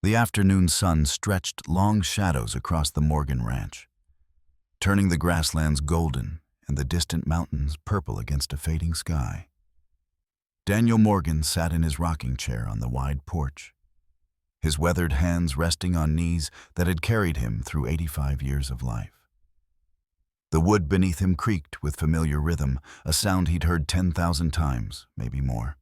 The afternoon sun stretched long shadows across the Morgan Ranch, turning the grasslands golden and the distant mountains purple against a fading sky. Daniel Morgan sat in his rocking chair on the wide porch, his weathered hands resting on knees that had carried him through 85 years of life. The wood beneath him creaked with familiar rhythm, a sound he'd heard 10,000 times, maybe more.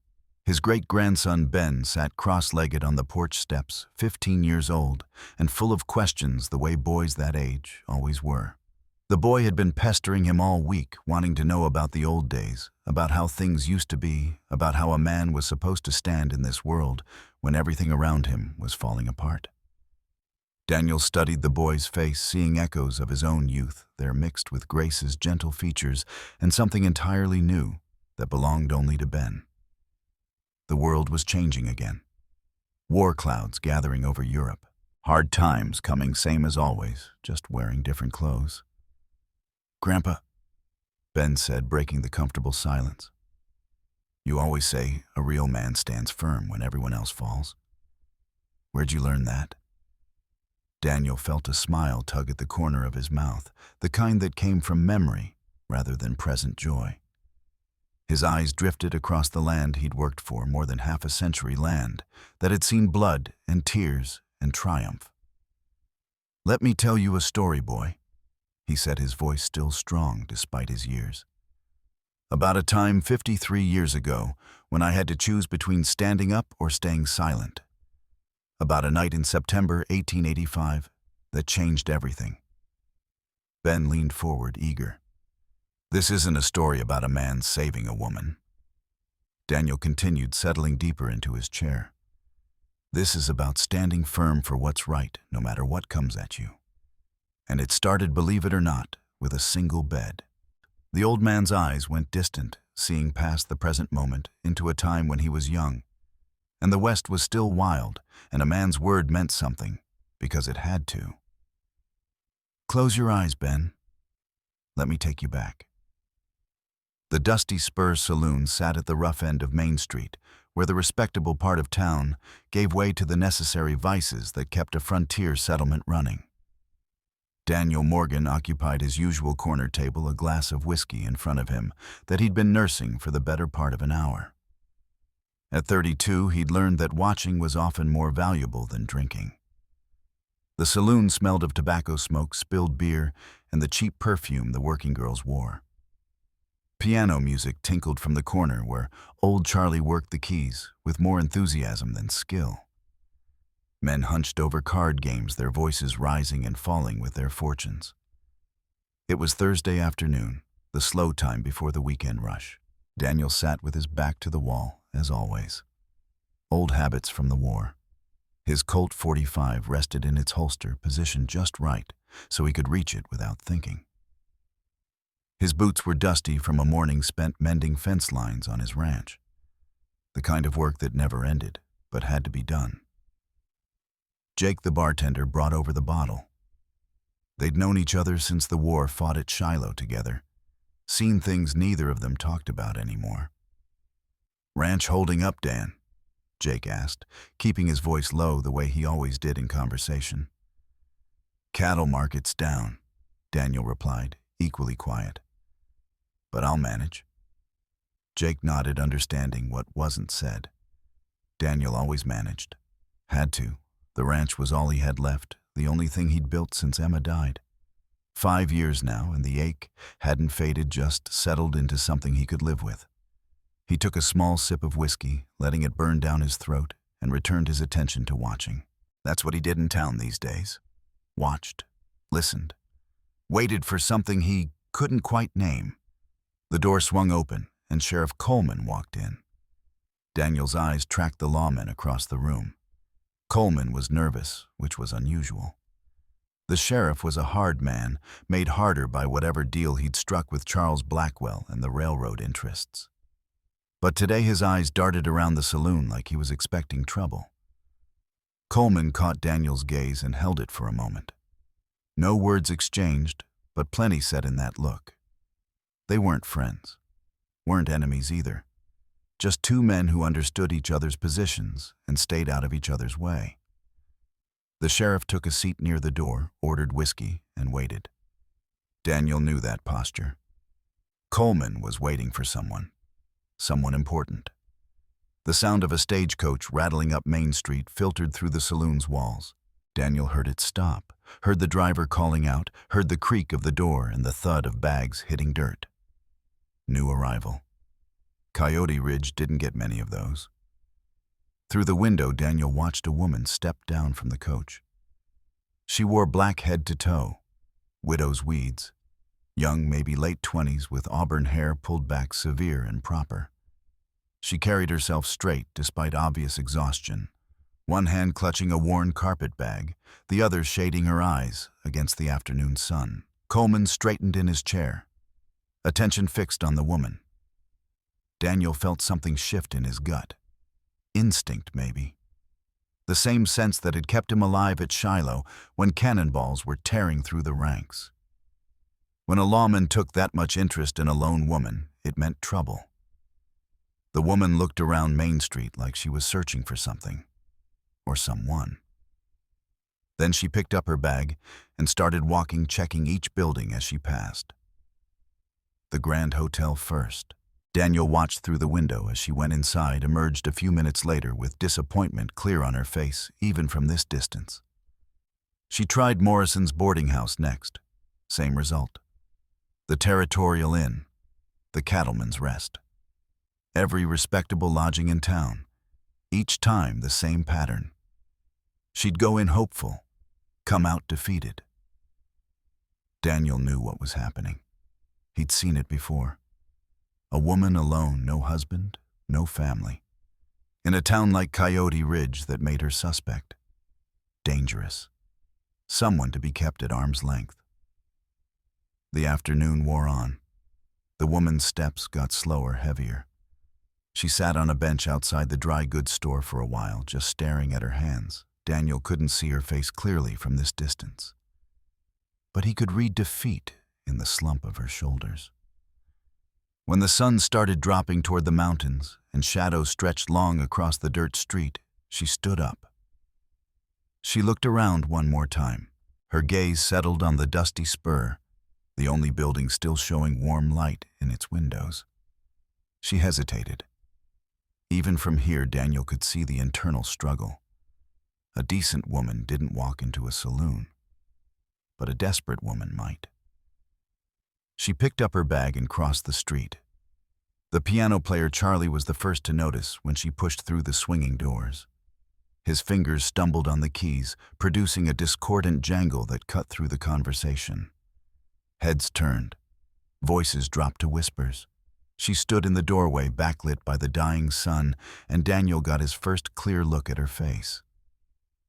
His great-grandson Ben sat cross-legged on the porch steps, 15 years old, and full of questions the way boys that age always were. The boy had been pestering him all week, wanting to know about the old days, about how things used to be, about how a man was supposed to stand in this world when everything around him was falling apart. Daniel studied the boy's face, seeing echoes of his own youth there mixed with Grace's gentle features and something entirely new that belonged only to Ben. The world was changing again. War clouds gathering over Europe. Hard times coming same as always, just wearing different clothes. "Grandpa," Ben said, breaking the comfortable silence. "You always say a real man stands firm when everyone else falls. Where'd you learn that?" Daniel felt a smile tug at the corner of his mouth, the kind that came from memory rather than present joy. His eyes drifted across the land he'd worked for more than half a century, land that had seen blood and tears and triumph. "Let me tell you a story, boy," he said, his voice still strong despite his years. "About a time 53 years ago when I had to choose between standing up or staying silent. About a night in September 1885 that changed everything." Ben leaned forward, eager. "This isn't a story about a man saving a woman." Daniel continued, settling deeper into his chair. "This is about standing firm for what's right, no matter what comes at you. And it started, believe it or not, with a single bed." The old man's eyes went distant, seeing past the present moment into a time when he was young, and the West was still wild, and a man's word meant something, because it had to. "Close your eyes, Ben. Let me take you back." The dusty Spur Saloon sat at the rough end of Main Street, where the respectable part of town gave way to the necessary vices that kept a frontier settlement running. Daniel Morgan occupied his usual corner table, a glass of whiskey in front of him that he'd been nursing for the better part of an hour. At 32, he'd learned that watching was often more valuable than drinking. The saloon smelled of tobacco smoke, spilled beer, and the cheap perfume the working girls wore. Piano music tinkled from the corner where old Charlie worked the keys with more enthusiasm than skill. Men hunched over card games, their voices rising and falling with their fortunes. It was Thursday afternoon, the slow time before the weekend rush. Daniel sat with his back to the wall, as always. Old habits from the war. His Colt .45 rested in its holster, positioned just right, so he could reach it without thinking. His boots were dusty from a morning spent mending fence lines on his ranch, the kind of work that never ended, but had to be done. Jake, the bartender, brought over the bottle. They'd known each other since the war, fought at Shiloh together, seen things neither of them talked about anymore. "Ranch holding up, Dan?" Jake asked, keeping his voice low the way he always did in conversation. "Cattle market's down," Daniel replied, equally quiet. "But I'll manage." Jake nodded, understanding what wasn't said. Daniel always managed. Had to. The ranch was all he had left, the only thing he'd built since Emma died. 5 years now, and the ache hadn't faded, just settled into something he could live with. He took a small sip of whiskey, letting it burn down his throat, and returned his attention to watching. That's what he did in town these days. Watched, listened, waited for something he couldn't quite name. The door swung open, and Sheriff Coleman walked in. Daniel's eyes tracked the lawman across the room. Coleman was nervous, which was unusual. The sheriff was a hard man, made harder by whatever deal he'd struck with Charles Blackwell and the railroad interests. But today his eyes darted around the saloon like he was expecting trouble. Coleman caught Daniel's gaze and held it for a moment. No words exchanged, but plenty said in that look. They weren't friends, weren't enemies either. Just two men who understood each other's positions and stayed out of each other's way. The sheriff took a seat near the door, ordered whiskey, and waited. Daniel knew that posture. Coleman was waiting for someone important. The sound of a stagecoach rattling up Main Street filtered through the saloon's walls. Daniel heard it stop, heard the driver calling out, heard the creak of the door and the thud of bags hitting dirt. New arrival. Coyote Ridge didn't get many of those. Through the window, Daniel watched a woman step down from the coach. She wore black head to toe, widow's weeds, young, maybe late 20s, with auburn hair pulled back severe and proper. She carried herself straight despite obvious exhaustion, one hand clutching a worn carpet bag, the other shading her eyes against the afternoon sun. Coleman straightened in his chair, attention fixed on the woman. Daniel felt something shift in his gut. Instinct, maybe. The same sense that had kept him alive at Shiloh when cannonballs were tearing through the ranks. When a lawman took that much interest in a lone woman, it meant trouble. The woman looked around Main Street like she was searching for something, or someone. Then she picked up her bag and started walking, checking each building as she passed. The Grand Hotel first. Daniel watched through the window as she went inside, emerged a few minutes later with disappointment clear on her face, even from this distance. She tried Morrison's boarding house next. Same result. The Territorial Inn, the Cattleman's Rest. Every respectable lodging in town. Each time the same pattern. She'd go in hopeful, come out defeated. Daniel knew what was happening. He'd seen it before. A woman alone, no husband, no family. In a town like Coyote Ridge that made her suspect. Dangerous. Someone to be kept at arm's length. The afternoon wore on. The woman's steps got slower, heavier. She sat on a bench outside the dry goods store for a while, just staring at her hands. Daniel couldn't see her face clearly from this distance, but he could read defeat in the slump of her shoulders. When the sun started dropping toward the mountains and shadows stretched long across the dirt street, she stood up. She looked around one more time. Her gaze settled on the dusty spur, the only building still showing warm light in its windows. She hesitated. Even from here, Daniel could see the internal struggle. A decent woman didn't walk into a saloon, but a desperate woman might. She picked up her bag and crossed the street. The piano player Charlie was the first to notice when she pushed through the swinging doors. His fingers stumbled on the keys, producing a discordant jangle that cut through the conversation. Heads turned. Voices dropped to whispers. She stood in the doorway, backlit by the dying sun, and Daniel got his first clear look at her face.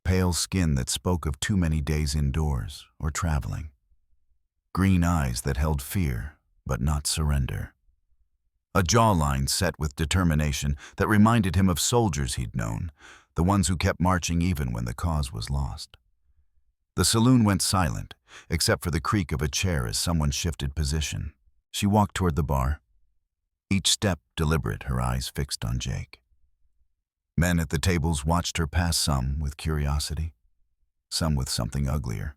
Pale skin that spoke of too many days indoors or traveling. Green eyes that held fear, but not surrender. A jawline set with determination that reminded him of soldiers he'd known, the ones who kept marching even when the cause was lost. The saloon went silent, except for the creak of a chair as someone shifted position. She walked toward the bar. Each step deliberate, her eyes fixed on Jake. Men at the tables watched her pass, some with curiosity, some with something uglier.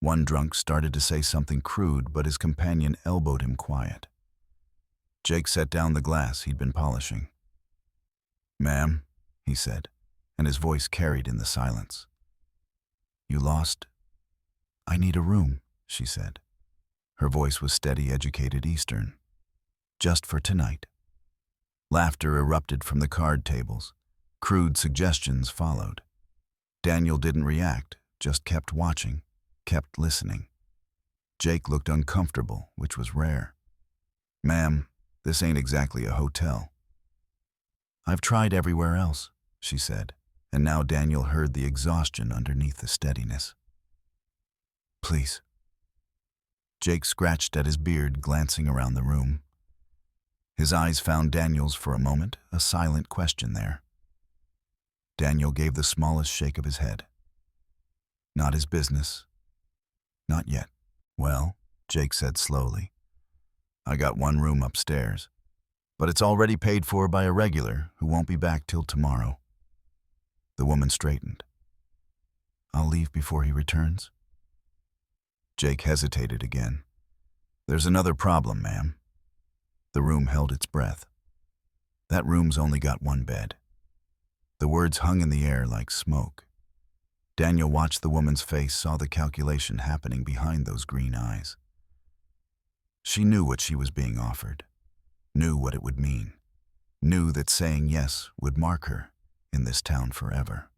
One drunk started to say something crude, but his companion elbowed him quiet. Jake set down the glass he'd been polishing. "Ma'am," he said, and his voice carried in the silence. "You lost?" "I need a room," she said. Her voice was steady, educated Eastern. "Just for tonight." Laughter erupted from the card tables. Crude suggestions followed. Daniel didn't react, just kept watching, kept listening. Jake looked uncomfortable, which was rare. "Ma'am, this ain't exactly a hotel." "I've tried everywhere else," she said, and now Daniel heard the exhaustion underneath the steadiness. "Please." Jake scratched at his beard, glancing around the room. His eyes found Daniel's for a moment, a silent question there. Daniel gave the smallest shake of his head. "Not his business. Not yet." "Well," Jake said slowly, "I got one room upstairs, but it's already paid for by a regular who won't be back till tomorrow." The woman straightened. I'll leave before he returns. Jake hesitated again. There's another problem, ma'am. The room held its breath. That room's only got one bed. The words hung in the air like smoke. Daniel watched the woman's face, saw the calculation happening behind those green eyes. She knew what she was being offered, knew what it would mean, knew that saying yes would mark her in this town forever.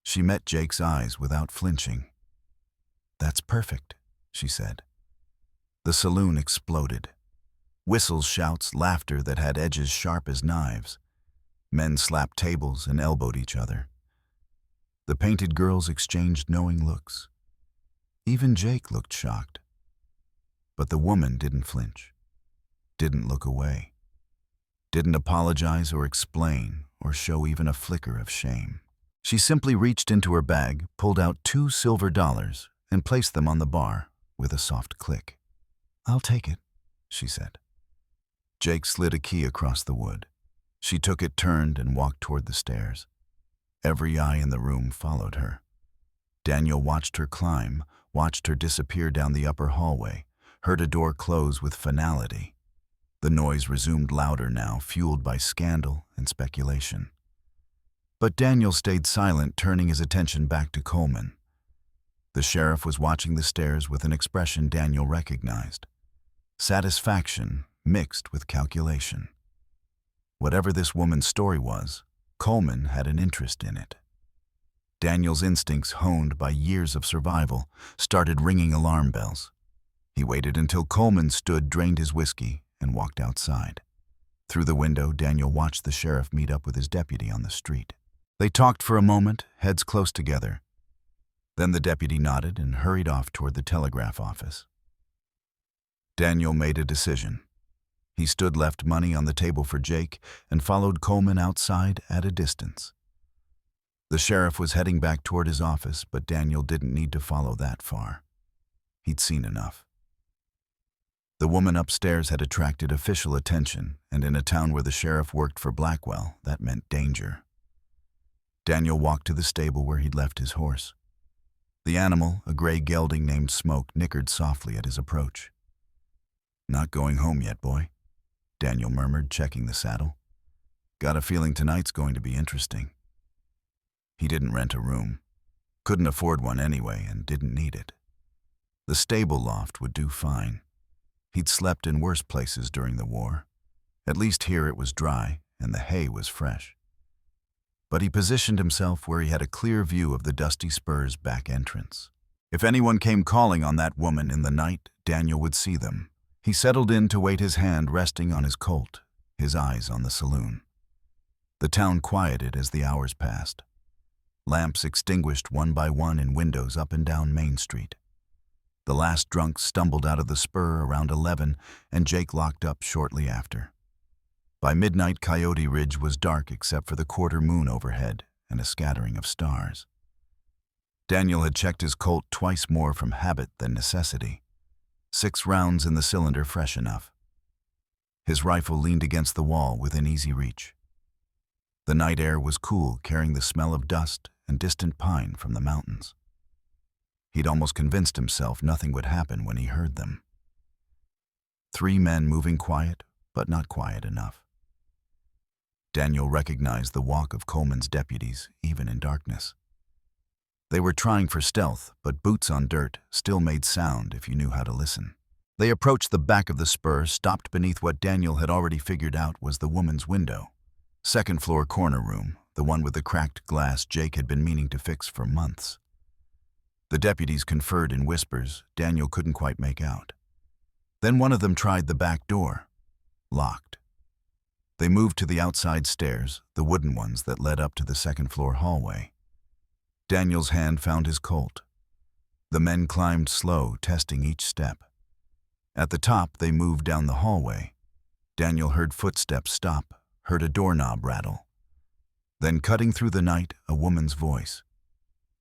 She met Jake's eyes without flinching. That's perfect, she said. The saloon exploded. Whistles, shouts, laughter that had edges sharp as knives. Men slapped tables and elbowed each other. The painted girls exchanged knowing looks. Even Jake looked shocked. But the woman didn't flinch, didn't look away, didn't apologize or explain or show even a flicker of shame. She simply reached into her bag, pulled out $2 silver, and placed them on the bar with a soft click. I'll take it, she said. Jake slid a key across the wood. She took it, turned, and walked toward the stairs. Every eye in the room followed her. Daniel watched her climb, watched her disappear down the upper hallway, heard a door close with finality. The noise resumed louder now, fueled by scandal and speculation. But Daniel stayed silent, turning his attention back to Coleman. The sheriff was watching the stairs with an expression Daniel recognized. Satisfaction mixed with calculation. Whatever this woman's story was, Coleman had an interest in it. Daniel's instincts, honed by years of survival, started ringing alarm bells. He waited until Coleman stood, drained his whiskey, and walked outside. Through the window, Daniel watched the sheriff meet up with his deputy on the street. They talked for a moment, heads close together. Then the deputy nodded and hurried off toward the telegraph office. Daniel made a decision. He stood, left money on the table for Jake, and followed Coleman outside at a distance. The sheriff was heading back toward his office, but Daniel didn't need to follow that far. He'd seen enough. The woman upstairs had attracted official attention, and in a town where the sheriff worked for Blackwell, that meant danger. Daniel walked to the stable where he'd left his horse. The animal, a gray gelding named Smoke, nickered softly at his approach. Not going home yet, boy? Daniel murmured, checking the saddle. Got a feeling tonight's going to be interesting. He didn't rent a room. Couldn't afford one anyway, and didn't need it. The stable loft would do fine. He'd slept in worse places during the war. At least here it was dry, and the hay was fresh. But he positioned himself where he had a clear view of the Dusty Spur's back entrance. If anyone came calling on that woman in the night, Daniel would see them. He settled in to wait, his hand resting on his Colt, his eyes on the saloon. The town quieted as the hours passed. Lamps extinguished one by one in windows up and down Main Street. The last drunk stumbled out of the Spur around 11, and Jake locked up shortly after. By midnight, Coyote Ridge was dark except for the quarter moon overhead and a scattering of stars. Daniel had checked his Colt twice more from habit than necessity. 6 rounds in the cylinder, fresh enough. His rifle leaned against the wall within easy reach. The night air was cool, carrying the smell of dust and distant pine from the mountains. He'd almost convinced himself nothing would happen when he heard them. 3 men moving quiet, but not quiet enough. Daniel recognized the walk of Coleman's deputies, even in darkness. They were trying for stealth, but boots on dirt still made sound if you knew how to listen. They approached the back of the Spur, stopped beneath what Daniel had already figured out was the woman's window. Second-floor corner room, the one with the cracked glass Jake had been meaning to fix for months. The deputies conferred in whispers Daniel couldn't quite make out. Then one of them tried the back door. Locked. They moved to the outside stairs, the wooden ones that led up to the second-floor hallway. Daniel's hand found his Colt. The men climbed slow, testing each step. At the top, they moved down the hallway. Daniel heard footsteps stop, heard a doorknob rattle. Then, cutting through the night, a woman's voice.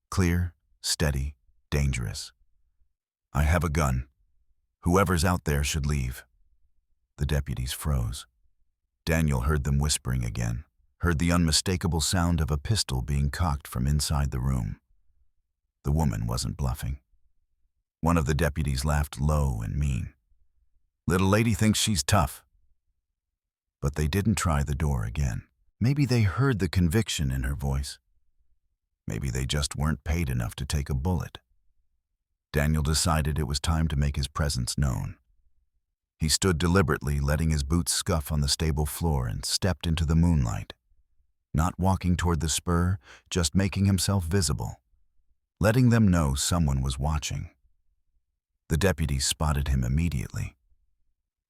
Clear, steady, dangerous. I have a gun. Whoever's out there should leave. The deputies froze. Daniel heard them whispering again, heard the unmistakable sound of a pistol being cocked from inside the room. The woman wasn't bluffing. One of the deputies laughed low and mean. "Little lady thinks she's tough." But they didn't try the door again. Maybe they heard the conviction in her voice. Maybe they just weren't paid enough to take a bullet. Daniel decided it was time to make his presence known. He stood deliberately, letting his boots scuff on the stable floor, and stepped into the moonlight. Not walking toward the spur, just making himself visible, letting them know someone was watching. The deputies spotted him immediately.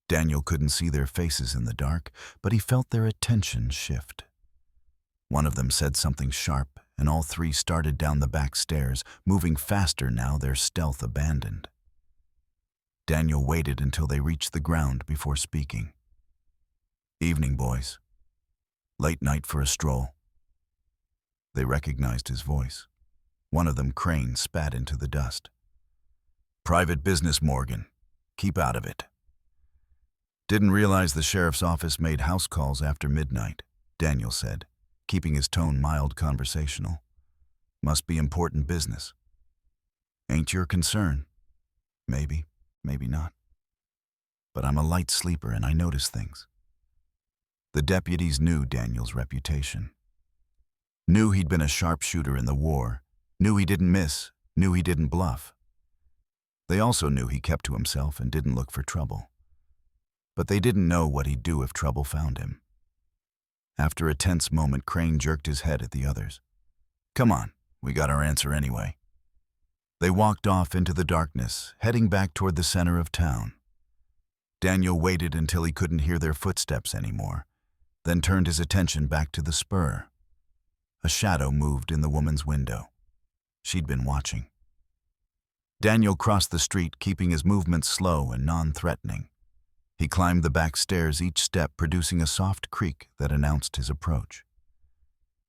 Daniel couldn't see their faces in the dark, but he felt their attention shift. One of them said something sharp, and all three started down the back stairs, moving faster now, their stealth abandoned. Daniel waited until they reached the ground before speaking. "Evening, boys. Late night for a stroll." They recognized his voice. One of them, Crane, spat into the dust. "Private business, Morgan. Keep out of it." "Didn't realize the sheriff's office made house calls after midnight," Daniel said, keeping his tone mild conversational. "Must be important business." "Ain't your concern?" "Maybe, maybe not. But I'm a light sleeper and I notice things." The deputies knew Daniel's reputation. Knew he'd been a sharpshooter in the war, knew he didn't miss, knew he didn't bluff. They also knew he kept to himself and didn't look for trouble. But they didn't know what he'd do if trouble found him. After a tense moment, Crane jerked his head at the others. "Come on, we got our answer anyway." They walked off into the darkness, heading back toward the center of town. Daniel waited until he couldn't hear their footsteps anymore, then turned his attention back to the spur. A shadow moved in the woman's window. She'd been watching. Daniel crossed the street, keeping his movements slow and non-threatening. He climbed the back stairs, each step producing a soft creak that announced his approach.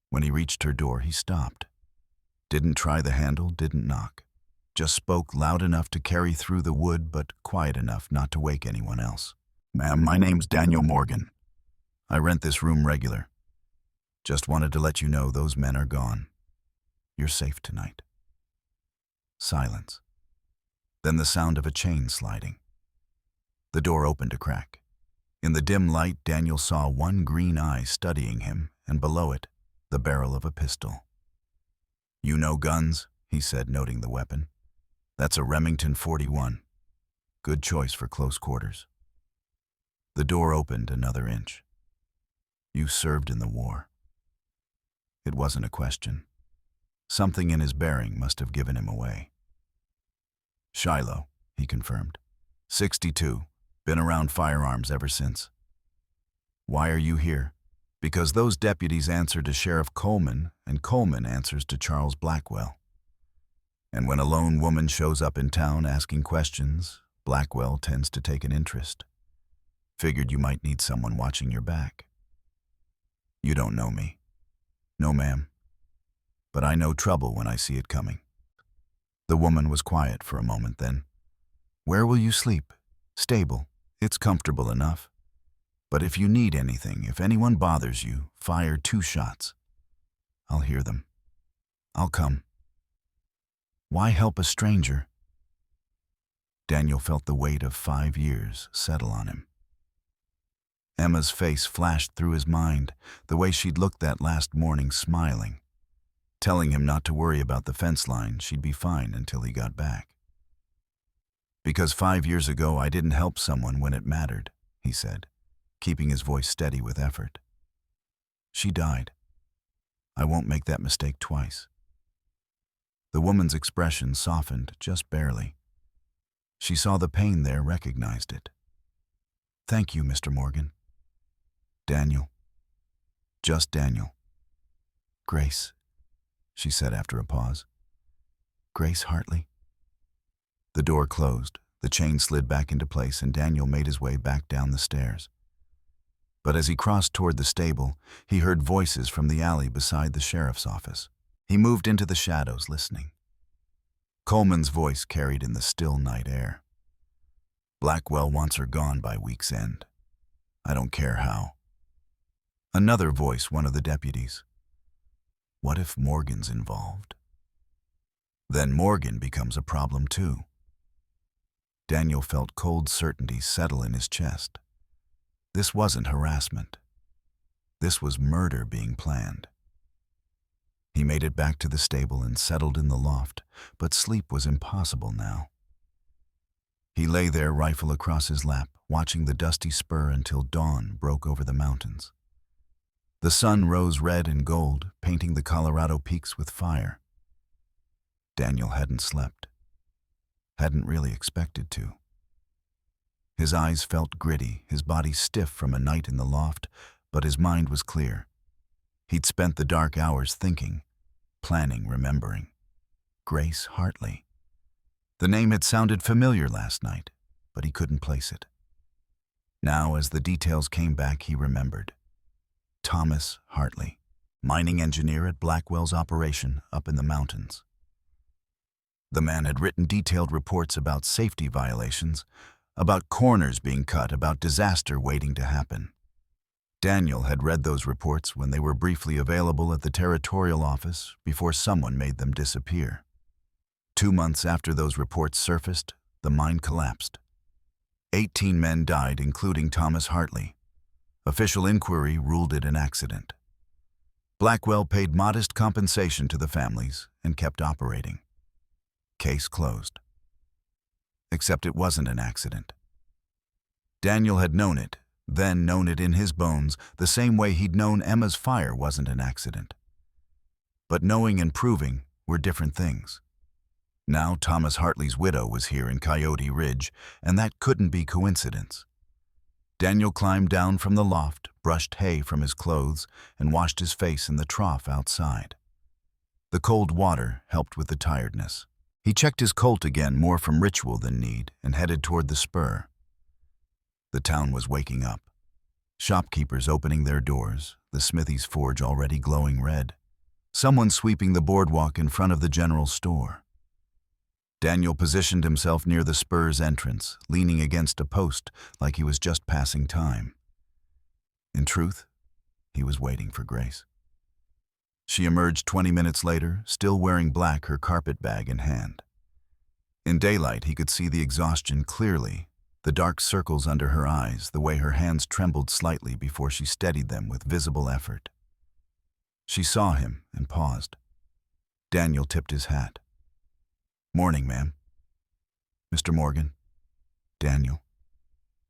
When he reached her door, he stopped. Didn't try the handle, didn't knock. Just spoke loud enough to carry through the wood, but quiet enough not to wake anyone else. "Ma'am, my name's Daniel Morgan. I rent this room regular. Just wanted to let you know those men are gone. You're safe tonight." Silence. Then the sound of a chain sliding. The door opened a crack. In the dim light, Daniel saw one green eye studying him, and below it, the barrel of a pistol. "You know guns?" he said, noting the weapon. "That's a Remington 41. Good choice for close quarters." The door opened another inch. "You served in the war." It wasn't a question. Something in his bearing must have given him away. "Shiloh," he confirmed. 62. Been around firearms ever since." "Why are you here?" "Because those deputies answer to Sheriff Coleman, and Coleman answers to Charles Blackwell. And when a lone woman shows up in town asking questions, Blackwell tends to take an interest. Figured you might need someone watching your back." "You don't know me." "No, ma'am. But I know trouble when I see it coming." The woman was quiet for a moment, then. "Where will you sleep?" "Stable. It's comfortable enough. But if you need anything, if anyone bothers you, fire 2 shots. I'll hear them. I'll come." "Why help a stranger?" Daniel felt the weight of 5 years settle on him. Emma's face flashed through his mind, the way she'd looked that last morning, smiling, telling him not to worry about the fence line, she'd be fine until he got back. "Because 5 years ago I didn't help someone when it mattered," he said, keeping his voice steady with effort. "She died. I won't make that mistake twice." The woman's expression softened just barely. She saw the pain there, recognized it. "Thank you, Mr. Morgan." "Daniel. Just Daniel." "Grace," she said after a pause. "Grace Hartley." The door closed, the chain slid back into place, and Daniel made his way back down the stairs. But as he crossed toward the stable, he heard voices from the alley beside the sheriff's office. He moved into the shadows, listening. Coleman's voice carried in the still night air. "Blackwell wants her gone by week's end. I don't care how." Another voice, one of the deputies. "What if Morgan's involved?" Then Morgan becomes a problem too. Daniel felt cold certainty settle in his chest. This wasn't harassment. This was murder being planned. He made it back to the stable and settled in the loft, but sleep was impossible now. He lay there, rifle across his lap, watching the dusty spur until dawn broke over the mountains. The sun rose red and gold, painting the Colorado peaks with fire. Daniel hadn't slept. Hadn't really expected to. His eyes felt gritty, his body stiff from a night in the loft, but his mind was clear. He'd spent the dark hours thinking, planning, remembering. Grace Hartley. The name had sounded familiar last night, but he couldn't place it. Now, as the details came back, he remembered. Thomas Hartley, mining engineer at Blackwell's operation up in the mountains. The man had written detailed reports about safety violations, about corners being cut, about disaster waiting to happen. Daniel had read those reports when they were briefly available at the territorial office before someone made them disappear. 2 months after those reports surfaced, the mine collapsed. 18 men died, including Thomas Hartley. Official inquiry ruled it an accident. Blackwell paid modest compensation to the families and kept operating. Case closed. Except it wasn't an accident. Daniel had known it, then known it in his bones, the same way he'd known Emma's fire wasn't an accident. But knowing and proving were different things. Now Thomas Hartley's widow was here in Coyote Ridge, and that couldn't be coincidence. Daniel climbed down from the loft, brushed hay from his clothes, and washed his face in the trough outside. The cold water helped with the tiredness. He checked his Colt again, more from ritual than need, and headed toward the spur. The town was waking up. Shopkeepers opening their doors, the smithy's forge already glowing red. Someone sweeping the boardwalk in front of the general store. Daniel positioned himself near the spur's entrance, leaning against a post like he was just passing time. In truth, he was waiting for Grace. She emerged 20 minutes later, still wearing black, her carpet bag in hand. In daylight, he could see the exhaustion clearly, the dark circles under her eyes, the way her hands trembled slightly before she steadied them with visible effort. She saw him and paused. Daniel tipped his hat. "Morning, ma'am." "Mr. Morgan." "Daniel."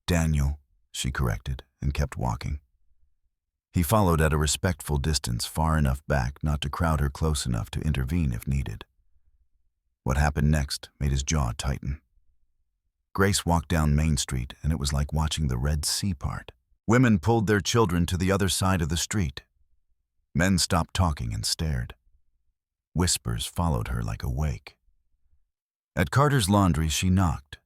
"Daniel," she corrected and kept walking. He followed at a respectful distance, far enough back not to crowd her close enough to intervene if needed. What happened next made his jaw tighten. Grace walked down Main Street, and it was like watching the Red Sea part. Women pulled their children to the other side of the street. Men stopped talking and stared. Whispers followed her like a wake. At Carter's laundry, she knocked.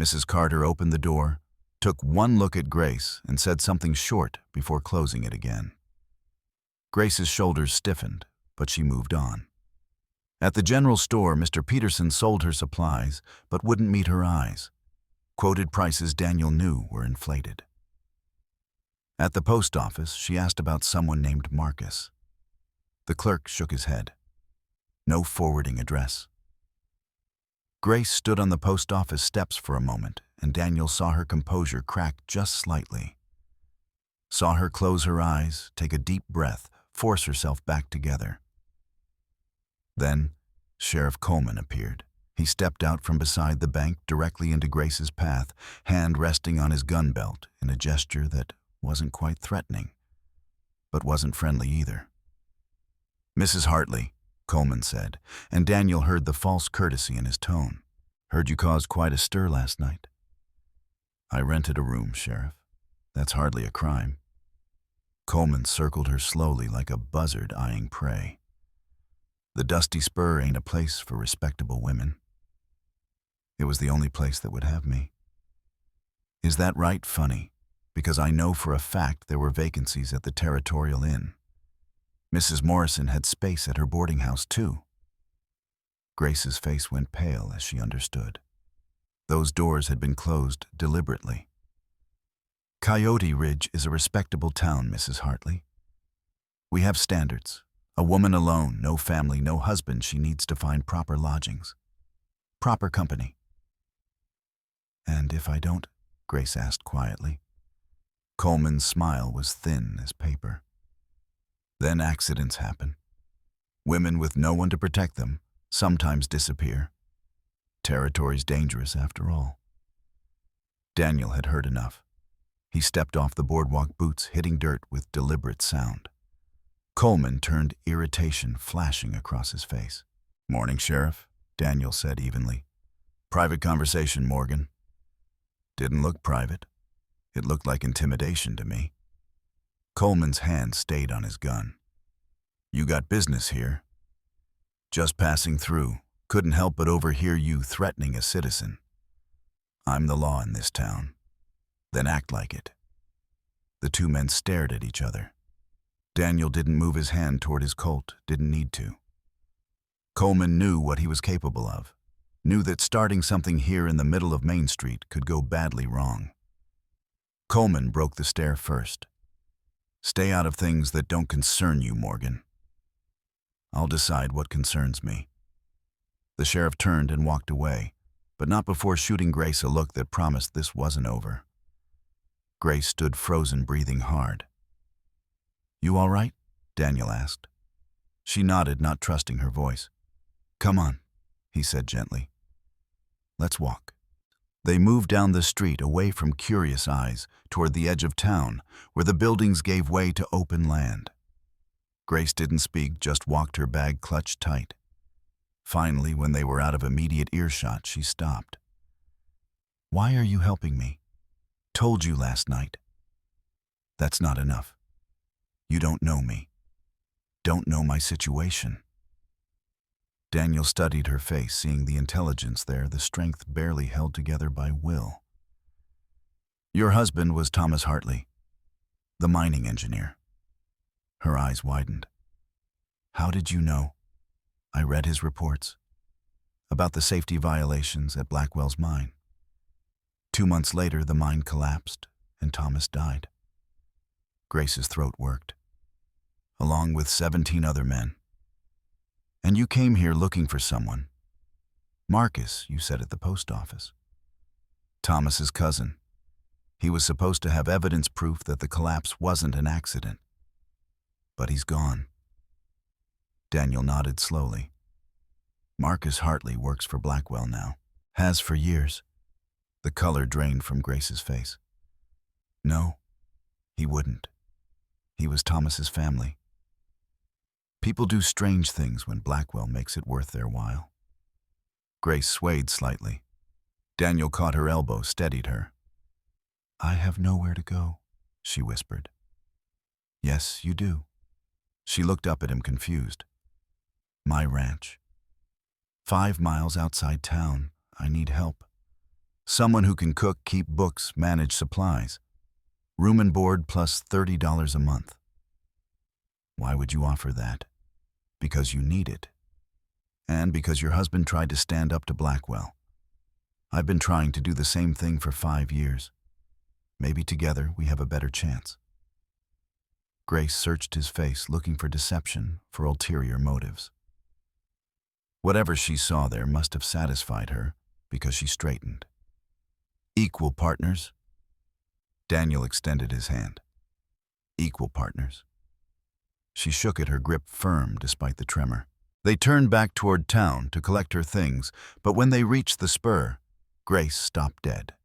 Mrs. Carter opened the door, took one look at Grace, and said something short before closing it again. Grace's shoulders stiffened, but she moved on. At the general store, Mr. Peterson sold her supplies, but wouldn't meet her eyes. Quoted prices Daniel knew were inflated. At the post office, she asked about someone named Marcus. The clerk shook his head. No forwarding address. Grace stood on the post office steps for a moment, and Daniel saw her composure crack just slightly. Saw her close her eyes, take a deep breath, force herself back together. Then, Sheriff Coleman appeared. He stepped out from beside the bank directly into Grace's path, hand resting on his gun belt in a gesture that wasn't quite threatening, but wasn't friendly either. "Mrs. Hartley," Coleman said, and Daniel heard the false courtesy in his tone. "Heard you caused quite a stir last night." "I rented a room, Sheriff. That's hardly a crime." Coleman circled her slowly like a buzzard eyeing prey. "The dusty spur ain't a place for respectable women." "It was the only place that would have me." "Is that right? Funny, because I know for a fact there were vacancies at the Territorial Inn. Mrs. Morrison had space at her boarding house, too." Grace's face went pale as she understood. Those doors had been closed deliberately. "Coyote Ridge is a respectable town, Mrs. Hartley. We have standards, A woman alone, no family, no husband. She needs to find proper lodgings, proper company. And if I don't? Grace asked quietly. Coleman's smile was thin as paper. Then accidents happen. Women with no one to protect them sometimes disappear. Territory's dangerous after all. Daniel had heard enough. He stepped off the boardwalk, boots hitting dirt with deliberate sound. Coleman turned, irritation flashing across his face. "Morning, Sheriff," Daniel said evenly. "Private conversation, Morgan." Didn't look private. It looked like intimidation to me. Coleman's hand stayed on his gun. "You got business here?" "Just passing through. Couldn't help but overhear you threatening a citizen." "I'm the law in this town." "Then act like it." The two men stared at each other. Daniel didn't move his hand toward his Colt, didn't need to. Coleman knew what he was capable of, knew that starting something here in the middle of Main Street could go badly wrong. Coleman broke the stare first. "Stay out of things that don't concern you, Morgan." "I'll decide what concerns me." The sheriff turned and walked away, but not before shooting Grace a look that promised this wasn't over. Grace stood frozen, breathing hard. "You all right?" Daniel asked. She nodded, not trusting her voice. "Come on," he said gently. "Let's walk." They moved down the street, away from curious eyes, toward the edge of town, where the buildings gave way to open land. Grace didn't speak, just walked, her bag clutched tight. Finally, when they were out of immediate earshot, she stopped. "Why are you helping me? Told you last night." "That's not enough. You don't know me. Don't know my situation." Daniel studied her face, seeing the intelligence there, the strength barely held together by will. "Your husband was Thomas Hartley, the mining engineer." Her eyes widened. "How did you know?" "I read his reports about the safety violations at Blackwell's mine. 2 months later, the mine collapsed and Thomas died." Grace's throat worked. "Along with 17 other men. And you came here looking for someone. Marcus, you said at the post office. Thomas's cousin. He was supposed to have evidence proof that the collapse wasn't an accident. But he's gone." Daniel nodded slowly. "Marcus Hartley works for Blackwell now. Has for years." The color drained from Grace's face. "No, he wouldn't. He was Thomas's family. People do strange things when Blackwell makes it worth their while." Grace swayed slightly. Daniel caught her elbow, steadied her. "I have nowhere to go," she whispered. "Yes, you do." She looked up at him, confused. "My ranch. 5 miles outside town. I need help. Someone who can cook, keep books, manage supplies. Room and board plus $30 a month." "Why would you offer that?" "Because you need it. And because your husband tried to stand up to Blackwell. I've been trying to do the same thing for 5 years. Maybe together we have a better chance." Grace searched his face, looking for deception, for ulterior motives. Whatever she saw there must have satisfied her, because she straightened. "Equal partners?" Daniel extended his hand. "Equal partners." She shook it, her grip firm despite the tremor. They turned back toward town to collect her things, but when they reached the spur, Grace stopped dead.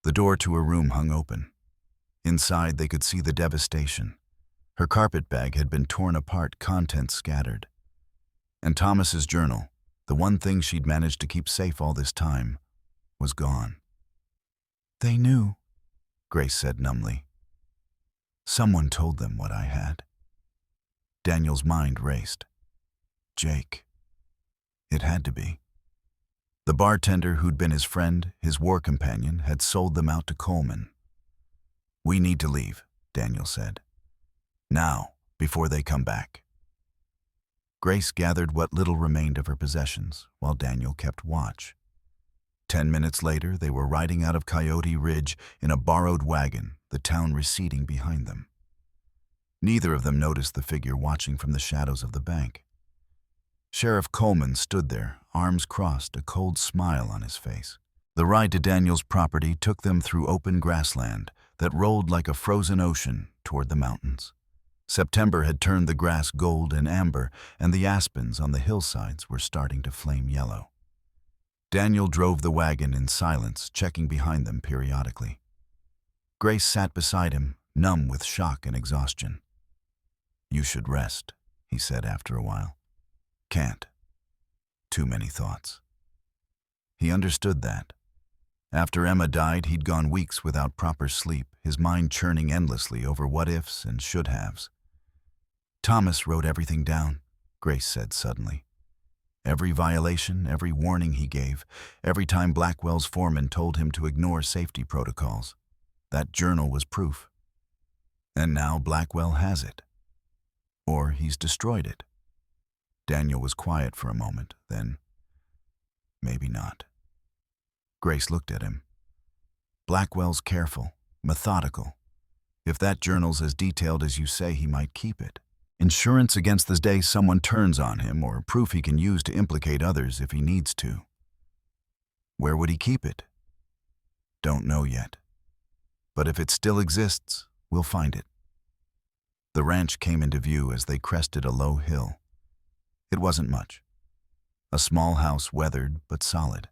The door to her room hung open. Inside, they could see the devastation. Her carpet bag had been torn apart, contents scattered. And Thomas's journal, the one thing she'd managed to keep safe all this time, was gone. "They knew," Grace said numbly. "Someone told them what I had." Daniel's mind raced. Jake. It had to be. The bartender who'd been his friend, his war companion, had sold them out to Coleman. "We need to leave," Daniel said. "Now, before they come back." Grace gathered what little remained of her possessions, while Daniel kept watch. 10 minutes later, they were riding out of Coyote Ridge in a borrowed wagon, the town receding behind them. Neither of them noticed the figure watching from the shadows of the bank. Sheriff Coleman stood there, arms crossed, a cold smile on his face. The ride to Daniel's property took them through open grassland that rolled like a frozen ocean toward the mountains. September had turned the grass gold and amber, and the aspens on the hillsides were starting to flame yellow. Daniel drove the wagon in silence, checking behind them periodically. Grace sat beside him, numb with shock and exhaustion. "You should rest," he said after a while. "Can't. Too many thoughts." He understood that. After Emma died, he'd gone weeks without proper sleep, his mind churning endlessly over what-ifs and should-haves. "Thomas wrote everything down," Grace said suddenly. "Every violation, every warning he gave, every time Blackwell's foreman told him to ignore safety protocols. That journal was proof. And now Blackwell has it. Or he's destroyed it." Daniel was quiet for a moment, then, "Maybe not." Grace looked at him. "Blackwell's careful, methodical. If that journal's as detailed as you say, he might keep it. Insurance against the day someone turns on him, or proof he can use to implicate others if he needs to. Where would he keep it? Don't know yet. But if it still exists, we'll find it." The ranch came into view as they crested a low hill. It wasn't much. A small house, weathered but solid.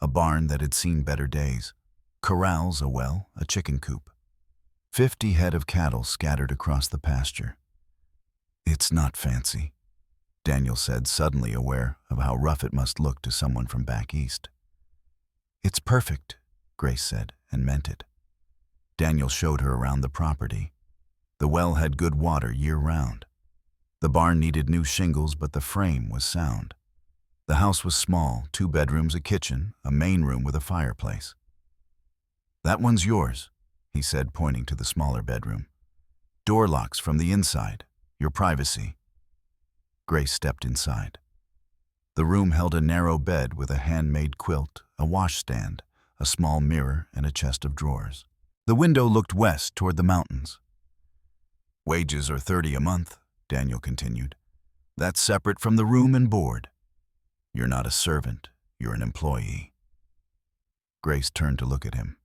A barn that had seen better days. Corrals, a well, a chicken coop. 50 head of cattle scattered across the pasture. "It's not fancy," Daniel said, suddenly aware of how rough it must look to someone from back east. "It's perfect," Grace said, and meant it. Daniel showed her around the property. The well had good water year-round. The barn needed new shingles, but the frame was sound. The house was small, 2 bedrooms, a kitchen, a main room with a fireplace. "That one's yours," he said, pointing to the smaller bedroom. "Door locks from the inside. Your privacy." Grace stepped inside. The room held a narrow bed with a handmade quilt, a washstand, a small mirror, and a chest of drawers. The window looked west toward the mountains. "Wages are $30 a month," Daniel continued. "That's separate from the room and board. You're not a servant, you're an employee." Grace turned to look at him.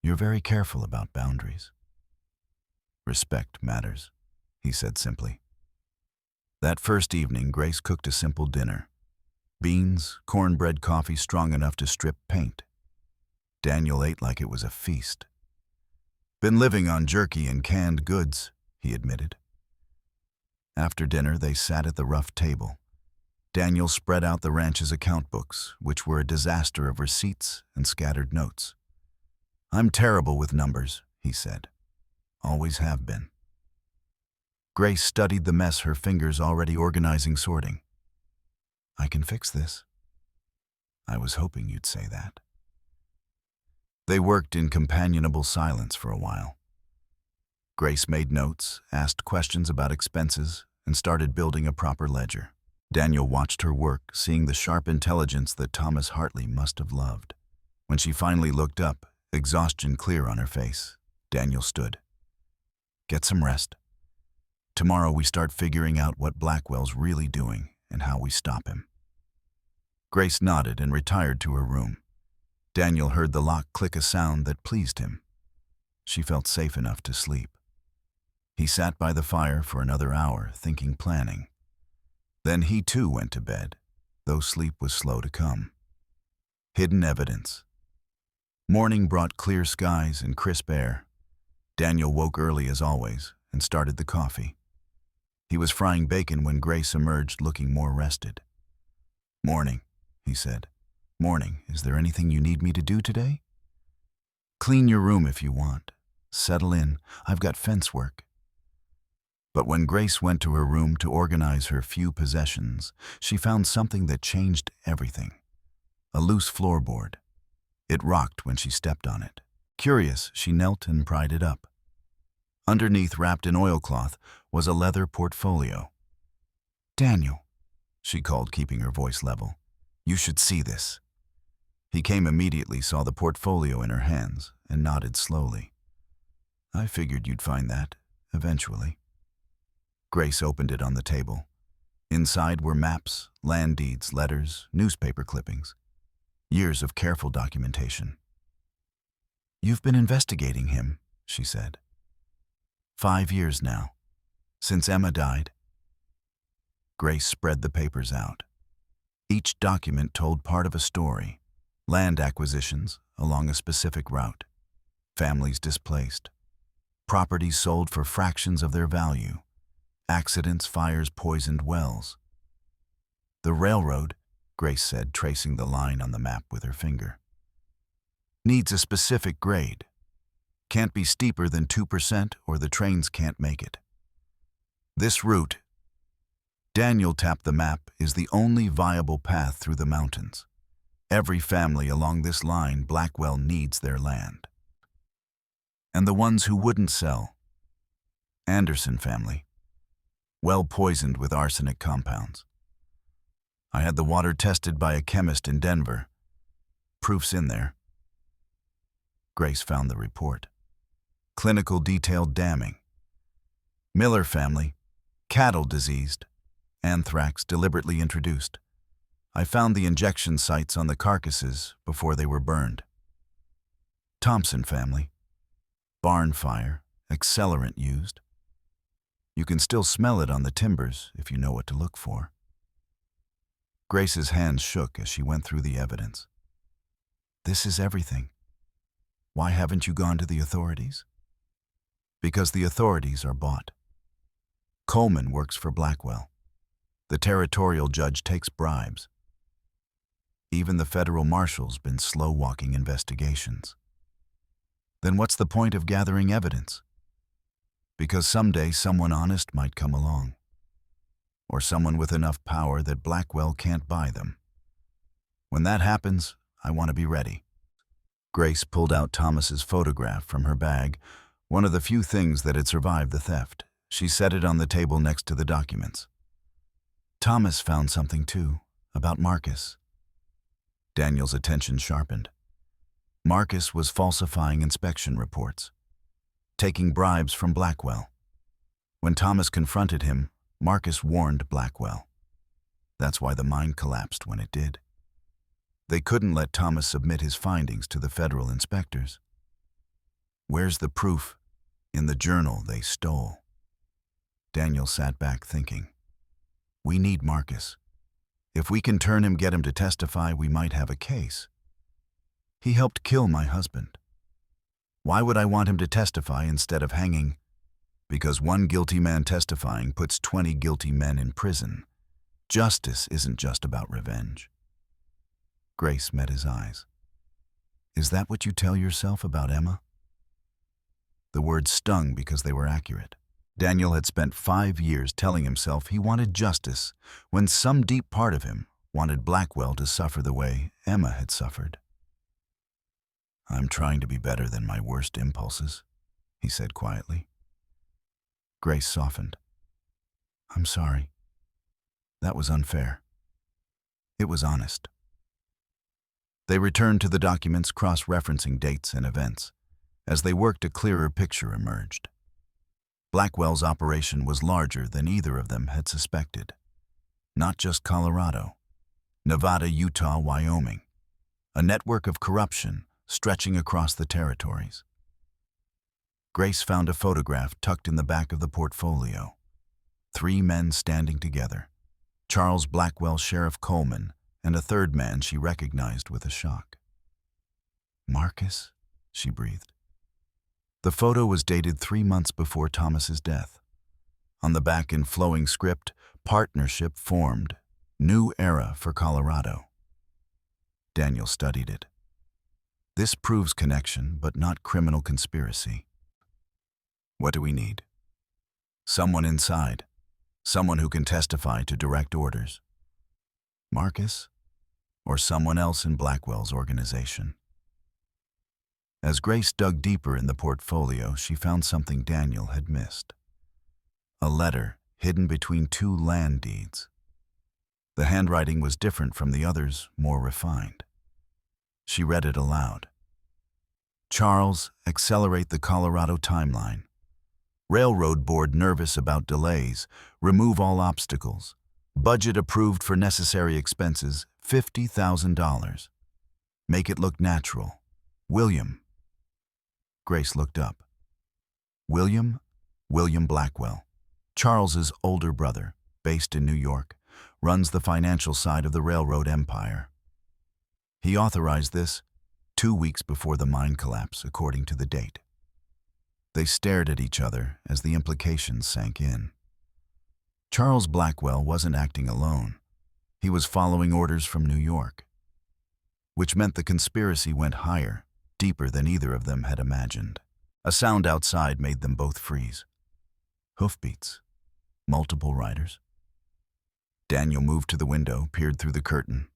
"You're very careful about boundaries." "Respect matters," he said simply. That first evening, Grace cooked a simple dinner. Beans, cornbread, coffee strong enough to strip paint. Daniel ate like it was a feast. "Been living on jerky and canned goods," he admitted. After dinner, they sat at the rough table. Daniel spread out the ranch's account books, which were a disaster of receipts and scattered notes. "I'm terrible with numbers," he said. "Always have been." Grace studied the mess, her fingers already organizing sorting. "I can fix this." "I was hoping you'd say that." They worked in companionable silence for a while. Grace made notes, asked questions about expenses, and started building a proper ledger. Daniel watched her work, seeing the sharp intelligence that Thomas Hartley must have loved. When she finally looked up, exhaustion clear on her face, Daniel stood. "Get some rest. Tomorrow we start figuring out what Blackwell's really doing and how we stop him." Grace nodded and retired to her room. Daniel heard the lock click, a sound that pleased him. She felt safe enough to sleep. He sat by the fire for another hour, thinking, planning. Then he too went to bed, though sleep was slow to come. Hidden evidence. Morning brought clear skies and crisp air. Daniel woke early as always and started the coffee. He was frying bacon when Grace emerged, looking more rested. "Morning," he said. "Morning. Is there anything you need me to do today?" "Clean your room if you want. Settle in. I've got fence work." But when Grace went to her room to organize her few possessions, she found something that changed everything. A loose floorboard. It rocked when she stepped on it. Curious, she knelt and pried it up. Underneath, wrapped in oilcloth, was a leather portfolio. "Daniel," she called, keeping her voice level, "you should see this." He came immediately, saw the portfolio in her hands, and nodded slowly. "I figured you'd find that. eventually. Grace opened it on the table. Inside were maps, land deeds, letters, newspaper clippings. Years of careful documentation. "You've been investigating him," she said. "5 years now, since Emma died." Grace spread the papers out. Each document told part of a story. Land acquisitions along a specific route. Families displaced. Properties sold for fractions of their value. Accidents, fires, poisoned wells. "The railroad," Grace said, tracing the line on the map with her finger, "needs a specific grade. Can't be steeper than 2% or the trains can't make it. This route," Daniel tapped the map, "is the only viable path through the mountains. Every family along this line, Blackwell, needs their land. And the ones who wouldn't sell. Anderson family. Well poisoned with arsenic compounds. I had the water tested by a chemist in Denver. Proof's in there." Grace found the report. Clinical detailed damning. Miller family. Cattle diseased. Anthrax deliberately introduced. I found the injection sites on the carcasses before they were burned. Thompson family. Barn fire. Accelerant used. You can still smell it on the timbers if you know what to look for. Grace's hands shook as she went through the evidence. "This is everything. Why haven't you gone to the authorities?" "Because the authorities are bought. Coleman works for Blackwell. The territorial judge takes bribes. Even the federal marshal's been slow-walking investigations. Then what's the point of gathering evidence? Because someday someone honest might come along. Or someone with enough power that Blackwell can't buy them. When that happens, I want to be ready." Grace pulled out Thomas's photograph from her bag, one of the few things that had survived the theft. She set it on the table next to the documents. "Thomas found something too, about Marcus." Daniel's attention sharpened. Marcus was falsifying inspection reports, taking bribes from Blackwell. When Thomas confronted him, Marcus warned Blackwell. That's why the mine collapsed when it did. They couldn't let Thomas submit his findings to the federal inspectors. "Where's the proof?" "In the journal they stole." Daniel sat back thinking. "We need Marcus. If we can turn him, get him to testify, we might have a case. He helped kill my husband. Why would I want him to testify instead of hanging? Because one guilty man testifying puts 20 guilty men in prison. Justice isn't just about revenge." Grace met his eyes. "Is that what you tell yourself about Emma?" The words stung because they were accurate. Daniel had spent 5 years telling himself he wanted justice when some deep part of him wanted Blackwell to suffer the way Emma had suffered. "I'm trying to be better than my worst impulses," he said quietly. Grace softened. "I'm sorry. That was unfair. It was honest." They returned to the documents, cross-referencing dates and events. As they worked, a clearer picture emerged. Blackwell's operation was larger than either of them had suspected. Not just Colorado, Nevada, Utah, Wyoming. A network of corruption stretching across the territories. Grace found a photograph tucked in the back of the portfolio. 3 men standing together. Charles Blackwell, Sheriff Coleman, and a third man she recognized with a shock. "Marcus?" she breathed. The photo was dated 3 months before Thomas's death. On the back, in flowing script, "Partnership formed. New era for Colorado." Daniel studied it. This proves connection, but not criminal conspiracy. What do we need? Someone inside. Someone who can testify to direct orders. Marcus? Or someone else in Blackwell's organization? As Grace dug deeper in the portfolio, she found something Daniel had missed. A letter hidden between 2 land deeds. The handwriting was different from the others, more refined. She read it aloud. "Charles, accelerate the Colorado timeline. Railroad board nervous about delays. Remove all obstacles. Budget approved for necessary expenses, $50,000. Make it look natural. William. Grace looked up. William? William Blackwell. Charles's older brother, based in New York, runs the financial side of the railroad empire. He authorized this 2 weeks before the mine collapse, according to the date. They stared at each other as the implications sank in. Charles Blackwell wasn't acting alone. He was following orders from New York, which meant the conspiracy went higher, deeper than either of them had imagined. A sound outside made them both freeze. Hoofbeats. Multiple riders. Daniel moved to the window, peered through the curtain.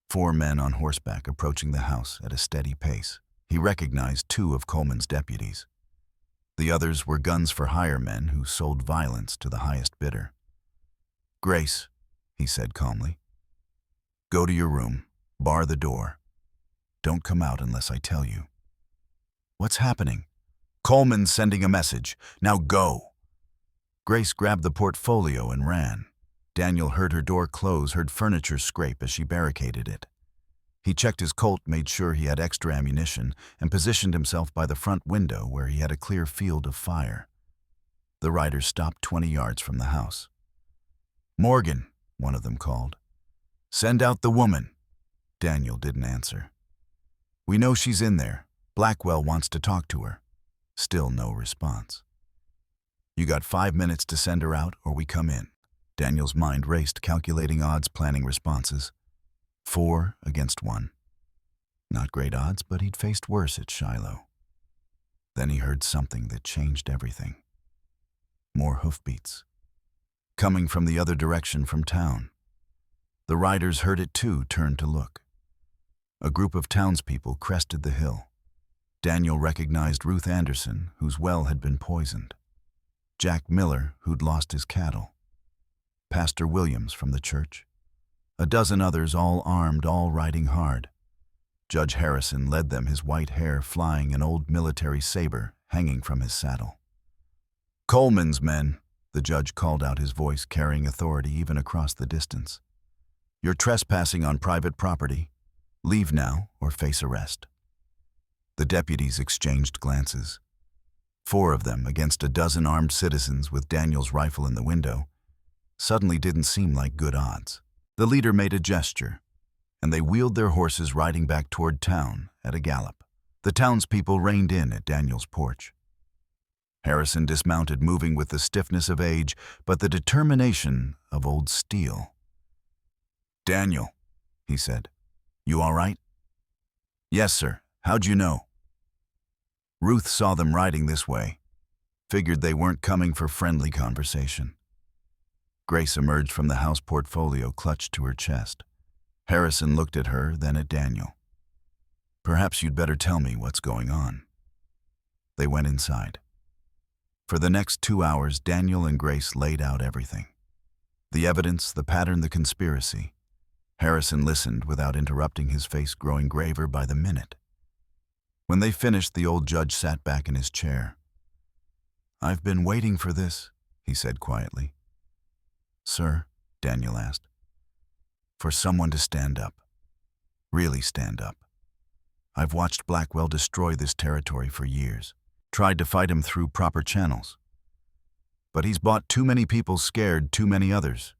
4 men on horseback approaching the house at a steady pace. He recognized 2 of Coleman's deputies. The others were guns-for-hire men who sold violence to the highest bidder. "Grace," he said calmly, "go to your room. Bar the door. Don't come out unless I tell you." "What's happening?" "Coleman's sending a message. Now go." Grace grabbed the portfolio and ran. Daniel heard her door close, heard furniture scrape as she barricaded it. He checked his Colt, made sure he had extra ammunition, and positioned himself by the front window where he had a clear field of fire. The riders stopped 20 yards from the house. "Morgan," one of them called. "Send out the woman." Daniel didn't answer. "We know she's in there. Blackwell wants to talk to her." Still no response. "You got 5 minutes to send her out or we come in." Daniel's mind raced, calculating odds, planning responses. 4 against 1. Not great odds, but he'd faced worse at Shiloh. Then he heard something that changed everything. More hoofbeats. Coming from the other direction from town. The riders heard it too, turned to look. A group of townspeople crested the hill. Daniel recognized Ruth Anderson, whose well had been poisoned. Jack Miller, who'd lost his cattle. Pastor Williams from the church. A dozen others, all armed, all riding hard. Judge Harrison led them, his white hair flying, an old military saber hanging from his saddle. "Coleman's men," the judge called out, his voice carrying authority even across the distance. "You're trespassing on private property. Leave now or face arrest." The deputies exchanged glances. 4 of them against a dozen armed citizens with Daniel's rifle in the window suddenly didn't seem like good odds. The leader made a gesture, and they wheeled their horses, riding back toward town at a gallop. The townspeople reined in at Daniel's porch. Harrison dismounted, moving with the stiffness of age, but the determination of old steel. "Daniel," he said, "you all right?" "Yes, sir. How'd you know?" "Ruth saw them riding this way. Figured they weren't coming for friendly conversation." Grace emerged from the house, portfolio clutched to her chest. Harrison looked at her, then at Daniel. "Perhaps you'd better tell me what's going on." They went inside. For the next 2 hours, Daniel and Grace laid out everything. The evidence, the pattern, the conspiracy. Harrison listened without interrupting, his face growing graver by the minute. When they finished, the old judge sat back in his chair. "I've been waiting for this," he said quietly. "Sir?" Daniel asked. "For someone to stand up. Really stand up. I've watched Blackwell destroy this territory for years. Tried to fight him through proper channels. But he's bought too many people, scared too many others."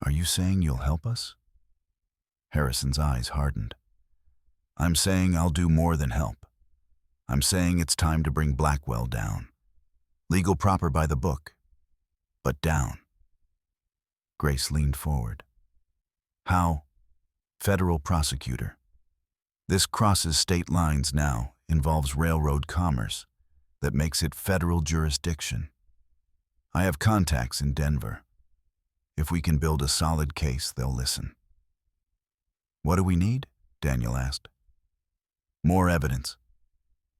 "Are you saying you'll help us?" Harrison's eyes hardened. "I'm saying I'll do more than help. I'm saying it's time to bring Blackwell down. Legal, proper, by the book. But down." Grace leaned forward. "How?" "Federal prosecutor. This crosses state lines now, involves railroad commerce, that makes it federal jurisdiction. I have contacts in Denver. If we can build a solid case, they'll listen." "What do we need?" Daniel asked. "More evidence.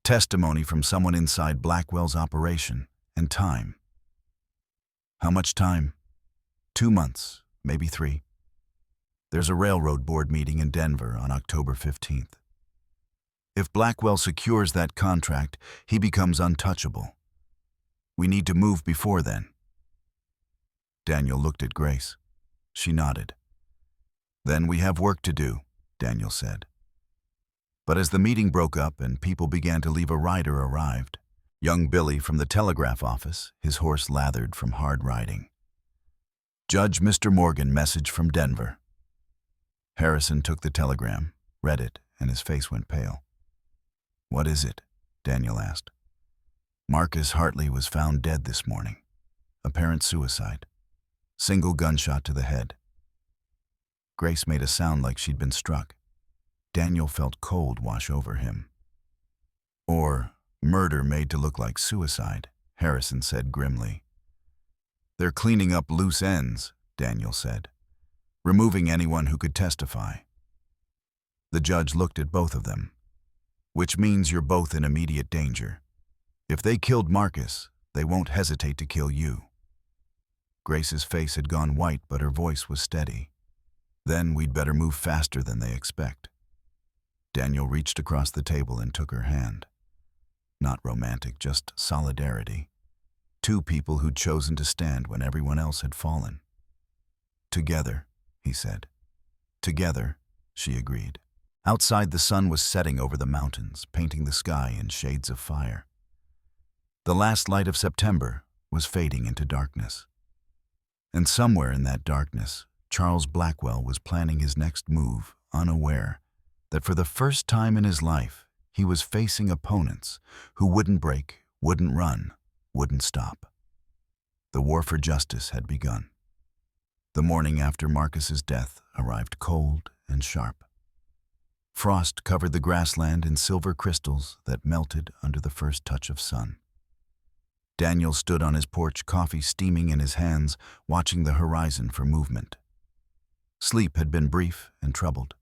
Testimony from someone inside Blackwell's operation, and time." "How much time?" 2 months, maybe 3. There's a railroad board meeting in Denver on October 15th. If Blackwell secures that contract, he becomes untouchable. We need to move before then. Daniel looked at Grace. She nodded. Then we have work to do, Daniel said. But as the meeting broke up and people began to leave, a rider arrived. Young Billy from the telegraph office, his horse lathered from hard riding. Judge Mr. Morgan, message from Denver. Harrison took the telegram, read it, and his face went pale. What is it? Daniel asked. Marcus Hartley was found dead this morning. Apparent suicide. Single gunshot to the head. Grace made a sound like she'd been struck. Daniel felt cold wash over him. Or murder made to look like suicide, Harrison said grimly. They're cleaning up loose ends, Daniel said, removing anyone who could testify. The judge looked at both of them. Which means you're both in immediate danger. If they killed Marcus, they won't hesitate to kill you. Grace's face had gone white, but her voice was steady. Then we'd better move faster than they expect. Daniel reached across the table and took her hand. Not romantic, just solidarity. Two people who'd chosen to stand when everyone else had fallen. Together, he said. Together, she agreed. Outside, the sun was setting over the mountains, painting the sky in shades of fire. The last light of September was fading into darkness. And somewhere in that darkness, Charles Blackwell was planning his next move, unaware that for the first time in his life, he was facing opponents who wouldn't break, wouldn't run, wouldn't stop. The war for justice had begun. The morning after Marcus's death arrived cold and sharp. Frost covered the grassland in silver crystals that melted under the first touch of sun. Daniel stood on his porch, coffee steaming in his hands, watching the horizon for movement. Sleep had been brief and troubled.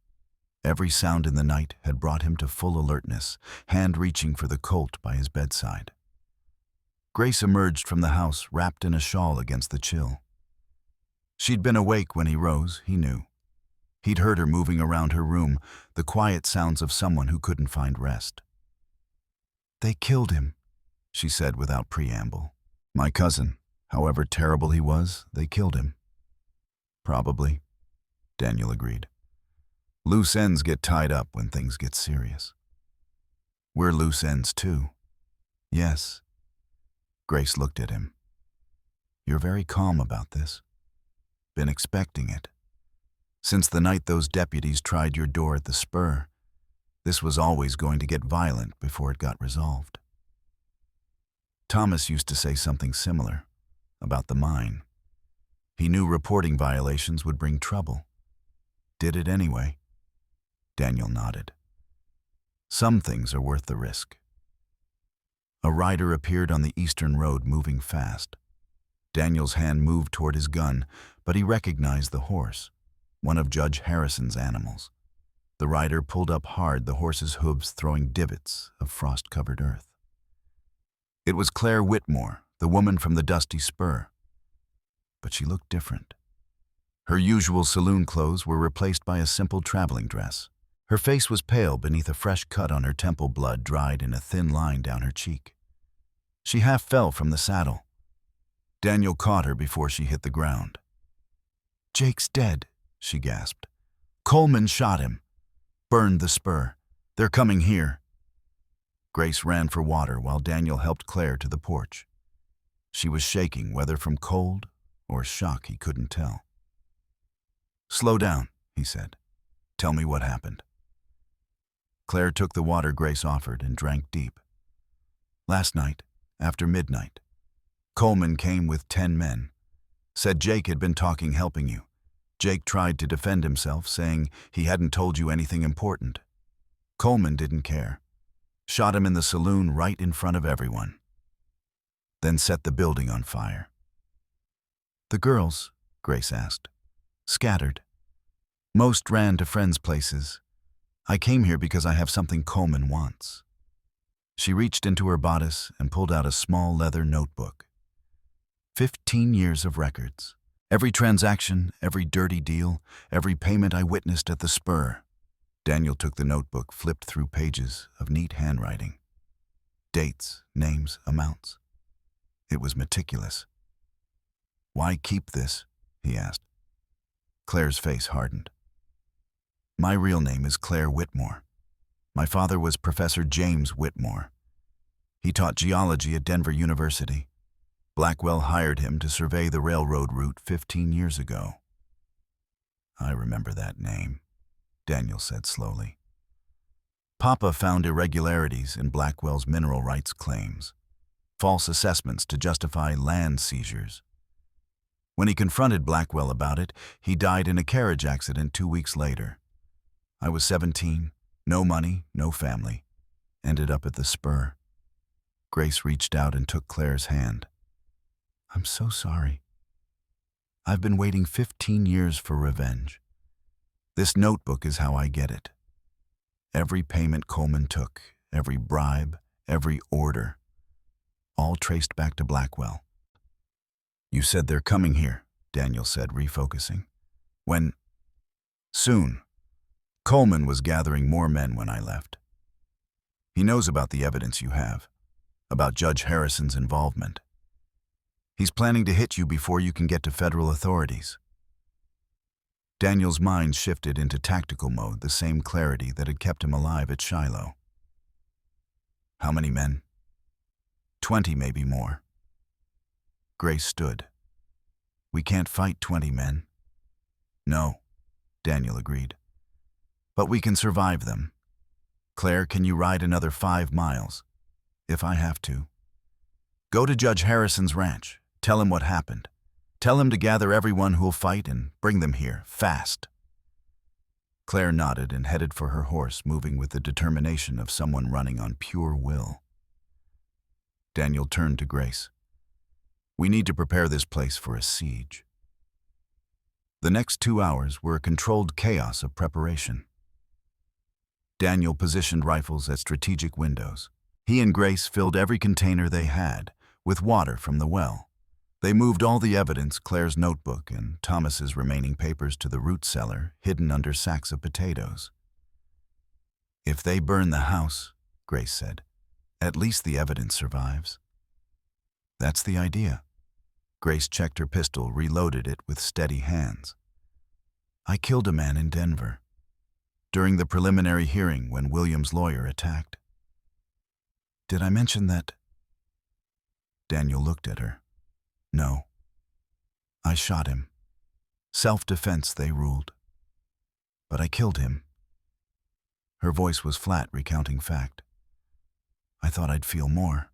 Every sound in the night had brought him to full alertness, hand reaching for the Colt by his bedside. Grace emerged from the house, wrapped in a shawl against the chill. She'd been awake when he rose, he knew. He'd heard her moving around her room, the quiet sounds of someone who couldn't find rest. They killed him, she said without preamble. My cousin, however terrible he was, they killed him. Probably, Daniel agreed. Loose ends get tied up when things get serious. We're loose ends too. Yes. Grace looked at him. You're very calm about this. Been expecting it. Since the night those deputies tried your door at the Spur, this was always going to get violent before it got resolved. Thomas used to say something similar about the mine. He knew reporting violations would bring trouble. Did it anyway. Daniel nodded. Some things are worth the risk. A rider appeared on the eastern road, moving fast. Daniel's hand moved toward his gun, but he recognized the horse, one of Judge Harrison's animals. The rider pulled up hard, the horse's hooves throwing divots of frost-covered earth. It was Claire Whitmore, the woman from the dusty Spur. But she looked different. Her usual saloon clothes were replaced by a simple traveling dress. Her face was pale beneath a fresh cut on her temple, blood dried in a thin line down her cheek. She half fell from the saddle. Daniel caught her before she hit the ground. Jake's dead, she gasped. Coleman shot him. Burned the Spur. They're coming here. Grace ran for water while Daniel helped Claire to the porch. She was shaking, whether from cold or shock he couldn't tell. Slow down, he said. Tell me what happened. Claire took the water Grace offered and drank deep. Last night, after midnight, Coleman came with 10 men. Said Jake had been talking, helping you. Jake tried to defend himself, saying he hadn't told you anything important. Coleman didn't care. Shot him in the saloon right in front of everyone. Then set the building on fire. The girls, Grace asked, scattered. Most ran to friends' places. I came here because I have something Coleman wants. She reached into her bodice and pulled out a small leather notebook. 15 years of records. Every transaction, every dirty deal, every payment I witnessed at the Spur. Daniel took the notebook, flipped through pages of neat handwriting. Dates, names, amounts. It was meticulous. "Why keep this?" he asked. Claire's face hardened. "My real name is Claire Whitmore. My father was Professor James Whitmore. He taught geology at Denver University. Blackwell hired him to survey the railroad route 15 years ago." "I remember that name," Daniel said slowly. "Papa found irregularities in Blackwell's mineral rights claims, false assessments to justify land seizures. When he confronted Blackwell about it, he died in a carriage accident 2 weeks later. I was 17, no money, no family. Ended up at the Spur." Grace reached out and took Claire's hand. "I'm so sorry. I've been waiting 15 years for revenge. This notebook is how I get it. Every payment Coleman took, every bribe, every order, all traced back to Blackwell." "You said they're coming here," Daniel said, refocusing. "When?" "Soon. Coleman was gathering more men when I left. He knows about the evidence you have, about Judge Harrison's involvement. He's planning to hit you before you can get to federal authorities." Daniel's mind shifted into tactical mode, the same clarity that had kept him alive at Shiloh. "How many men?" 20, maybe more." Grace stood. "We can't fight 20 men." "No," Daniel agreed. "But we can survive them. Claire, can you ride another 5 miles? If I have to. Go to Judge Harrison's ranch. Tell him what happened. Tell him to gather everyone who'll fight and bring them here, fast." Claire nodded and headed for her horse, moving with the determination of someone running on pure will. Daniel turned to Grace. "We need to prepare this place for a siege." The next 2 hours were a controlled chaos of preparation. Daniel positioned rifles at strategic windows. He and Grace filled every container they had with water from the well. They moved all the evidence, Claire's notebook and Thomas's remaining papers, to the root cellar, hidden under sacks of potatoes. "If they burn the house," Grace said, "at least the evidence survives." "That's the idea." Grace checked her pistol, reloaded it with steady hands. "I killed a man in Denver, during the preliminary hearing when William's lawyer attacked." "Did I mention that?" Daniel looked at her. "No. I shot him. Self-defense, they ruled. But I killed him." Her voice was flat, recounting fact. "I thought I'd feel more.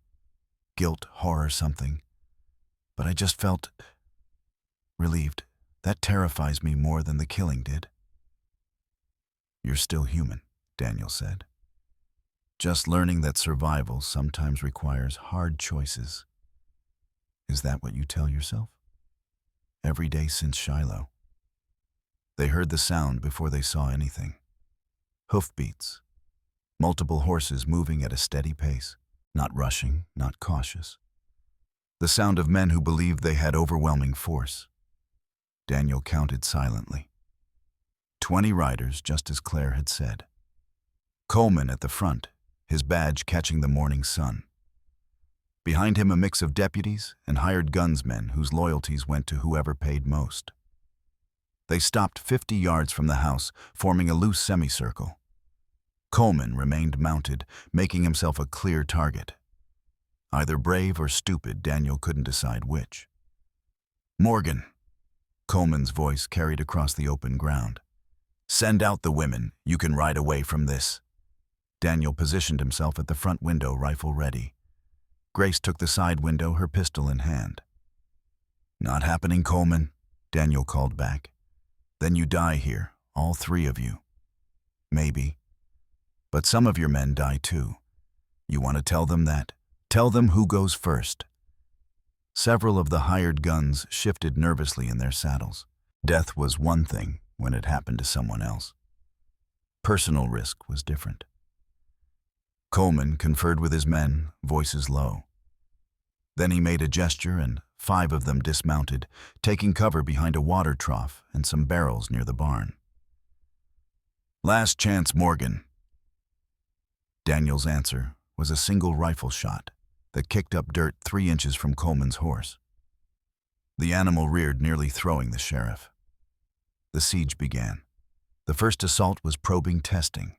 Guilt, horror, something. But I just felt relieved. That terrifies me more than the killing did." "You're still human," Daniel said. "Just learning that survival sometimes requires hard choices." "Is that what you tell yourself?" "Every day since Shiloh." They heard the sound before they saw anything. Hoofbeats. Multiple horses moving at a steady pace, not rushing, not cautious. The sound of men who believed they had overwhelming force. Daniel counted silently. 20 riders, just as Claire had said. Coleman at the front, his badge catching the morning sun. Behind him, a mix of deputies and hired gunsmen whose loyalties went to whoever paid most. They stopped 50 yards from the house, forming a loose semicircle. Coleman remained mounted, making himself a clear target. Either brave or stupid, Daniel couldn't decide which. "Morgan," Coleman's voice carried across the open ground. "Send out the women. You can ride away from this." Daniel positioned himself at the front window, rifle ready. Grace took the side window, her pistol in hand. "Not happening, Coleman," Daniel called back. "Then you die here, all 3 of you." "Maybe. But some of your men die too. You want to tell them that? Tell them who goes first." Several of the hired guns shifted nervously in their saddles. Death was one thing when it happened to someone else. Personal risk was different. Coleman conferred with his men, voices low. Then he made a gesture and 5 of them dismounted, taking cover behind a water trough and some barrels near the barn. "Last chance, Morgan." Daniel's answer was a single rifle shot, that kicked up dirt 3 inches from Coleman's horse. The animal reared, nearly throwing the sheriff. The siege began. The first assault was probing testing.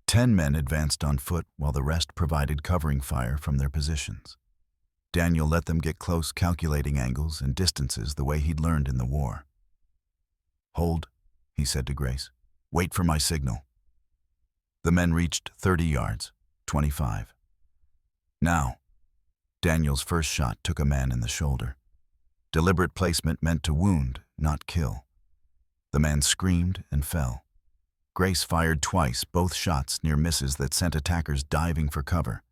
10 men advanced on foot while the rest provided covering fire from their positions. Daniel let them get close, calculating angles and distances the way he'd learned in the war. "Hold," he said to Grace. "Wait for my signal." The men reached 30 yards, 25. Now, Daniel's first shot took a man in the shoulder. Deliberate placement meant to wound, not kill. The man screamed and fell. Grace fired twice, both shots near misses that sent attackers diving for cover.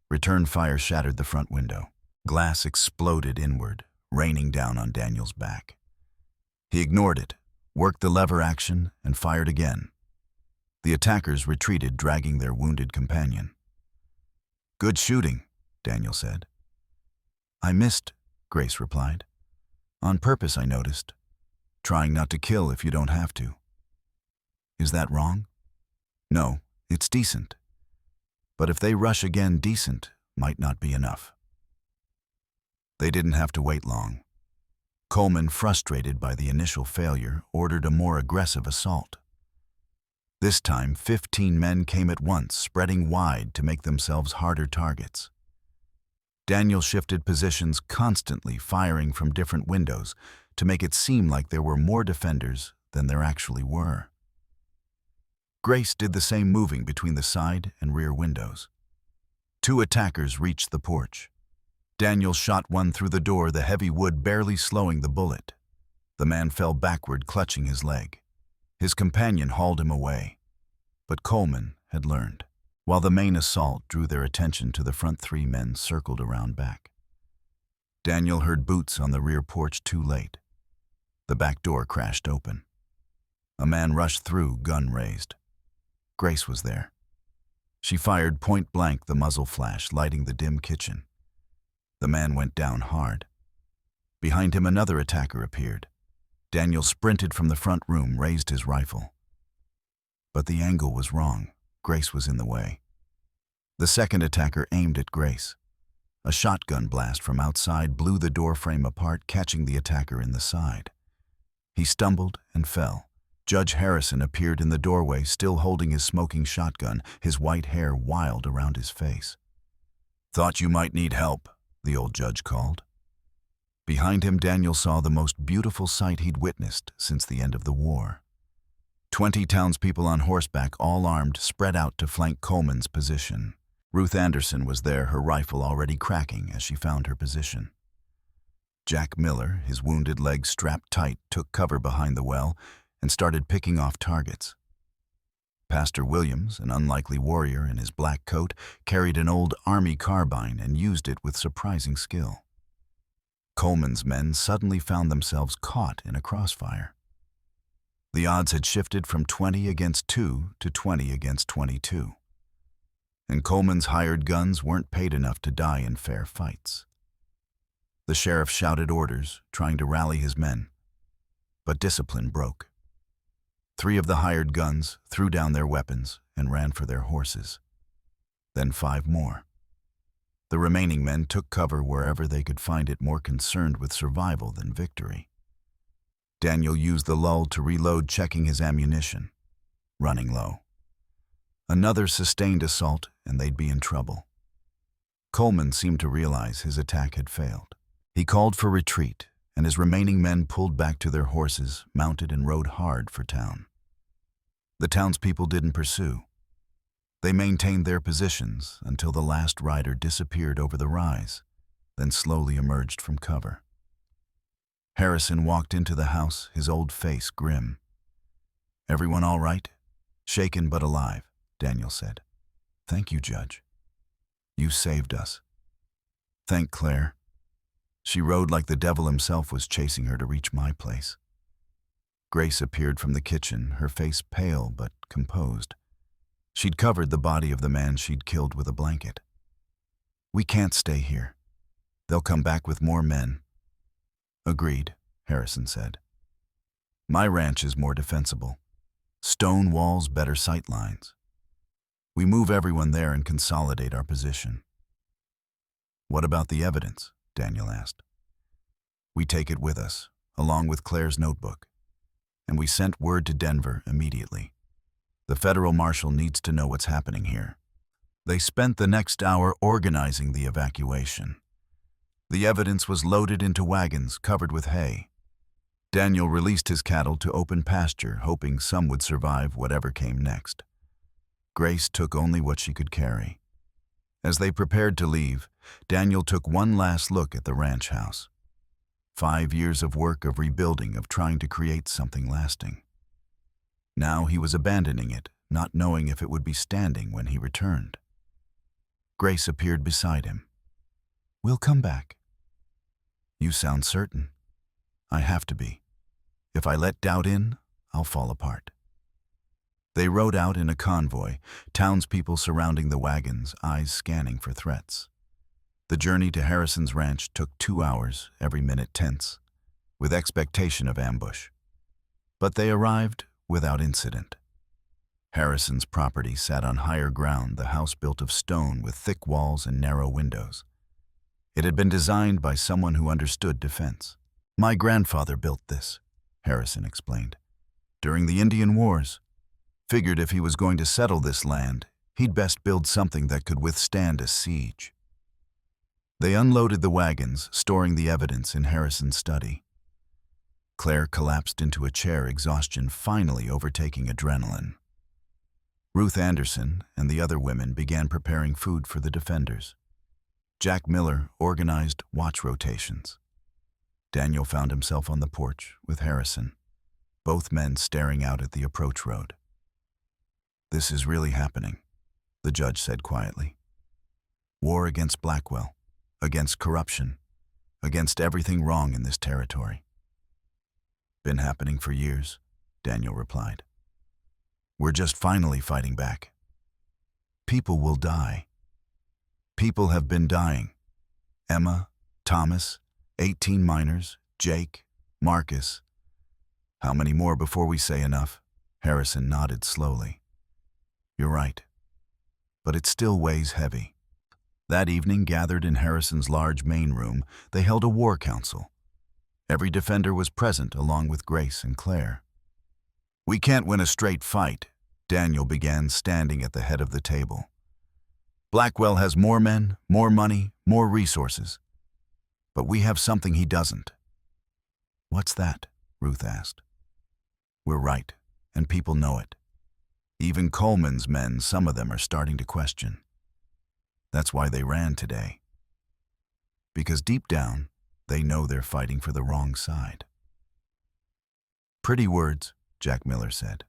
Return fire shattered the front window. Glass exploded inward, raining down on Daniel's back. He ignored it, worked the lever action, and fired again. The attackers retreated, dragging their wounded companion. "Good shooting," Daniel said. "I missed," Grace replied. "On purpose, I noticed. Trying not to kill if you don't have to." "Is that wrong?" "No, it's decent. But if they rush again, decent might not be enough." They didn't have to wait long. Coleman, frustrated by the initial failure, ordered a more aggressive assault. This time, 15 men came at once, spreading wide to make themselves harder targets. Daniel shifted positions, constantly firing from different windows to make it seem like there were more defenders than there actually were. Grace did the same, moving between the side and rear windows. 2 attackers reached the porch. Daniel shot one through the door, the heavy wood barely slowing the bullet. The man fell backward, clutching his leg. His companion hauled him away. But Coleman had learned. While the main assault drew their attention to the front, 3 men circled around back. Daniel heard boots on the rear porch too late. The back door crashed open. A man rushed through, gun raised. Grace was there. She fired point blank, the muzzle flash lighting the dim kitchen. The man went down hard. Behind him, another attacker appeared. Daniel sprinted from the front room, raised his rifle. But the angle was wrong. Grace was in the way. The second attacker aimed at Grace. A shotgun blast from outside blew the door frame apart, catching the attacker in the side. He stumbled and fell. Judge Harrison appeared in the doorway, still holding his smoking shotgun, his white hair wild around his face. "Thought you might need help," the old judge called. Behind him, Daniel saw the most beautiful sight he'd witnessed since the end of the war. 20 townspeople on horseback, all armed, spread out to flank Coleman's position. Ruth Anderson was there, her rifle already cracking as she found her position. Jack Miller, his wounded leg strapped tight, took cover behind the well and started picking off targets. Pastor Williams, an unlikely warrior in his black coat, carried an old army carbine and used it with surprising skill. Coleman's men suddenly found themselves caught in a crossfire. The odds had shifted from 20 against 2 to 20 against 22. And Coleman's hired guns weren't paid enough to die in fair fights. The sheriff shouted orders, trying to rally his men. But discipline broke. 3 of the hired guns threw down their weapons and ran for their horses. Then 5 more. The remaining men took cover wherever they could find it, more concerned with survival than victory. Daniel used the lull to reload, checking his ammunition. Running low. Another sustained assault, and they'd be in trouble. Coleman seemed to realize his attack had failed. He called for retreat, and his remaining men pulled back to their horses, mounted, and rode hard for town. The townspeople didn't pursue. They maintained their positions until the last rider disappeared over the rise, then slowly emerged from cover. Harrison walked into the house, his old face grim. "Everyone all right?" "Shaken but alive," Daniel said. "Thank you, Judge. You saved us." "Thank Claire. She rode like the devil himself was chasing her to reach my place." Grace appeared from the kitchen, her face pale but composed. She'd covered the body of the man she'd killed with a blanket. "We can't stay here. They'll come back with more men." "Agreed," Harrison said. "My ranch is more defensible. Stone walls, better sight lines. We move everyone there and consolidate our position." What about the evidence? Daniel asked. We take it with us, along with Claire's notebook, and we sent word to Denver immediately. The federal marshal needs to know what's happening here. They spent the next hour organizing the evacuation. The evidence was loaded into wagons covered with hay. Daniel released his cattle to open pasture, hoping some would survive whatever came next. Grace took only what she could carry. As they prepared to leave, Daniel took one last look at the ranch house. 5 years of work of rebuilding, of trying to create something lasting. Now he was abandoning it, not knowing if it would be standing when he returned. Grace appeared beside him. We'll come back. You sound certain. I have to be. If I let doubt in, I'll fall apart. They rode out in a convoy, townspeople surrounding the wagons, eyes scanning for threats. The journey to Harrison's ranch took 2 hours, every minute tense, with expectation of ambush. But they arrived without incident. Harrison's property sat on higher ground, the house built of stone with thick walls and narrow windows. It had been designed by someone who understood defense. My grandfather built this, Harrison explained, during the Indian Wars. Figured if he was going to settle this land, he'd best build something that could withstand a siege. They unloaded the wagons, storing the evidence in Harrison's study. Claire collapsed into a chair, exhaustion finally overtaking adrenaline. Ruth Anderson and the other women began preparing food for the defenders. Jack Miller organized watch rotations. Daniel found himself on the porch with Harrison, both men staring out at the approach road. This is really happening, the judge said quietly. War against Blackwell, against corruption, against everything wrong in this territory. Been happening for years, Daniel replied. We're just finally fighting back. People will die. People have been dying. Emma, Thomas, 18 miners, Jake, Marcus. How many more before we say enough? Harrison nodded slowly. You're right. But it still weighs heavy. That evening, gathered in Harrison's large main room, they held a war council. Every defender was present, along with Grace and Claire. We can't win a straight fight, Daniel began, standing at the head of the table. Blackwell has more men, more money, more resources. But we have something he doesn't. What's that? Ruth asked. We're right, and people know it. Even Coleman's men, some of them are starting to question. That's why they ran today. Because deep down, they know they're fighting for the wrong side. Pretty words, Jack Miller said.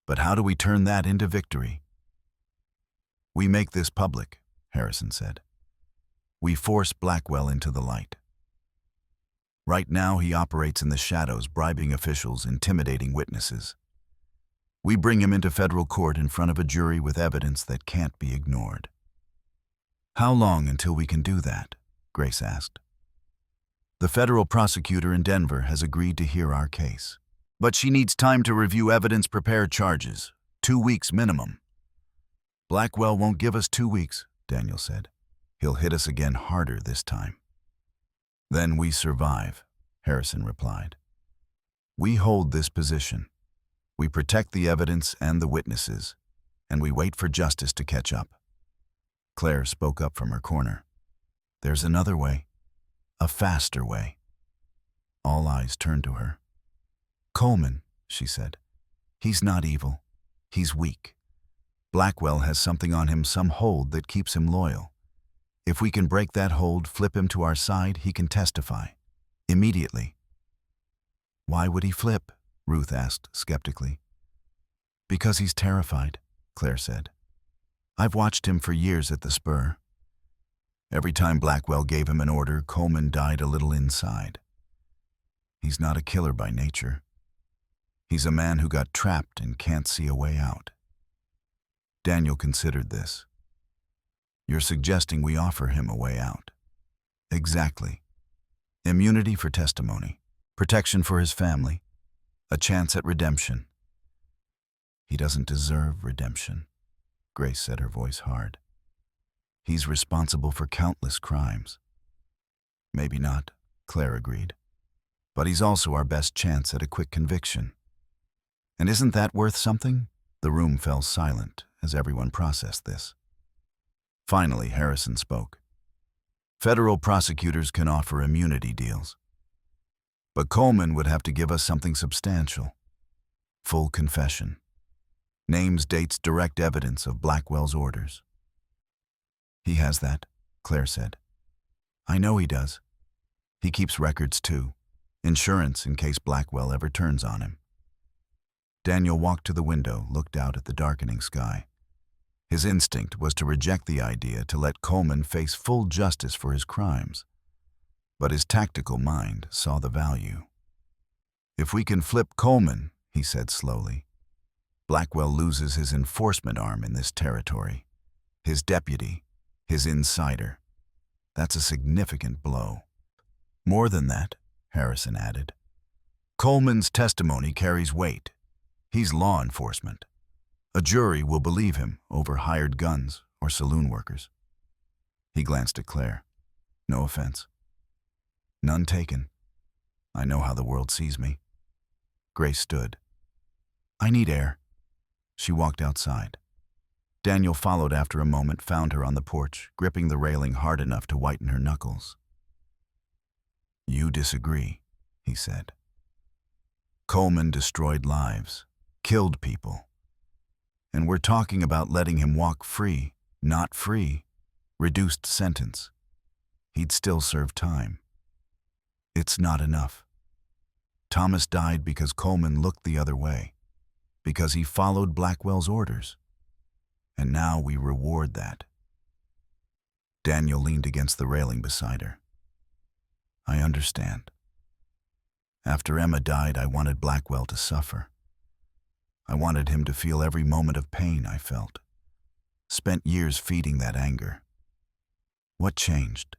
But how do we turn that into victory? We make this public, Harrison said. We force Blackwell into the light. Right now, he operates in the shadows, bribing officials, intimidating witnesses. We bring him into federal court in front of a jury with evidence that can't be ignored. How long until we can do that? Grace asked. The federal prosecutor in Denver has agreed to hear our case. But she needs time to review evidence, prepare charges. 2 weeks minimum. Blackwell won't give us 2 weeks, Daniel said. He'll hit us again harder this time. Then we survive, Harrison replied. We hold this position. We protect the evidence and the witnesses, and we wait for justice to catch up. Claire spoke up from her corner. There's another way, a faster way. All eyes turned to her. Coleman, she said. He's not evil. He's weak. Blackwell has something on him, some hold that keeps him loyal. If we can break that hold, flip him to our side, he can testify. Immediately. Why would he flip? Ruth asked skeptically. Because he's terrified, Claire said. I've watched him for years at the Spur. Every time Blackwell gave him an order, Coleman died a little inside. He's not a killer by nature. He's a man who got trapped and can't see a way out. Daniel considered this. You're suggesting we offer him a way out. Exactly. Immunity for testimony, protection for his family, a chance at redemption. He doesn't deserve redemption, Grace said, her voice hard. He's responsible for countless crimes. Maybe not, Claire agreed. But he's also our best chance at a quick conviction. And isn't that worth something? The room fell silent as everyone processed this. Finally, Harrison spoke. Federal prosecutors can offer immunity deals. But Coleman would have to give us something substantial. Full confession. Names, dates, direct evidence of Blackwell's orders. He has that, Claire said. I know he does. He keeps records too. Insurance in case Blackwell ever turns on him. Daniel walked to the window, looked out at the darkening sky. His instinct was to reject the idea to let Coleman face full justice for his crimes. But his tactical mind saw the value. If we can flip Coleman, he said slowly, Blackwell loses his enforcement arm in this territory. His deputy, his insider. That's a significant blow. More than that, Harrison added. Coleman's testimony carries weight. He's law enforcement. A jury will believe him over hired guns or saloon workers. He glanced at Claire. No offense. None taken. I know how the world sees me. Grace stood. I need air. She walked outside. Daniel followed after a moment, found her on the porch, gripping the railing hard enough to whiten her knuckles. You disagree, he said. Coleman destroyed lives, killed people. And we're talking about letting him walk free, not free, reduced sentence. He'd still serve time. It's not enough. Thomas died because Coleman looked the other way, because he followed Blackwell's orders. And now we reward that. Daniel leaned against the railing beside her. I understand. After Emma died, I wanted Blackwell to suffer. I wanted him to feel every moment of pain I felt. Spent years feeding that anger. What changed?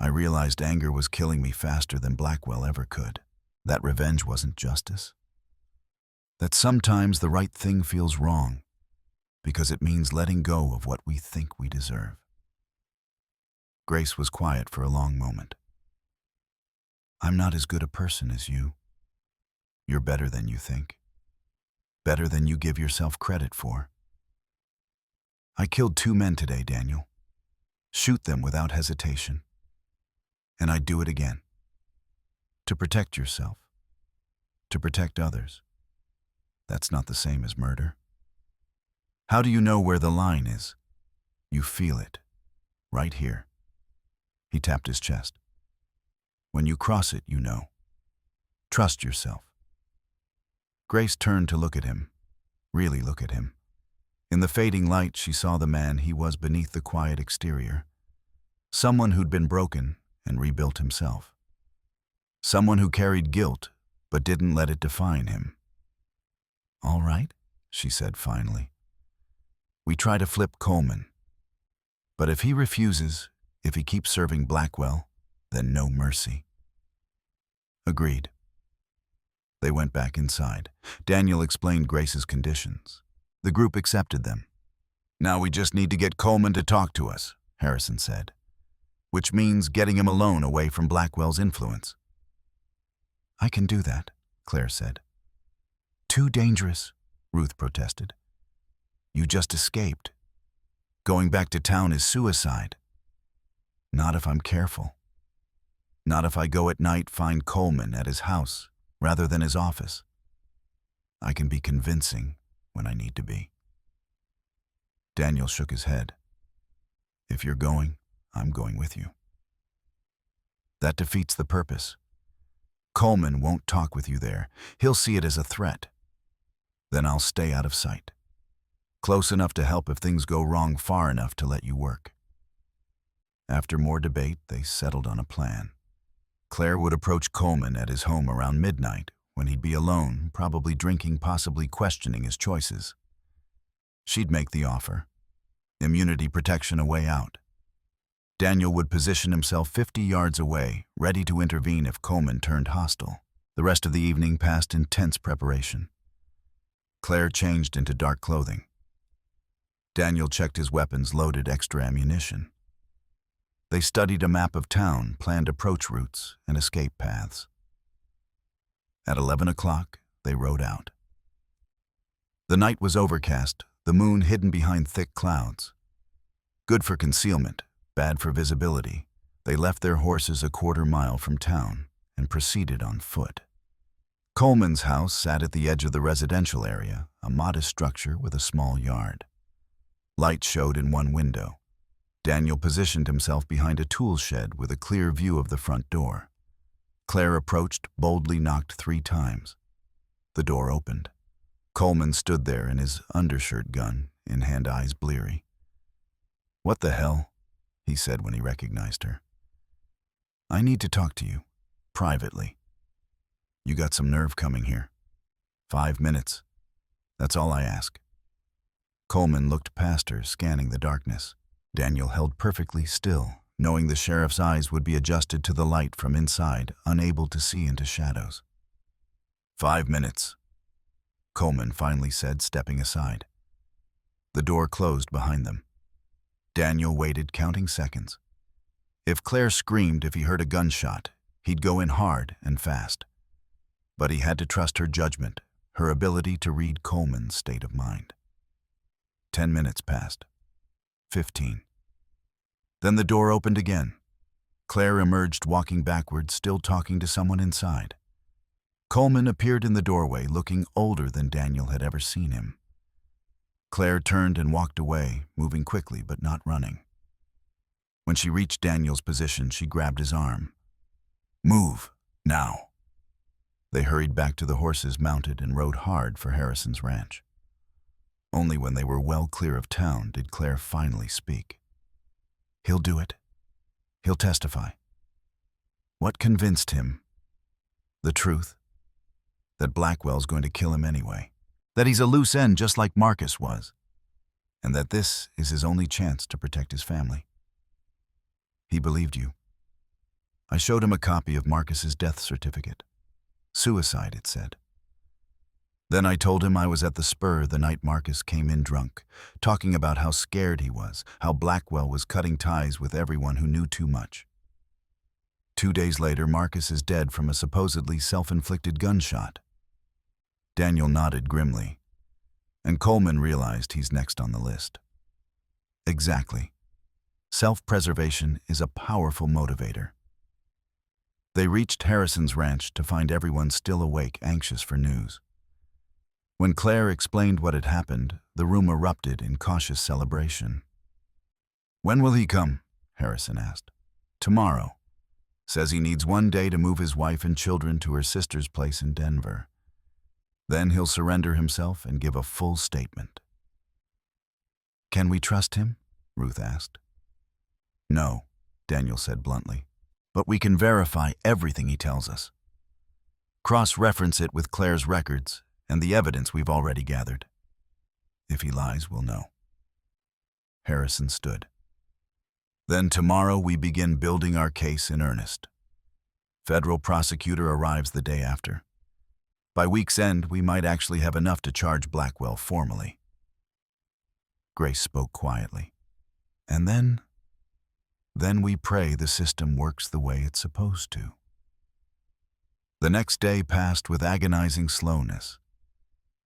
I realized anger was killing me faster than Blackwell ever could. That revenge wasn't justice. That sometimes the right thing feels wrong, because it means letting go of what we think we deserve. Grace was quiet for a long moment. I'm not as good a person as you. You're better than you think. Better than you give yourself credit for. I killed 2 men today, Daniel. Shoot them without hesitation. And I'd do it again. To protect yourself. To protect others. That's not the same as murder. How do you know where the line is? You feel it. Right here. He tapped his chest. When you cross it, you know. Trust yourself. Grace turned to look at him. Really look at him. In the fading light, she saw the man he was beneath the quiet exterior. Someone who'd been broken and rebuilt himself. Someone who carried guilt, but didn't let it define him. All right, she said finally. We try to flip Coleman. But if he refuses, if he keeps serving Blackwell, then no mercy. Agreed. They went back inside. Daniel explained Grace's conditions. The group accepted them. Now we just need to get Coleman to talk to us, Harrison said. Which means getting him alone away from Blackwell's influence. I can do that, Claire said. Too dangerous, Ruth protested. You just escaped. Going back to town is suicide. Not if I'm careful. Not if I go at night, find Coleman at his house rather than his office. I can be convincing when I need to be. Daniel shook his head. If you're going, I'm going with you. That defeats the purpose. Coleman won't talk with you there. He'll see it as a threat. Then I'll stay out of sight. Close enough to help if things go wrong, far enough to let you work. After more debate, they settled on a plan. Claire would approach Coleman at his home around midnight, when he'd be alone, probably drinking, possibly questioning his choices. She'd make the offer. Immunity protection a way out. Daniel would position himself 50 yards away, ready to intervene if Coleman turned hostile. The rest of the evening passed in tense preparation. Claire changed into dark clothing. Daniel checked his weapons, loaded extra ammunition. They studied a map of town, planned approach routes, and escape paths. At 11 o'clock, they rode out. The night was overcast, the moon hidden behind thick clouds. Good for concealment, bad for visibility, they left their horses a quarter-mile from town and proceeded on foot. Coleman's house sat at the edge of the residential area, a modest structure with a small yard. Light showed in one window. Daniel positioned himself behind a tool shed with a clear view of the front door. Claire approached, boldly knocked 3 times. The door opened. Coleman stood there in his undershirt, gun in hand, eyes bleary. "What the hell?" he said when he recognized her. "I need to talk to you, privately. You got some nerve coming here. 5 minutes. That's all I ask." Coleman looked past her, scanning the darkness. Daniel held perfectly still, knowing the sheriff's eyes would be adjusted to the light from inside, unable to see into shadows. 5 minutes, Coleman finally said, stepping aside. The door closed behind them. Daniel waited, counting seconds. If Claire screamed if he heard a gunshot, he'd go in hard and fast. But he had to trust her judgment, her ability to read Coleman's state of mind. 10 minutes passed. 15. Then the door opened again. Claire emerged, walking backwards, still talking to someone inside. Coleman appeared in the doorway, looking older than Daniel had ever seen him. Claire turned and walked away, moving quickly but not running. When she reached Daniel's position, she grabbed his arm. "Move, now." They hurried back to the horses, mounted, and rode hard for Harrison's ranch. Only when they were well clear of town did Claire finally speak. "He'll do it. He'll testify." What convinced him? The truth. That Blackwell's going to kill him anyway. That he's a loose end just like Marcus was. And that this is his only chance to protect his family. He believed you. I showed him a copy of Marcus's death certificate. Suicide, it said. Then I told him I was at the spur the night Marcus came in drunk, talking about how scared he was, how Blackwell was cutting ties with everyone who knew too much. 2 days later, Marcus is dead from a supposedly self-inflicted gunshot. Daniel nodded grimly, and Coleman realized he's next on the list. Exactly. Self-preservation is a powerful motivator. They reached Harrison's ranch to find everyone still awake, anxious for news. When Claire explained what had happened, the room erupted in cautious celebration. "When will he come?" Harrison asked. "Tomorrow. Says he needs 1 day to move his wife and children to her sister's place in Denver. Then he'll surrender himself and give a full statement." "Can we trust him?" Ruth asked. "No," Daniel said bluntly. "But we can verify everything he tells us. Cross-reference it with Claire's records and the evidence we've already gathered. If he lies, we'll know." Harrison stood. "Then tomorrow we begin building our case in earnest. Federal prosecutor arrives the day after. By week's end, we might actually have enough to charge Blackwell formally." Grace spoke quietly. "And then we pray the system works the way it's supposed to." The next day passed with agonizing slowness.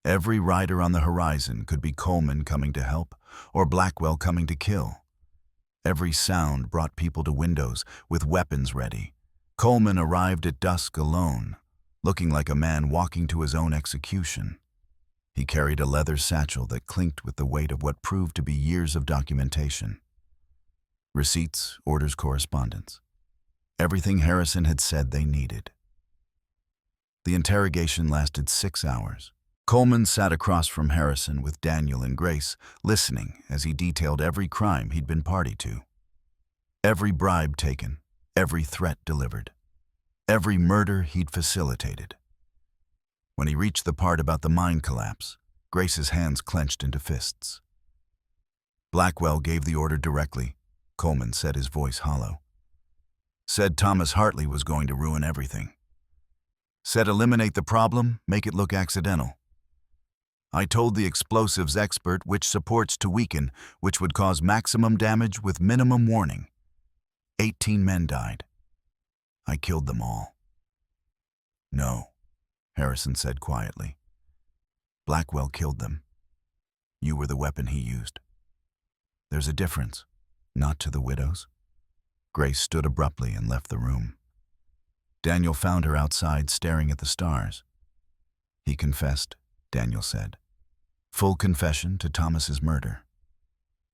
Every rider on the horizon could be Coleman coming to help or Blackwell coming to kill. Every sound brought people to windows with weapons ready. Coleman arrived at dusk alone, looking like a man walking to his own execution. He carried a leather satchel that clinked with the weight of what proved to be years of documentation. Receipts, orders, correspondence. Everything Harrison had said they needed. The interrogation lasted 6 hours. Coleman sat across from Harrison with Daniel and Grace, listening as he detailed every crime he'd been party to. Every bribe taken, every threat delivered, every murder he'd facilitated. When he reached the part about the mine collapse, Grace's hands clenched into fists. "Blackwell gave the order directly," Coleman said, his voice hollow. "Said Thomas Hartley was going to ruin everything. Said eliminate the problem, make it look accidental. I told the explosives expert which supports to weaken, which would cause maximum damage with minimum warning. 18 men died. I killed them all. No, Harrison said quietly. Blackwell killed them. You were the weapon he used. There's a difference, not to the widows. Grace stood abruptly and left the room. Daniel found her outside staring at the stars. He confessed, Daniel said. Full confession to Thomas's murder.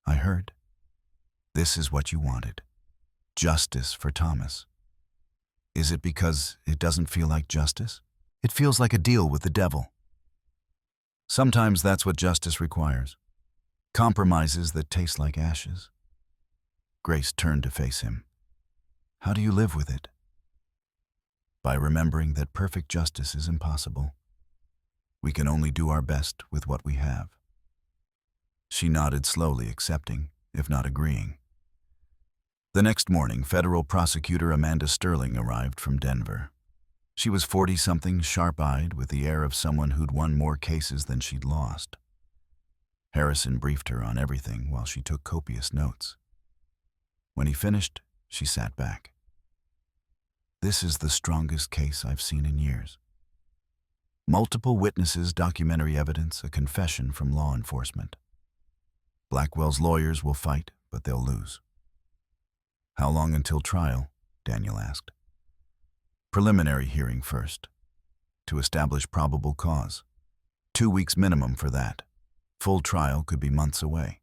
I heard. This is what you wanted. Justice for Thomas. Is it because it doesn't feel like justice? It feels like a deal with the devil. Sometimes that's what justice requires. Compromises that taste like ashes. Grace turned to face him. How do you live with it? By remembering that perfect justice is impossible. We can only do our best with what we have. She nodded slowly, accepting, if not agreeing. The next morning, federal prosecutor Amanda Sterling arrived from Denver. She was 40-something, sharp-eyed, with the air of someone who'd won more cases than she'd lost. Harrison briefed her on everything while she took copious notes. When he finished, she sat back. This is the strongest case I've seen in years. Multiple witnesses, documentary evidence, a confession from law enforcement. Blackwell's lawyers will fight, but they'll lose. How long until trial? Daniel asked. Preliminary hearing first, to establish probable cause. 2 weeks minimum for that. Full trial could be months away.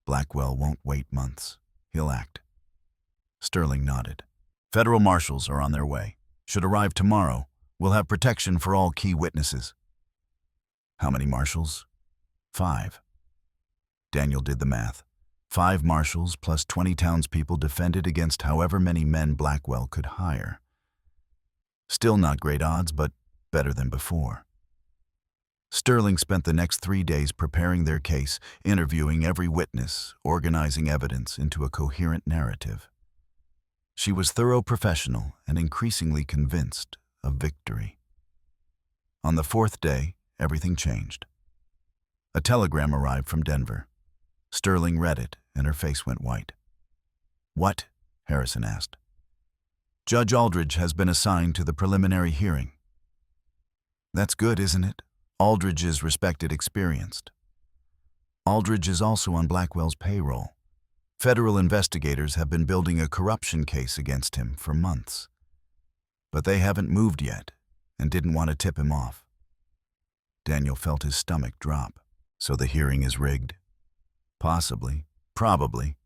Blackwell won't wait months. He'll act. Sterling nodded. Federal marshals are on their way. Should arrive tomorrow. We'll have protection for all key witnesses. How many marshals? 5. Daniel did the math. 5 marshals plus 20 townspeople defended against however many men Blackwell could hire. Still not great odds, but better than before. Sterling spent the next 3 days preparing their case, interviewing every witness, organizing evidence into a coherent narrative. She was thorough professional and increasingly convinced of victory. On the 4th day, everything changed. A telegram arrived from Denver. Sterling read it, and her face went white. What? Harrison asked. Judge Aldridge has been assigned to the preliminary hearing. That's good, isn't it? Aldridge is respected, experienced. Aldridge is also on Blackwell's payroll. Federal investigators have been building a corruption case against him for months. But they haven't moved yet, and didn't want to tip him off. Daniel felt his stomach drop. So the hearing is rigged? Possibly. Probably.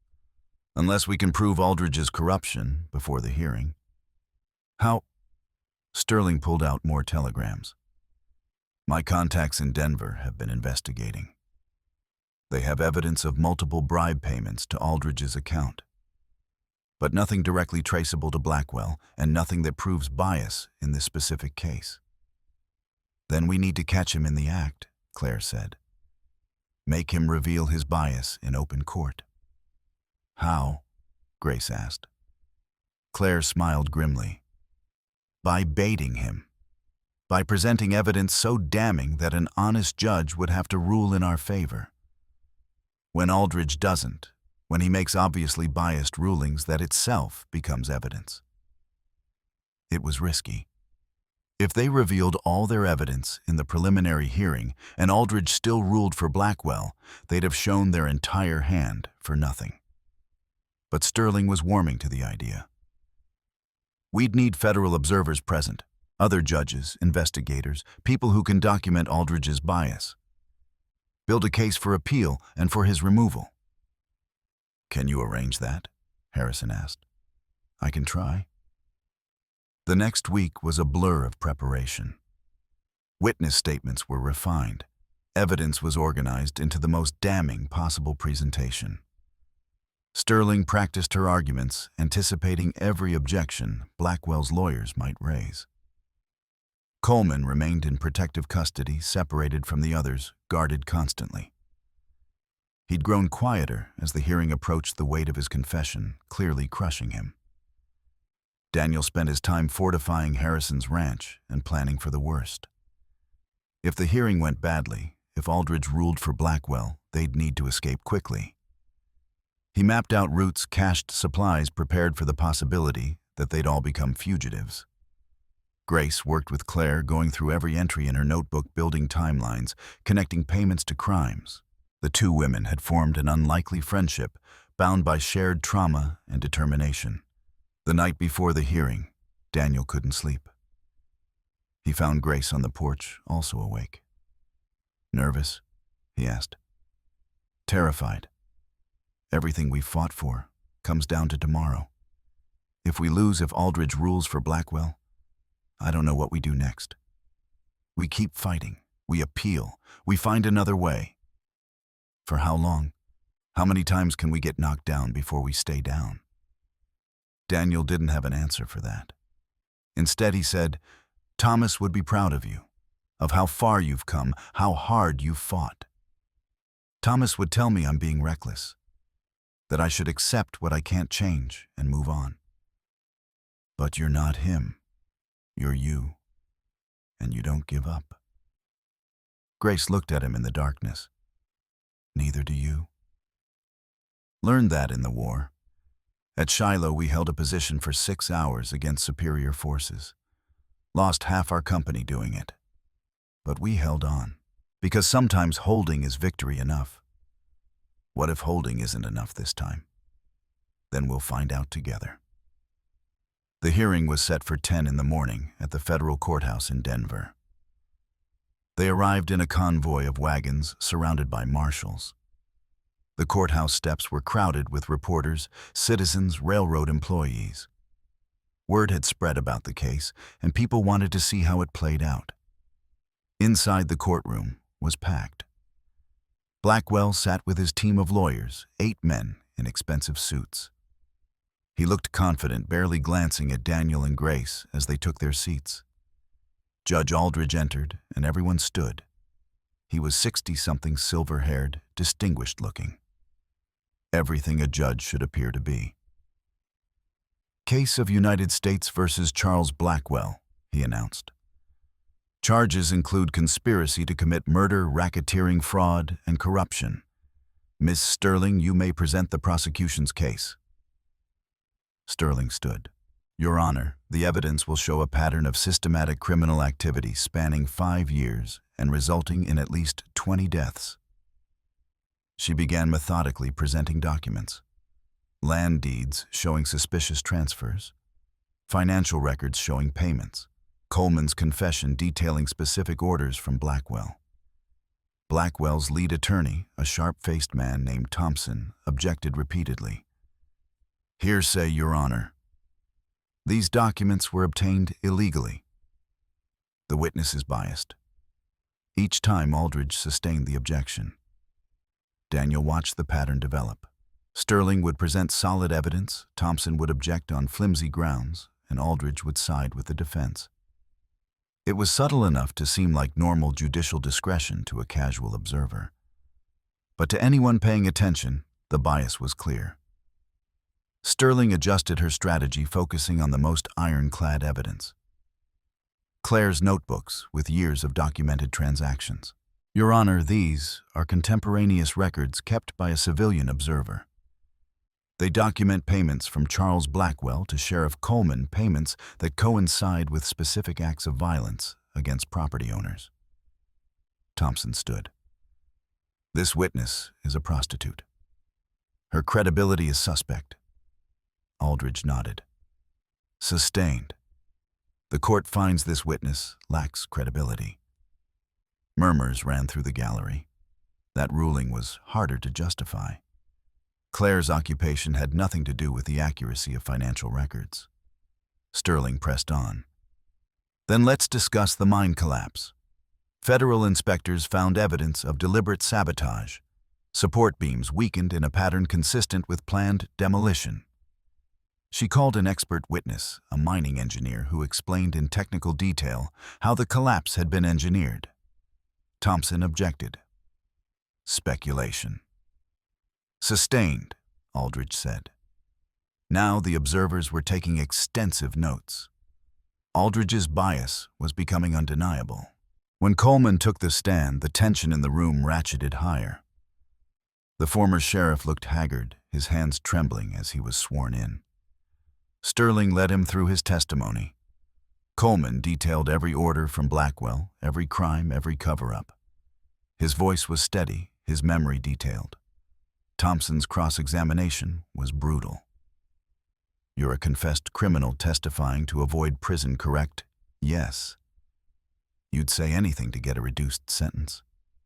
Unless we can prove Aldridge's corruption before the hearing. How? Sterling pulled out more telegrams. My contacts in Denver have been investigating. They have evidence of multiple bribe payments to Aldridge's account. But nothing directly traceable to Blackwell, and nothing that proves bias in this specific case. Then we need to catch him in the act, Claire said. Make him reveal his bias in open court. How? Grace asked. Claire smiled grimly. By baiting him. By presenting evidence so damning that an honest judge would have to rule in our favor. When Aldridge doesn't, when he makes obviously biased rulings, that itself becomes evidence. It was risky. If they revealed all their evidence in the preliminary hearing and Aldridge still ruled for Blackwell, they'd have shown their entire hand for nothing. But Sterling was warming to the idea. We'd need federal observers present, other judges, investigators, people who can document Aldridge's bias. Build a case for appeal and for his removal. Can you arrange that? Harrison asked. I can try. The next week was a blur of preparation. Witness statements were refined. Evidence was organized into the most damning possible presentation. Sterling practiced her arguments, anticipating every objection Blackwell's lawyers might raise. Coleman remained in protective custody, separated from the others, guarded constantly. He'd grown quieter as the hearing approached, the weight of his confession clearly crushing him. Daniel spent his time fortifying Harrison's ranch and planning for the worst. If the hearing went badly, if Aldridge ruled for Blackwell, they'd need to escape quickly. He mapped out routes, cached supplies, prepared for the possibility that they'd all become fugitives. Grace worked with Claire, going through every entry in her notebook, building timelines, connecting payments to crimes. The two women had formed an unlikely friendship, bound by shared trauma and determination. The night before the hearing, Daniel couldn't sleep. He found Grace on the porch, also awake. "Nervous?" he asked. "Terrified. Everything we fought for comes down to tomorrow. If we lose, if Aldridge rules for Blackwell, I don't know what we do next. We keep fighting. We appeal. We find another way. For how long? How many times can we get knocked down before we stay down?" Daniel didn't have an answer for that. Instead, he said, "Thomas would be proud of you, of how far you've come, how hard you've fought. Thomas would tell me I'm being reckless, that I should accept what I can't change and move on. But you're not him. You're you, and you don't give up." Grace looked at him in the darkness. "Neither do you." "Learned that in the war. At Shiloh, we held a position for 6 hours against superior forces. Lost half our company doing it. But we held on, because sometimes holding is victory enough. What if holding isn't enough this time? Then we'll find out together." The hearing was set for 10 in the morning at the federal courthouse in Denver. They arrived in a convoy of wagons surrounded by marshals. The courthouse steps were crowded with reporters, citizens, railroad employees. Word had spread about the case, and people wanted to see how it played out. Inside the courtroom was packed. Blackwell sat with his team of lawyers, 8 men in expensive suits. He looked confident, barely glancing at Daniel and Grace as they took their seats. Judge Aldridge entered, and everyone stood. He was 60-something, silver-haired, distinguished-looking. Everything a judge should appear to be. "Case of United States versus Charles Blackwell," he announced. "Charges include conspiracy to commit murder, racketeering, fraud, and corruption. Miss Sterling, you may present the prosecution's case." Sterling stood. "Your Honor, the evidence will show a pattern of systematic criminal activity spanning 5 years and resulting in at least 20 deaths." She began methodically presenting documents. Land deeds showing suspicious transfers, financial records showing payments, Coleman's confession detailing specific orders from Blackwell. Blackwell's lead attorney, a sharp-faced man named Thompson, objected repeatedly. "Hearsay, Your Honor. These documents were obtained illegally." The witness is biased. Each time Aldridge sustained the objection. Daniel watched the pattern develop. Sterling would present solid evidence, Thompson would object on flimsy grounds, and Aldridge would side with the defense. It was subtle enough to seem like normal judicial discretion to a casual observer. But to anyone paying attention, the bias was clear. Sterling adjusted her strategy, focusing on the most ironclad evidence. Claire's notebooks with years of documented transactions. "Your Honor, these are contemporaneous records kept by a civilian observer. They document payments from Charles Blackwell to Sheriff Coleman, payments that coincide with specific acts of violence against property owners." Thompson stood. "This witness is a prostitute. Her credibility is suspect." Aldridge nodded. "Sustained. The court finds this witness lacks credibility." Murmurs ran through the gallery. That ruling was harder to justify. Claire's occupation had nothing to do with the accuracy of financial records. Sterling pressed on. "Then let's discuss the mine collapse. Federal inspectors found evidence of deliberate sabotage. Support beams weakened in a pattern consistent with planned demolition." She called an expert witness, a mining engineer, who explained in technical detail how the collapse had been engineered. Thompson objected. "Speculation." "Sustained," Aldridge said. Now the observers were taking extensive notes. Aldridge's bias was becoming undeniable. When Coleman took the stand, the tension in the room ratcheted higher. The former sheriff looked haggard, his hands trembling as he was sworn in. Sterling led him through his testimony. Coleman detailed every order from Blackwell, every crime, every cover-up. His voice was steady, his memory detailed. Thompson's cross-examination was brutal. "You're a confessed criminal testifying to avoid prison, correct?" "Yes." "You'd say anything to get a reduced sentence?"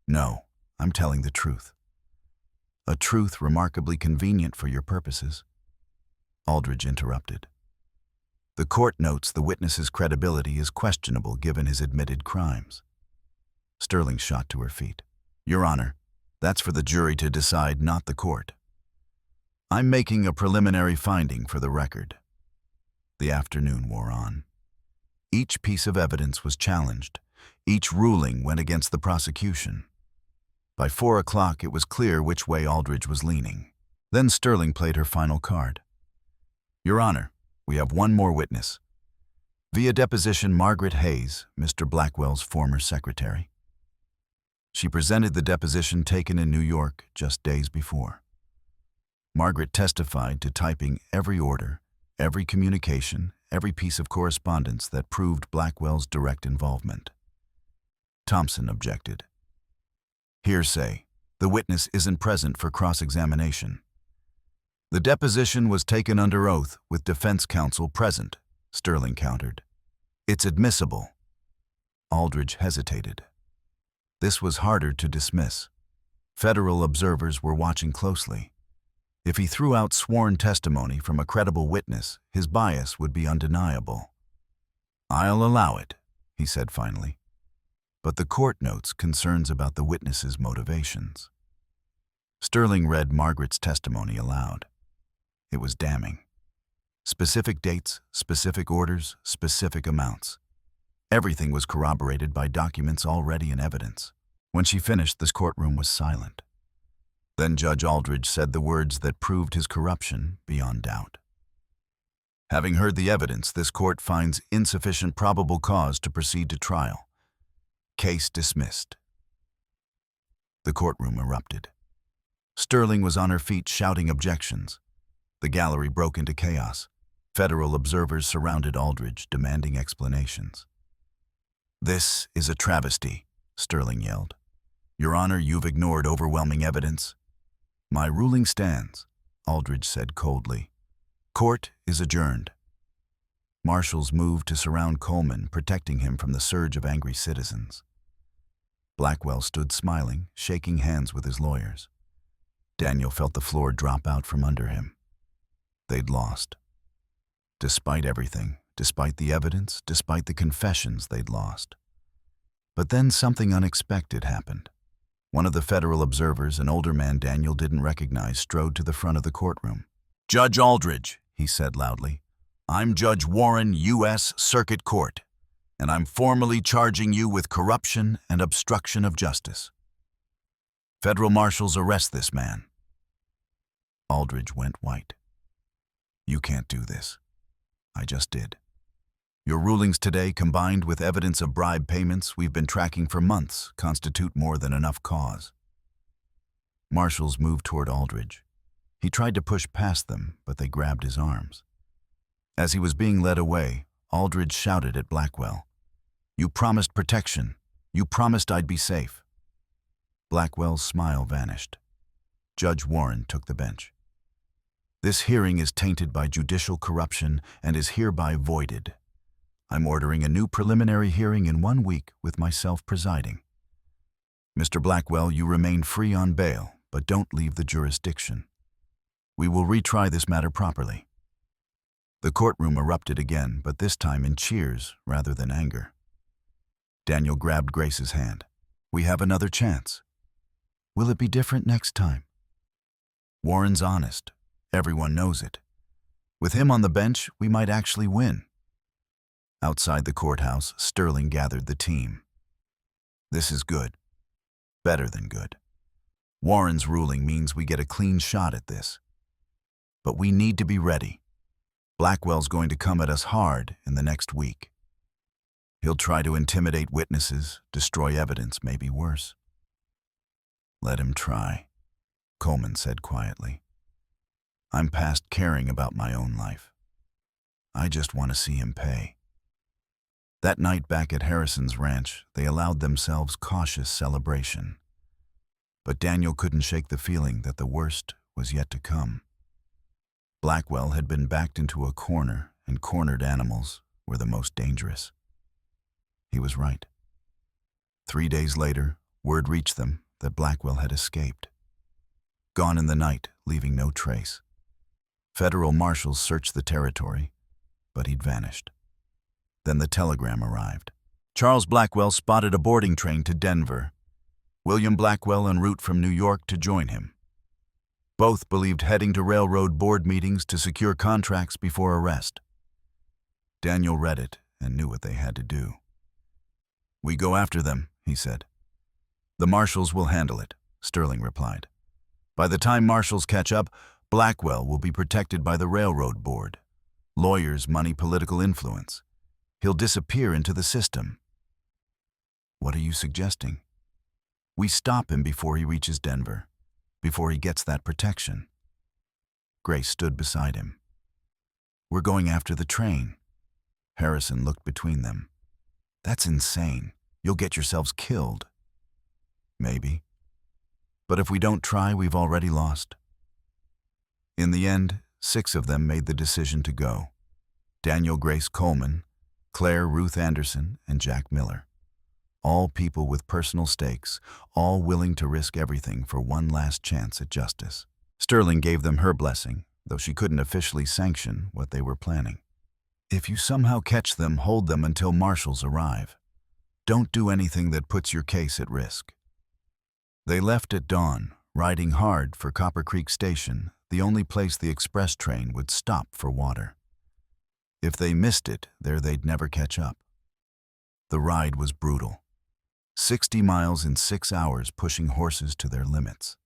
"No, I'm telling the truth." "A truth remarkably convenient for your purposes." Aldridge interrupted. "The court notes the witness's credibility is questionable given his admitted crimes." Sterling shot to her feet. "Your Honor, that's for the jury to decide, not the court. I'm making a preliminary finding for the record." The afternoon wore on. Each piece of evidence was challenged. Each ruling went against the prosecution. By 4 o'clock, it was clear which way Aldridge was leaning. Then Sterling played her final card. "Your Honor, we have one more witness. Via deposition, Margaret Hayes, Mr. Blackwell's former secretary." She presented the deposition taken in New York just days before. Margaret testified to typing every order, every communication, every piece of correspondence that proved Blackwell's direct involvement. Thompson objected. "Hearsay. The witness isn't present for cross-examination." "The deposition was taken under oath with defense counsel present," Sterling countered. "It's admissible." Aldridge hesitated. This was harder to dismiss. Federal observers were watching closely. If he threw out sworn testimony from a credible witness, his bias would be undeniable. "I'll allow it," he said finally. "But the court notes concerns about the witness's motivations." Sterling read Margaret's testimony aloud. It was damning. Specific dates, specific orders, specific amounts. Everything was corroborated by documents already in evidence. When she finished, this courtroom was silent. Then Judge Aldridge said the words that proved his corruption beyond doubt. "Having heard the evidence, this court finds insufficient probable cause to proceed to trial. Case dismissed." The courtroom erupted. Sterling was on her feet shouting objections. The gallery broke into chaos. Federal observers surrounded Aldridge, demanding explanations. "This is a travesty," Sterling yelled. "Your Honor, you've ignored overwhelming evidence." "My ruling stands," Aldridge said coldly. "Court is adjourned." Marshals moved to surround Coleman, protecting him from the surge of angry citizens. Blackwell stood smiling, shaking hands with his lawyers. Daniel felt the floor drop out from under him. They'd lost. Despite everything, despite the evidence, despite the confessions, they'd lost. But then something unexpected happened. One of the federal observers, an older man Daniel didn't recognize, strode to the front of the courtroom. "Judge Aldridge," he said loudly, "I'm Judge Warren, U.S. Circuit Court, and I'm formally charging you with corruption and obstruction of justice. Federal marshals, arrest this man." Aldridge went white. "You can't do this." "I just did. Your rulings today, combined with evidence of bribe payments we've been tracking for months, constitute more than enough cause." Marshals moved toward Aldridge. He tried to push past them, but they grabbed his arms. As he was being led away, Aldridge shouted at Blackwell, "You promised protection. You promised I'd be safe." Blackwell's smile vanished. Judge Warren took the bench. "This hearing is tainted by judicial corruption and is hereby voided. I'm ordering a new preliminary hearing in 1 week with myself presiding. Mr. Blackwell, you remain free on bail, but don't leave the jurisdiction. We will retry this matter properly." The courtroom erupted again, but this time in cheers rather than anger. Daniel grabbed Grace's hand. "We have another chance. Will it be different next time?" "Warren's honest. Everyone knows it. With him on the bench, we might actually win." Outside the courthouse, Sterling gathered the team. "This is good. Better than good. Warren's ruling means we get a clean shot at this. But we need to be ready. Blackwell's going to come at us hard in the next week." He'll try to intimidate witnesses, destroy evidence, maybe worse. Let him try, Coleman said quietly. I'm past caring about my own life. I just want to see him pay. That night back at Harrison's ranch, they allowed themselves cautious celebration. But Daniel couldn't shake the feeling that the worst was yet to come. Blackwell had been backed into a corner, and cornered animals were the most dangerous. He was right. 3 days later, word reached them that Blackwell had escaped. Gone in the night, leaving no trace. Federal marshals searched the territory, but he'd vanished. Then the telegram arrived. Charles Blackwell spotted a boarding train to Denver. William Blackwell en route from New York to join him. Both believed heading to railroad board meetings to secure contracts before arrest. Daniel read it and knew what they had to do. We go after them, he said. The marshals will handle it, Sterling replied. By the time marshals catch up, Blackwell will be protected by the railroad board. Lawyers, money, political influence. He'll disappear into the system. What are you suggesting? We stop him before he reaches Denver, before he gets that protection. Grace stood beside him. We're going after the train. Harrison looked between them. That's insane. You'll get yourselves killed. Maybe. But if we don't try, we've already lost. In the end, 6 of them made the decision to go. Daniel Grace Coleman, Claire Ruth Anderson, and Jack Miller. All people with personal stakes, all willing to risk everything for one last chance at justice. Sterling gave them her blessing, though she couldn't officially sanction what they were planning. If you somehow catch them, hold them until marshals arrive. Don't do anything that puts your case at risk. They left at dawn, riding hard for Copper Creek Station, the only place the express train would stop for water. If they missed it, there they'd never catch up. The ride was brutal. 60 miles in 6 hours, pushing horses to their limits.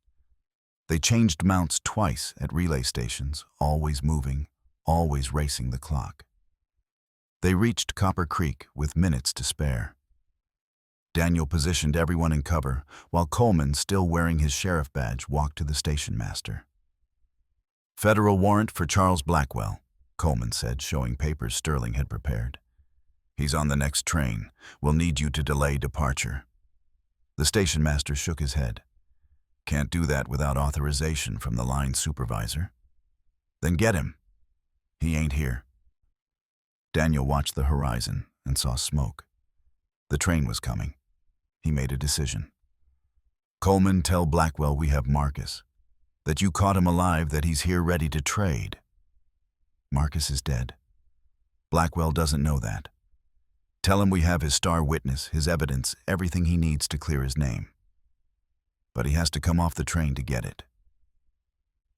They changed mounts twice at relay stations, always moving, always racing the clock. They reached Copper Creek with minutes to spare. Daniel positioned everyone in cover, while Coleman, still wearing his sheriff badge, walked to the station master. Federal warrant for Charles Blackwell, Coleman said, showing papers Sterling had prepared. He's on the next train. We'll need you to delay departure. The station master shook his head. Can't do that without authorization from the line supervisor. Then get him. He ain't here. Daniel watched the horizon and saw smoke. The train was coming. He made a decision. Coleman, tell Blackwell we have Marcus. That you caught him alive, that he's here ready to trade. Marcus is dead. Blackwell doesn't know that. Tell him we have his star witness, his evidence, everything he needs to clear his name. But he has to come off the train to get it.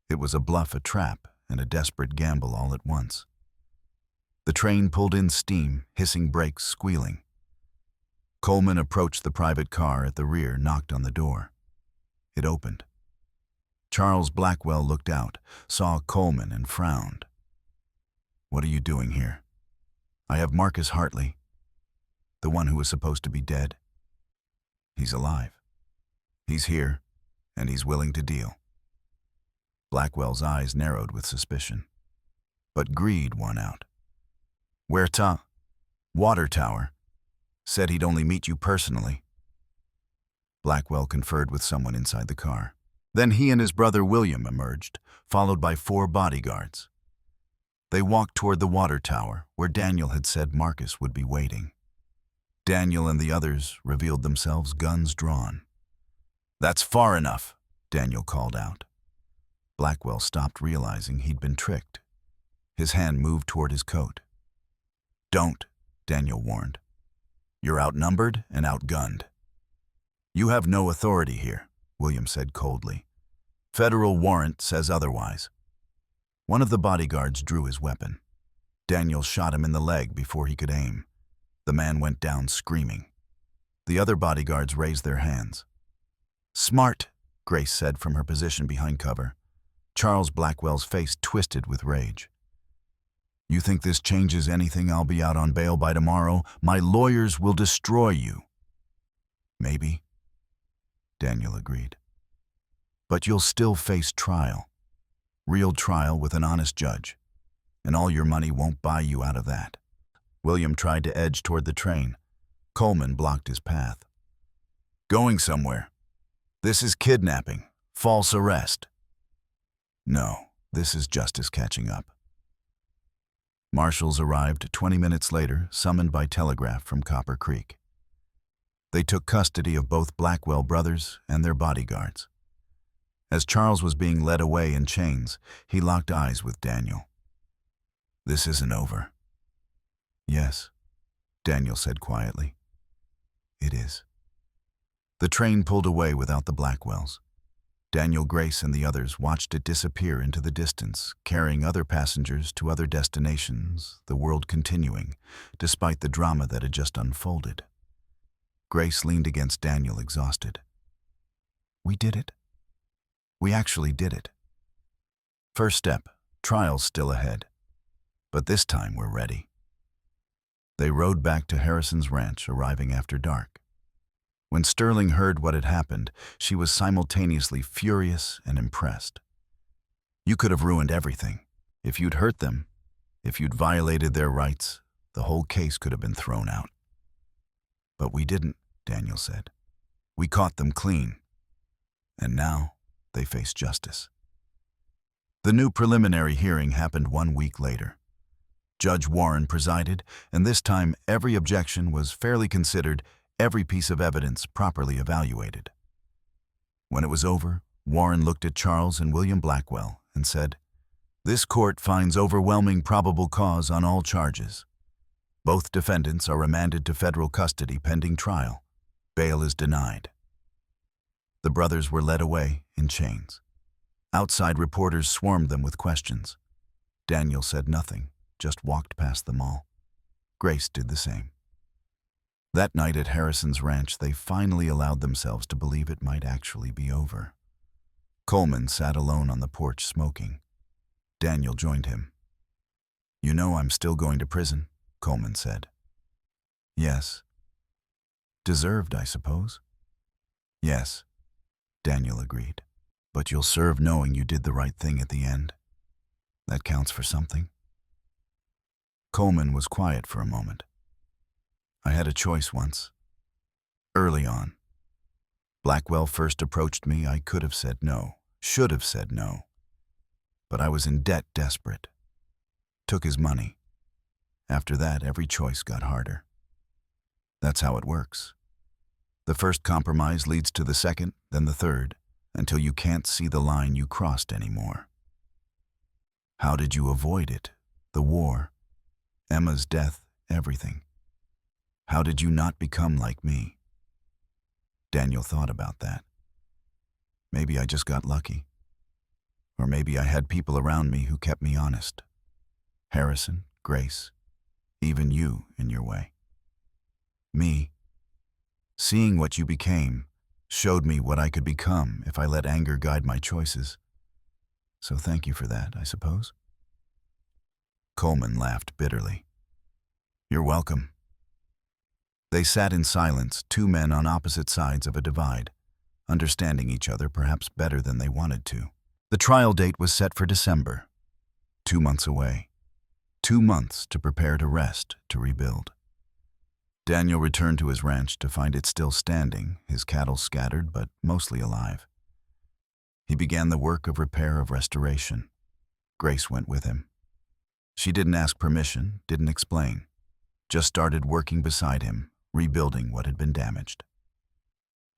It was a bluff, a trap, and a desperate gamble all at once. The train pulled in steam, hissing brakes, squealing. Coleman approached the private car at the rear, knocked on the door. It opened. Charles Blackwell looked out, saw Coleman, and frowned. What are you doing here? I have Marcus Hartley, the one who was supposed to be dead. He's alive. He's here, and he's willing to deal. Blackwell's eyes narrowed with suspicion. But greed won out. Where to? Water Tower. Said he'd only meet you personally. Blackwell conferred with someone inside the car. Then he and his brother William emerged, followed by 4 bodyguards. They walked toward the water tower, where Daniel had said Marcus would be waiting. Daniel and the others revealed themselves, guns drawn. That's far enough, Daniel called out. Blackwell stopped, realizing he'd been tricked. His hand moved toward his coat. Don't, Daniel warned. You're outnumbered and outgunned. You have no authority here, William said coldly. Federal warrant says otherwise. One of the bodyguards drew his weapon. Daniel shot him in the leg before he could aim. The man went down screaming. The other bodyguards raised their hands. Smart, Grace said from her position behind cover. Charles Blackwell's face twisted with rage. You think this changes anything? I'll be out on bail by tomorrow. My lawyers will destroy you. Maybe, Daniel agreed. But you'll still face trial. Real trial with an honest judge. And all your money won't buy you out of that. William tried to edge toward the train. Coleman blocked his path. Going somewhere. This is kidnapping. False arrest. No, this is justice catching up. Marshals arrived 20 minutes later, summoned by telegraph from Copper Creek. They took custody of both Blackwell brothers and their bodyguards. As Charles was being led away in chains, he locked eyes with Daniel. This isn't over. Yes, Daniel said quietly. It is. The train pulled away without the Blackwells. Daniel, Grace, and the others watched it disappear into the distance, carrying other passengers to other destinations, the world continuing, despite the drama that had just unfolded. Grace leaned against Daniel, exhausted. We did it. We actually did it. First step, trial's still ahead. But this time we're ready. They rode back to Harrison's ranch, arriving after dark. When Sterling heard what had happened, she was simultaneously furious and impressed. You could have ruined everything. If you'd hurt them, if you'd violated their rights, the whole case could have been thrown out. But we didn't, Daniel said. We caught them clean. And now they face justice. The new preliminary hearing happened 1 week later. Judge Warren presided, and this time every objection was fairly considered, every piece of evidence properly evaluated. When it was over, Warren looked at Charles and William Blackwell and said, "This court finds overwhelming probable cause on all charges. Both defendants are remanded to federal custody pending trial. Bail is denied." The brothers were led away in chains. Outside reporters swarmed them with questions. Daniel said nothing, just walked past them all. Grace did the same. That night at Harrison's ranch, they finally allowed themselves to believe it might actually be over. Coleman sat alone on the porch smoking. Daniel joined him. "You know I'm still going to prison," Coleman said. "Yes." "Deserved, I suppose?" "Yes," Daniel agreed. "But you'll serve knowing you did the right thing at the end. That counts for something." Coleman was quiet for a moment. "I had a choice once. Early on. Blackwell first approached me. I could have said no, should have said no. But I was in debt, desperate. Took his money. After that, every choice got harder. That's how it works. The first compromise leads to the second, then the third, until you can't see the line you crossed anymore. How did you avoid it? The war, Emma's death, everything. How did you not become like me?" Daniel thought about that. Maybe I just got lucky. Or maybe I had people around me who kept me honest. Harrison, Grace, even you in your way. Me, seeing what you became, showed me what I could become if I let anger guide my choices. So thank you for that, I suppose." Coleman laughed bitterly. "You're welcome." They sat in silence, two men on opposite sides of a divide, understanding each other perhaps better than they wanted to. The trial date was set for December, 2 months away. 2 months to prepare to rest, to rebuild. Daniel returned to his ranch to find it still standing, his cattle scattered but mostly alive. He began the work of repair, of restoration. Grace went with him. She didn't ask permission, didn't explain, just started working beside him, rebuilding what had been damaged.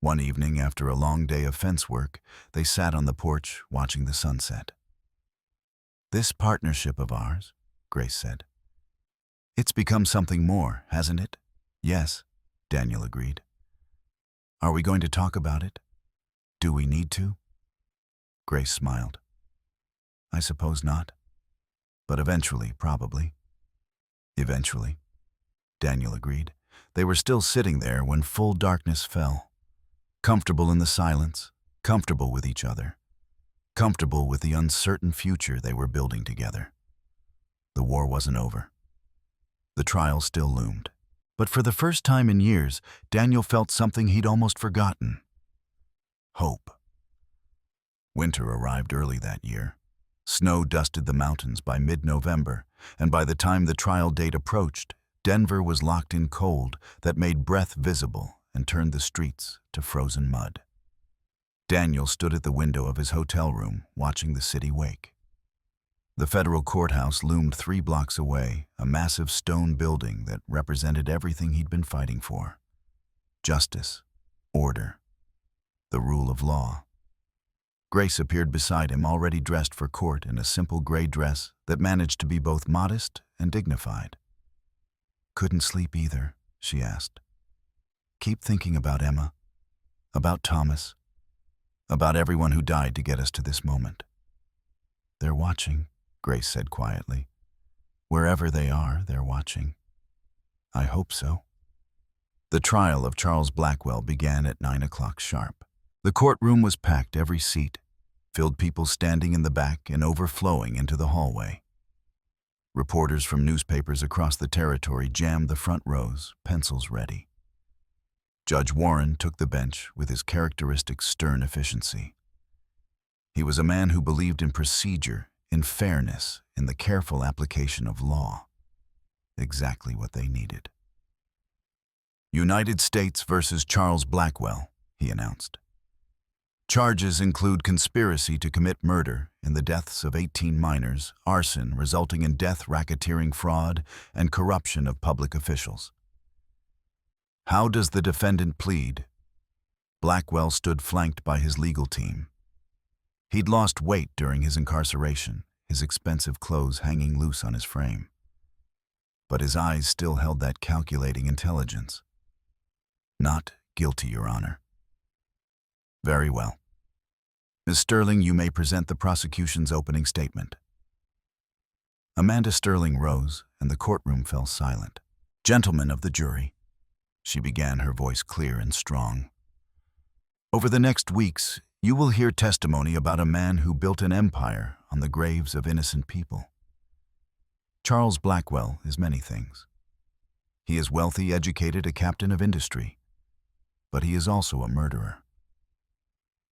One evening, after a long day of fence work, they sat on the porch watching the sunset. "This partnership of ours," Grace said, "it's become something more, hasn't it?" "Yes," Daniel agreed. "Are we going to talk about it? Do we need to?" Grace smiled. "I suppose not. But eventually, probably." "Eventually," Daniel agreed. They were still sitting there when full darkness fell. Comfortable in the silence, comfortable with each other, comfortable with the uncertain future they were building together. The war wasn't over. The trial still loomed. But for the first time in years, Daniel felt something he'd almost forgotten. Hope. Winter arrived early that year. Snow dusted the mountains by mid-November, and by the time the trial date approached, Denver was locked in cold that made breath visible and turned the streets to frozen mud. Daniel stood at the window of his hotel room, watching the city wake. The federal courthouse loomed 3 blocks away, a massive stone building that represented everything he'd been fighting for. Justice, order, the rule of law. Grace appeared beside him, already dressed for court in a simple gray dress that managed to be both modest and dignified. "Couldn't sleep either," she asked. "Keep thinking about Emma, about Thomas, about everyone who died to get us to this moment." "They're watching," Grace said quietly. "Wherever they are, they're watching. I hope so." The trial of Charles Blackwell began at 9 o'clock sharp. The courtroom was packed, every seat filled, people standing in the back and overflowing into the hallway. Reporters from newspapers across the territory jammed the front rows, pencils ready. Judge Warren took the bench with his characteristic stern efficiency. He was a man who believed in procedure, in fairness, in the careful application of law. Exactly what they needed. "United States versus Charles Blackwell," he announced. "Charges include conspiracy to commit murder in the deaths of 18 minors, arson resulting in death, racketeering, fraud, and corruption of public officials." "How does the defendant plead?" Blackwell stood flanked by his legal team. He'd lost weight during his incarceration, his expensive clothes hanging loose on his frame. But his eyes still held that calculating intelligence. "Not guilty, Your Honor." "Very well. Ms. Sterling, you may present the prosecution's opening statement." Amanda Sterling rose, and the courtroom fell silent. "Gentlemen of the jury," she began, her voice clear and strong. "Over the next weeks, you will hear testimony about a man who built an empire on the graves of innocent people. Charles Blackwell is many things. He is wealthy, educated, a captain of industry. But he is also a murderer.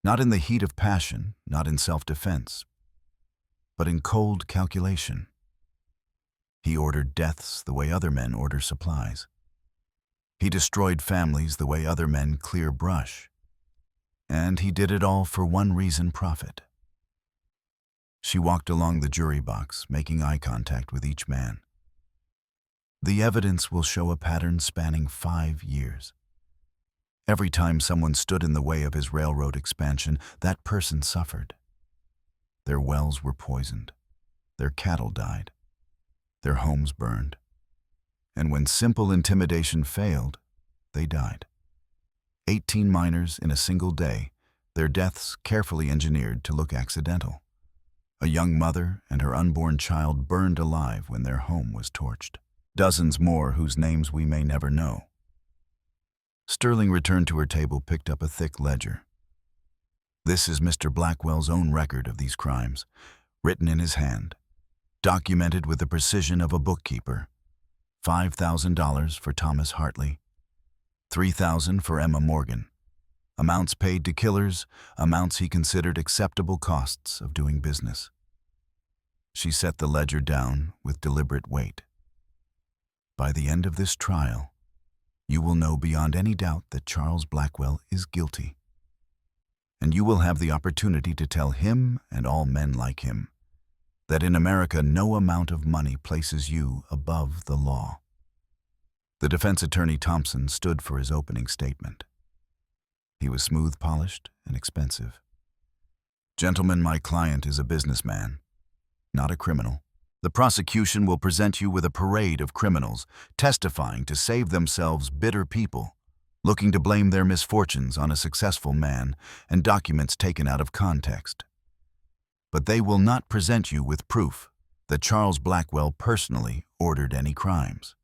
Not in the heat of passion, not in self-defense, but in cold calculation. He ordered deaths the way other men order supplies. He destroyed families the way other men clear brush. And he did it all for one reason: profit. She walked along the jury box, making eye contact with each man. "The evidence will show a pattern spanning 5 years. Every time someone stood in the way of his railroad expansion, that person suffered. Their wells were poisoned. Their cattle died. Their homes burned. And when simple intimidation failed, they died. 18 miners in a single day, their deaths carefully engineered to look accidental. A young mother and her unborn child burned alive when their home was torched. Dozens more whose names we may never know." Sterling returned to her table, picked up a thick ledger. "This is Mr. Blackwell's own record of these crimes, written in his hand, documented with the precision of a bookkeeper. $5,000 for Thomas Hartley, $3,000 for Emma Morgan. Amounts paid to killers, amounts he considered acceptable costs of doing business." She set the ledger down with deliberate weight. "By the end of this trial, you will know beyond any doubt that Charles Blackwell is guilty. And you will have the opportunity to tell him and all men like him that in America no amount of money places you above the law." The defense attorney Thompson stood for his opening statement. He was smooth-polished and expensive. "Gentlemen, my client is a businessman, not a criminal. The prosecution will present you with a parade of criminals testifying to save themselves, bitter people, looking to blame their misfortunes on a successful man, and documents taken out of context. But they will not present you with proof that Charles Blackwell personally ordered any crimes,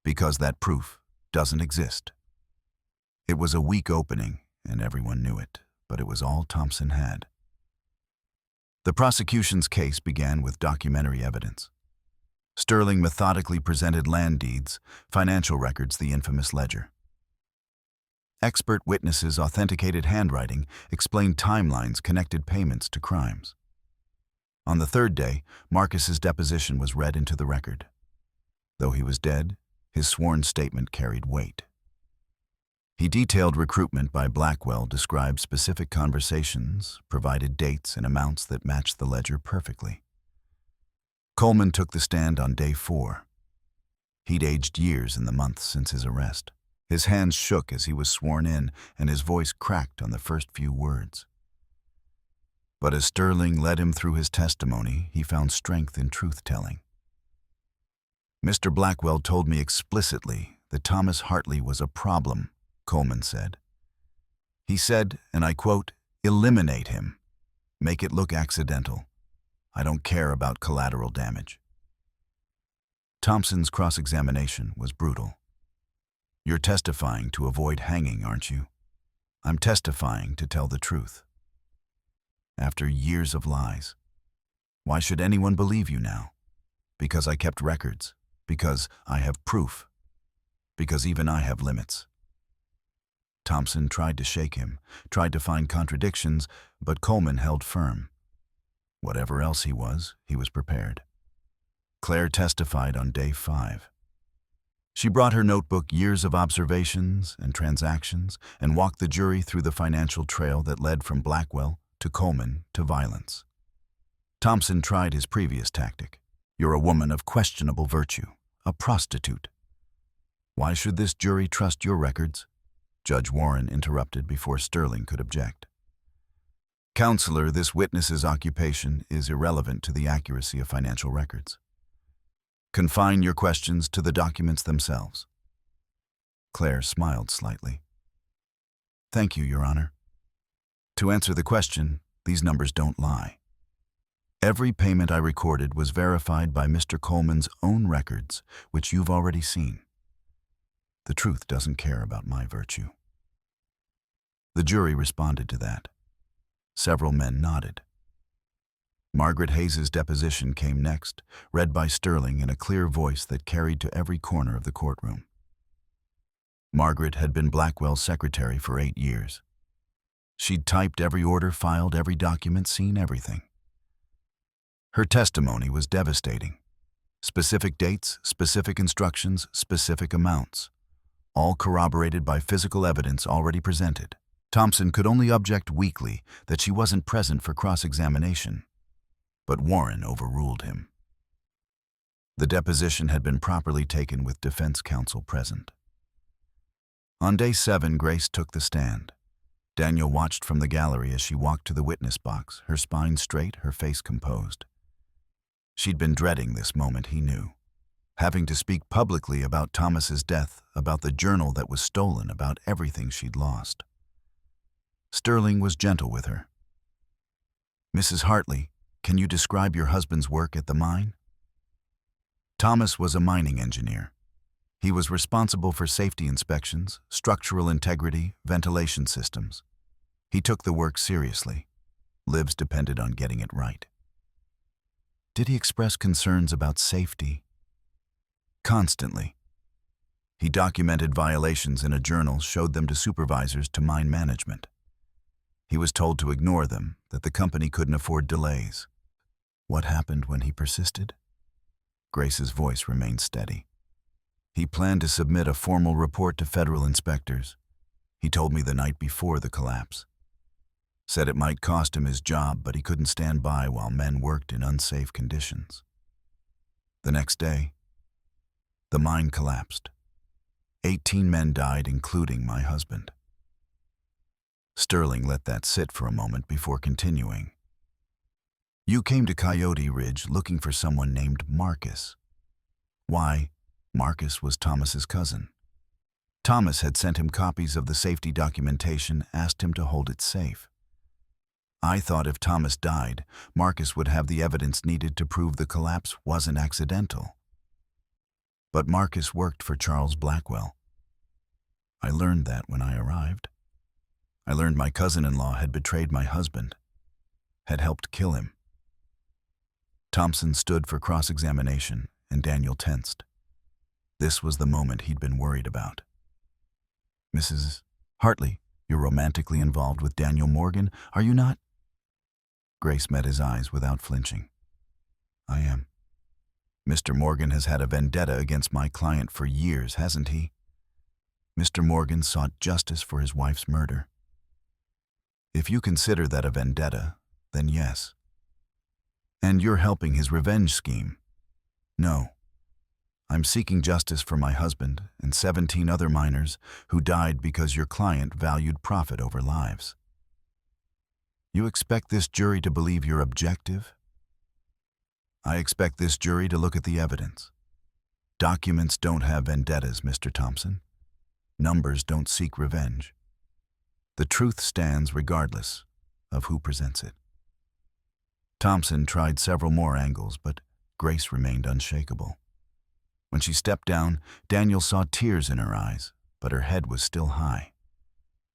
because that proof doesn't exist." It was a weak opening, and everyone knew it, but it was all Thompson had. The prosecution's case began with documentary evidence. Sterling methodically presented land deeds, financial records, the infamous ledger. Expert witnesses authenticated handwriting, explained timelines, connected payments to crimes. On the third day, Marcus's deposition was read into the record. Though he was dead, his sworn statement carried weight. He detailed recruitment by Blackwell, described specific conversations, provided dates and amounts that matched the ledger perfectly. Coleman took the stand on day 4. He'd aged years in the months since his arrest. His hands shook as he was sworn in, and his voice cracked on the first few words. But as Sterling led him through his testimony, he found strength in truth-telling. Mr. Blackwell told me explicitly that Thomas Hartley was a problem, Coleman said. He said, and I quote, "Eliminate him. Make it look accidental. I don't care about collateral damage." Thompson's cross-examination was brutal. "You're testifying to avoid hanging, aren't you?" "I'm testifying to tell the truth." "After years of lies. Why should anyone believe you now?" "Because I kept records. Because I have proof. Because even I have limits." Thompson tried to shake him, tried to find contradictions, but Coleman held firm. Whatever else he was prepared. Claire testified on day 5. She brought her notebook, years of observations and transactions, and walked the jury through the financial trail that led from Blackwell to Coleman to violence. Thompson tried his previous tactic. "You're a woman of questionable virtue, a prostitute." "Why should this jury trust your records?" Judge Warren interrupted before Sterling could object. "Counselor, this witness's occupation is irrelevant to the accuracy of financial records. Confine your questions to the documents themselves." Claire smiled slightly. "Thank you, Your Honor. To answer the question, these numbers don't lie. Every payment I recorded was verified by Mr. Coleman's own records, which you've already seen. The truth doesn't care about my virtue." The jury responded to that. Several men nodded. Margaret Hayes's deposition came next, read by Sterling in a clear voice that carried to every corner of the courtroom. Margaret had been Blackwell's secretary for 8 years. She'd typed every order, filed every document, seen everything. Her testimony was devastating. Specific dates, specific instructions, specific amounts, all corroborated by physical evidence already presented. Thompson could only object weakly that she wasn't present for cross-examination, but Warren overruled him. The deposition had been properly taken with defense counsel present. On day 7, Grace took the stand. Daniel watched from the gallery as she walked to the witness box, her spine straight, her face composed. She'd been dreading this moment, he knew. Having to speak publicly about Thomas's death, about the journal that was stolen, about everything she'd lost. Sterling was gentle with her. "Mrs. Hartley, can you describe your husband's work at the mine?" Thomas was a mining engineer. He was responsible for safety inspections, structural integrity, ventilation systems. He took the work seriously. Lives depended on getting it right. Did he express concerns about safety? Constantly. He documented violations in a journal, showed them to supervisors, to mine management. He was told to ignore them, that the company couldn't afford delays. What happened when he persisted? Grace's voice remained steady. He planned to submit a formal report to federal inspectors. He told me the night before the collapse. Said it might cost him his job, but he couldn't stand by while men worked in unsafe conditions. The next day, the mine collapsed. 18 men died, including my husband. Sterling let that sit for a moment before continuing. You came to Coyote Ridge looking for someone named Marcus. Why? Marcus was Thomas's cousin. Thomas had sent him copies of the safety documentation, asked him to hold it safe. I thought if Thomas died, Marcus would have the evidence needed to prove the collapse wasn't accidental. But Marcus worked for Charles Blackwell. I learned that when I arrived. I learned my cousin-in-law had betrayed my husband, had helped kill him. Thompson stood for cross-examination, and Daniel tensed. This was the moment he'd been worried about. "Mrs. Hartley, you're romantically involved with Daniel Morgan, are you not?" Grace met his eyes without flinching. "I am. Mr. Morgan has had a vendetta against my client for years, hasn't he? Mr. Morgan sought justice for his wife's murder. If you consider that a vendetta, then yes. And you're helping his revenge scheme. No. I'm seeking justice for my husband and 17 other minors who died because your client valued profit over lives. You expect this jury to believe you're objective? I expect this jury to look at the evidence. Documents don't have vendettas, Mr. Thompson. Numbers don't seek revenge. The truth stands regardless of who presents it." Thompson tried several more angles, but Grace remained unshakable. When she stepped down, Daniel saw tears in her eyes, but her head was still high.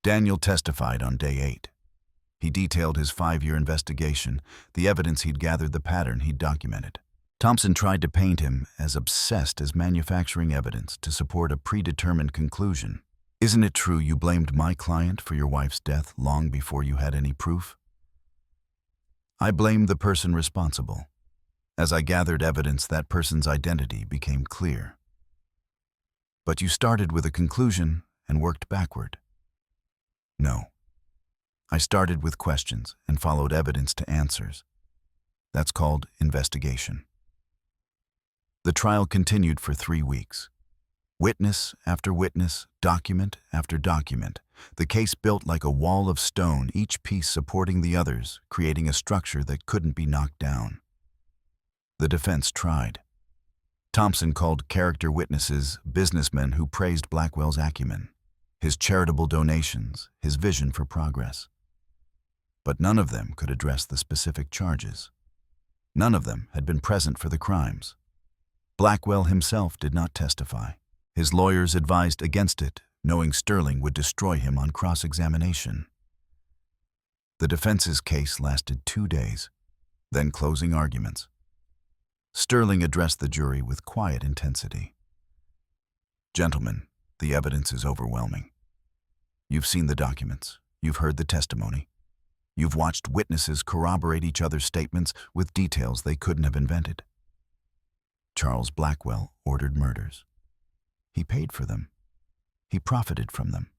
Daniel testified on day 8. He detailed his 5-year investigation, the evidence he'd gathered, the pattern he'd documented. Thompson tried to paint him as obsessed as manufacturing evidence to support a predetermined conclusion. "Isn't it true you blamed my client for your wife's death long before you had any proof?" "I blamed the person responsible. As I gathered evidence, that person's identity became clear." "But you started with a conclusion and worked backward." "No. I started with questions and followed evidence to answers. That's called investigation." The trial continued for 3 weeks. Witness after witness, document after document, the case built like a wall of stone, each piece supporting the others, creating a structure that couldn't be knocked down. The defense tried. Thompson called character witnesses businessmen who praised Blackwell's acumen, his charitable donations, his vision for progress. But none of them could address the specific charges. None of them had been present for the crimes. Blackwell himself did not testify. His lawyers advised against it, knowing Sterling would destroy him on cross-examination. The defense's case lasted 2 days, then closing arguments. Sterling addressed the jury with quiet intensity. "Gentlemen, the evidence is overwhelming. You've seen the documents. You've heard the testimony. You've watched witnesses corroborate each other's statements with details they couldn't have invented. Charles Blackwell ordered murders. He paid for them. He profited from them.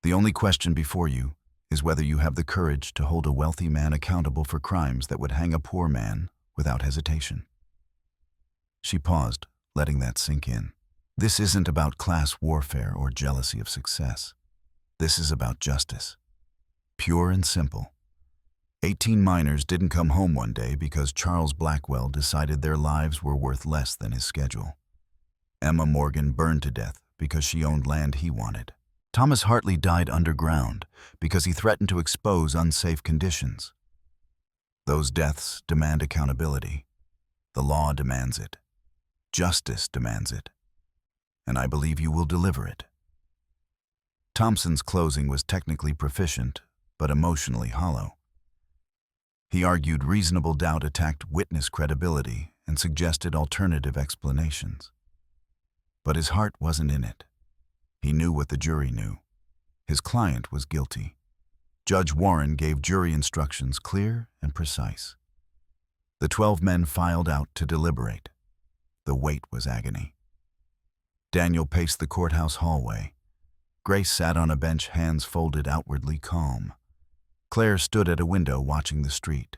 The only question before you is whether you have the courage to hold a wealthy man accountable for crimes that would hang a poor man without hesitation." She paused, letting that sink in. This isn't about class warfare or jealousy of success. This is about justice. Pure and simple. 18 miners didn't come home one day because Charles Blackwell decided their lives were worth less than his schedule. Emma Morgan burned to death because she owned land he wanted. Thomas Hartley died underground because he threatened to expose unsafe conditions. Those deaths demand accountability. The law demands it. Justice demands it. And I believe you will deliver it. Thompson's closing was technically proficient, but emotionally hollow. He argued reasonable doubt attacked witness credibility and suggested alternative explanations. But his heart wasn't in it. He knew what the jury knew. His client was guilty. Judge Warren gave jury instructions clear and precise. The 12 men filed out to deliberate. The wait was agony. Daniel paced the courthouse hallway. Grace sat on a bench, hands folded outwardly, calm. Claire stood at a window watching the street.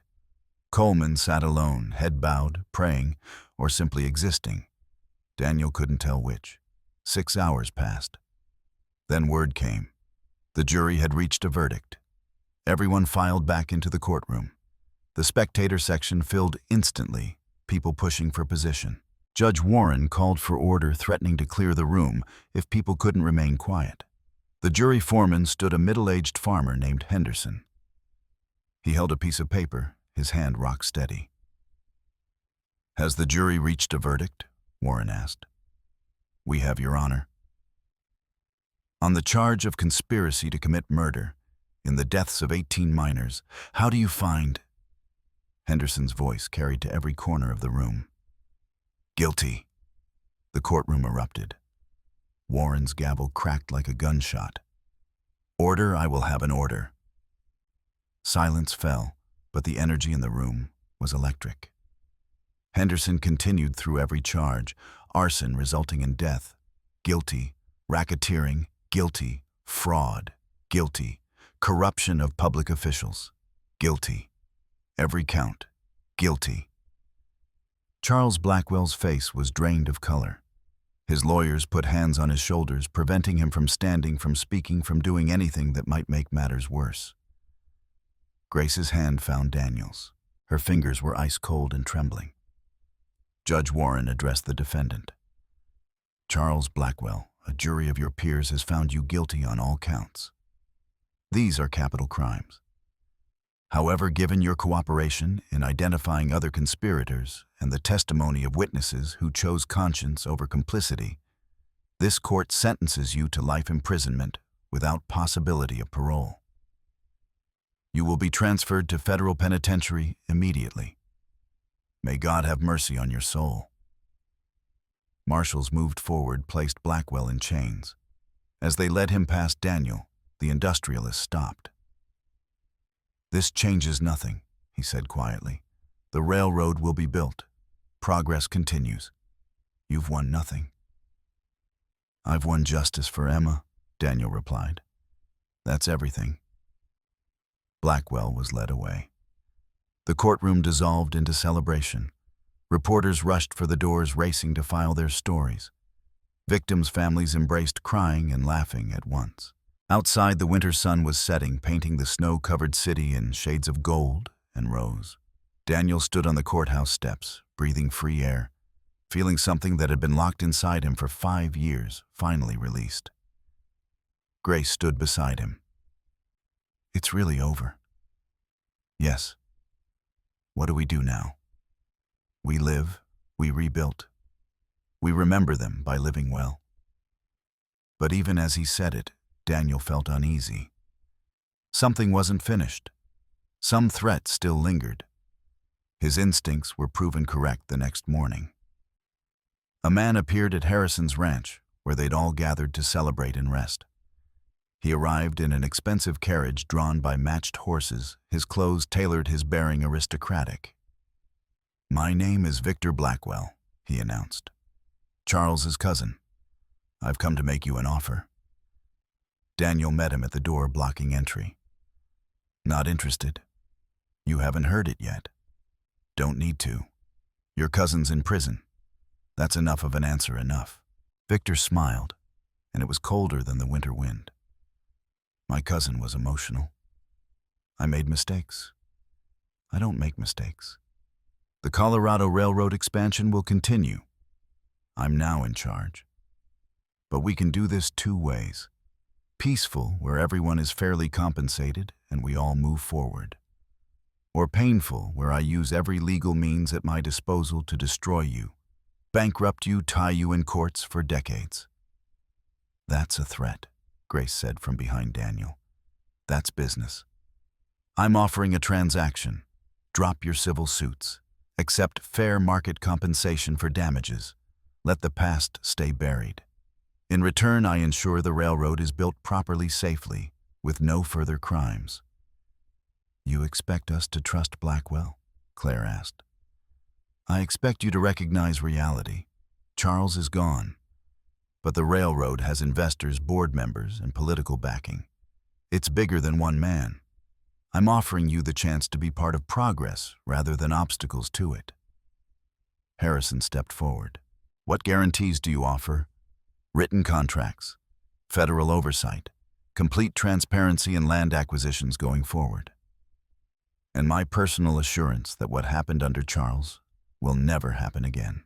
Coleman sat alone, head bowed, praying, or simply existing. Daniel couldn't tell which. 6 hours passed. Then word came. The jury had reached a verdict. Everyone filed back into the courtroom. The spectator section filled instantly, people pushing for position. Judge Warren called for order, threatening to clear the room if people couldn't remain quiet. The jury foreman stood a middle-aged farmer named Henderson. He held a piece of paper, his hand rock steady. "Has the jury reached a verdict?" Warren asked. "We have, Your Honor." "On the charge of conspiracy to commit murder, in the deaths of 18 miners, how do you find—" Henderson's voice carried to every corner of the room. Guilty. The courtroom erupted. Warren's gavel cracked like a gunshot. Order, I will have an order. Silence fell, but the energy in the room was electric. Henderson continued through every charge: arson resulting in death, guilty; racketeering, guilty; fraud, guilty; corruption of public officials, guilty; every count, guilty. Charles Blackwell's face was drained of color. His lawyers put hands on his shoulders, preventing him from standing, from speaking, from doing anything that might make matters worse. Grace's hand found Daniel's. Her fingers were ice cold and trembling. Judge Warren addressed the defendant. Charles Blackwell, a jury of your peers has found you guilty on all counts. These are capital crimes. However, given your cooperation in identifying other conspirators and the testimony of witnesses who chose conscience over complicity, this court sentences you to life imprisonment without possibility of parole. You will be transferred to federal penitentiary immediately. May God have mercy on your soul. Marshals moved forward, placed Blackwell in chains. As they led him past Daniel, the industrialist stopped. This changes nothing, he said quietly. The railroad will be built. Progress continues. You've won nothing. I've won justice for Emma, Daniel replied. That's everything. Blackwell was led away. The courtroom dissolved into celebration. Reporters rushed for the doors, racing to file their stories. Victims' families embraced, crying and laughing at once. Outside, the winter sun was setting, painting the snow-covered city in shades of gold and rose. Daniel stood on the courthouse steps, breathing free air, feeling something that had been locked inside him for 5 years, finally released. Grace stood beside him. It's really over. Yes. What do we do now? We live, we rebuilt. We remember them by living well. But even as he said it, Daniel felt uneasy. Something wasn't finished. Some threat still lingered. His instincts were proven correct the next morning. A man appeared at Harrison's ranch, where they'd all gathered to celebrate and rest. He arrived in an expensive carriage drawn by matched horses, his clothes tailored, his bearing aristocratic. My name is Victor Blackwell, he announced. Charles's cousin. I've come to make you an offer. Daniel met him at the door, blocking entry. Not interested. You haven't heard it yet. Don't need to. Your cousin's in prison. That's enough of an answer, enough. Victor smiled, and it was colder than the winter wind. My cousin was emotional. I made mistakes. I don't make mistakes. The Colorado Railroad expansion will continue. I'm now in charge. But we can do this 2 ways. Peaceful, where everyone is fairly compensated and we all move forward. Or painful, where I use every legal means at my disposal to destroy you, bankrupt you, tie you in courts for decades. That's a threat, Grace said from behind Daniel. That's business. I'm offering a transaction. Drop your civil suits. Accept fair market compensation for damages. Let the past stay buried. In return, I ensure the railroad is built properly, safely, with no further crimes. You expect us to trust Blackwell? Claire asked. I expect you to recognize reality. Charles is gone. But the railroad has investors, board members, and political backing. It's bigger than one man. I'm offering you the chance to be part of progress rather than obstacles to it. Harrison stepped forward. What guarantees do you offer? Written contracts, federal oversight, complete transparency in land acquisitions going forward. And my personal assurance that what happened under Charles will never happen again.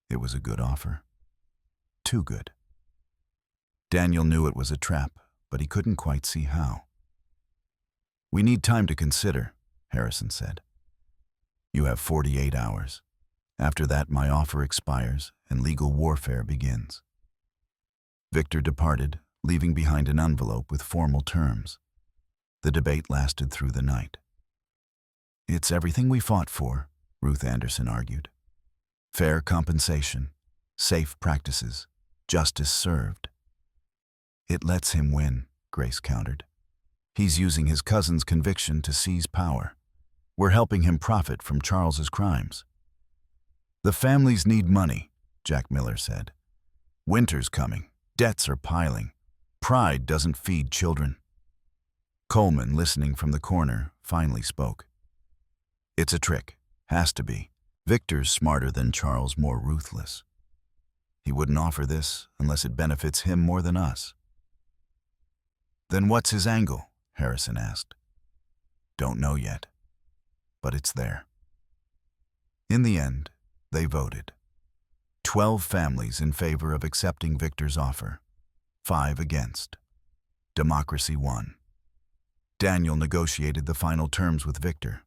It was a good offer. Too good. Daniel knew it was a trap, but he couldn't quite see how. We need time to consider, Harrison said. You have 48 hours. After that, my offer expires and legal warfare begins. Victor departed, leaving behind an envelope with formal terms. The debate lasted through the night. It's everything we fought for, Ruth Anderson argued. Fair compensation, safe practices, justice served. It lets him win, Grace countered. He's using his cousin's conviction to seize power. We're helping him profit from Charles's crimes. The families need money, Jack Miller said. Winter's coming. Debts are piling. Pride doesn't feed children. Coleman, listening from the corner, finally spoke. It's a trick. Has to be. Victor's smarter than Charles, more ruthless. He wouldn't offer this unless it benefits him more than us. Then what's his angle? Harrison asked. Don't know yet, but it's there. In the end, they voted. 12 families in favor of accepting Victor's offer, 5 against. Democracy won. Daniel negotiated the final terms with Victor.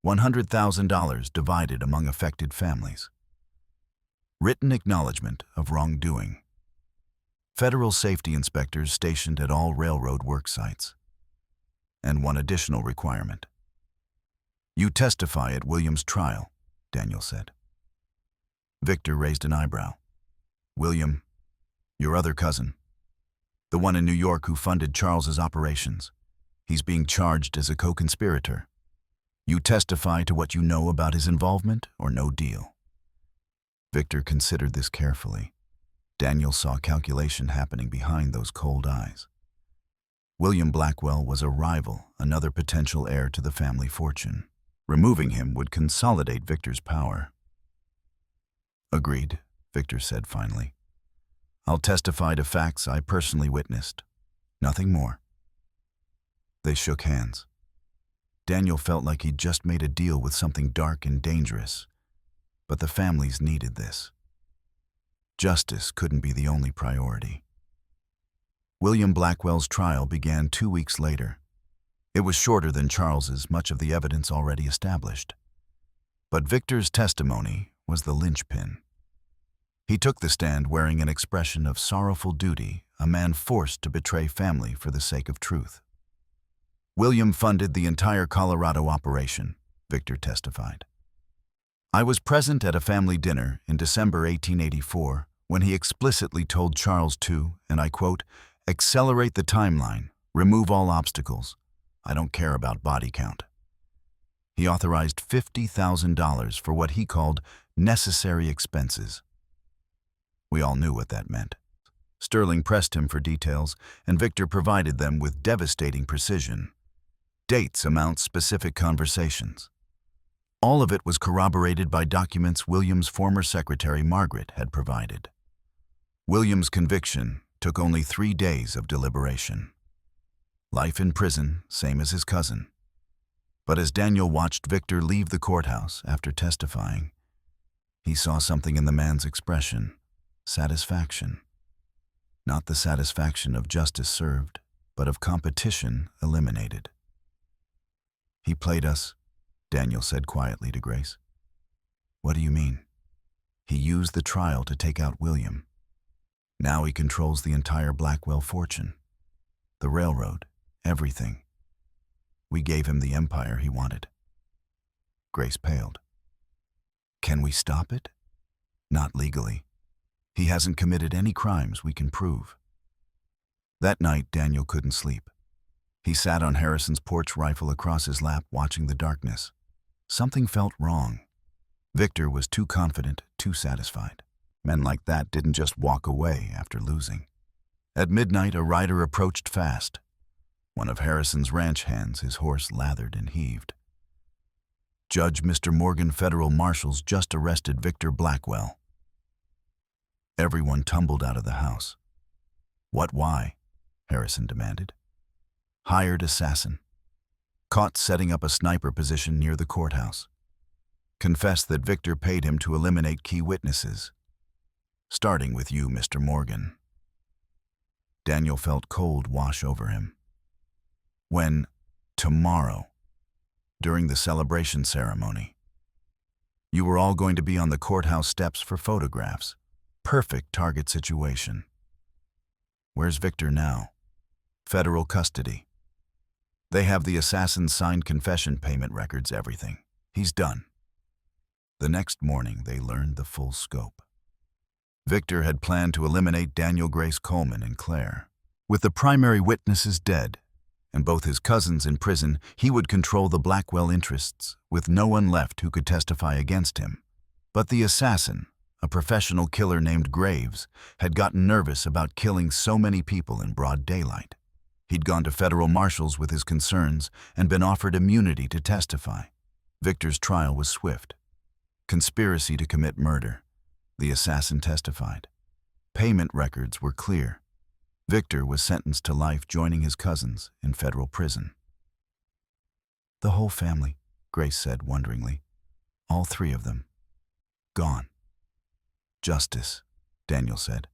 $100,000 divided among affected families. Written acknowledgement of wrongdoing. Federal safety inspectors stationed at all railroad work sites. And one additional requirement. You testify at William's trial, Daniel said. Victor raised an eyebrow. William, your other cousin, the one in New York who funded Charles's operations. He's being charged as a co-conspirator. You testify to what you know about his involvement or no deal. Victor considered this carefully. Daniel saw calculation happening behind those cold eyes. William Blackwell was a rival, another potential heir to the family fortune. Removing him would consolidate Victor's power. Agreed, Victor said finally. I'll testify to facts I personally witnessed. Nothing more. They shook hands. Daniel felt like he'd just made a deal with something dark and dangerous, but the families needed this. Justice couldn't be the only priority. William Blackwell's trial began 2 weeks later. It was shorter than Charles's, much of the evidence already established. But Victor's testimony was the linchpin. He took the stand wearing an expression of sorrowful duty, a man forced to betray family for the sake of truth. William funded the entire Colorado operation, Victor testified. I was present at a family dinner in December 1884 when he explicitly told Charles to, and I quote, accelerate the timeline, remove all obstacles. I don't care about body count. He authorized $50,000 for what he called necessary expenses. We all knew what that meant. Sterling pressed him for details, and Victor provided them with devastating precision. Dates, amounts, specific conversations. All of it was corroborated by documents William's former secretary, Margaret, had provided. William's conviction took only 3 days of deliberation. Life in prison, same as his cousin. But as Daniel watched Victor leave the courthouse after testifying, he saw something in the man's expression, satisfaction. Not the satisfaction of justice served, but of competition eliminated. He played us, Daniel said quietly to Grace. What do you mean? He used the trial to take out William. Now he controls the entire Blackwell fortune. The railroad, everything. We gave him the empire he wanted. Grace paled. Can we stop it? Not legally. He hasn't committed any crimes we can prove. That night, Daniel couldn't sleep. He sat on Harrison's porch, rifle across his lap, watching the darkness. Something felt wrong. Victor was too confident, too satisfied. Men like that didn't just walk away after losing. At midnight, a rider approached fast. One of Harrison's ranch hands, his horse lathered and heaved. Judge Mr. Morgan, federal marshals, just arrested Victor Blackwell. Everyone tumbled out of the house. What, why? Harrison demanded. Hired assassin. Caught setting up a sniper position near the courthouse. Confessed that Victor paid him to eliminate key witnesses. Starting with you, Mr. Morgan. Daniel felt cold wash over him. When, tomorrow, during the celebration ceremony, you were all going to be on the courthouse steps for photographs. Perfect target situation. Where's Victor now? Federal custody. They have the assassin's signed confession, payment records, everything. He's done. The next morning, they learned the full scope. Victor had planned to eliminate Daniel, Grace, Coleman, and Claire. With the primary witnesses dead, and both his cousins in prison, he would control the Blackwell interests, with no one left who could testify against him. But the assassin, a professional killer named Graves, had gotten nervous about killing so many people in broad daylight. He'd gone to federal marshals with his concerns and been offered immunity to testify. Victor's trial was swift. Conspiracy to commit murder. The assassin testified. Payment records were clear. Victor was sentenced to life, joining his cousins in federal prison. "The whole family," Grace said wonderingly. "All three of them. Gone." "Justice," Daniel said.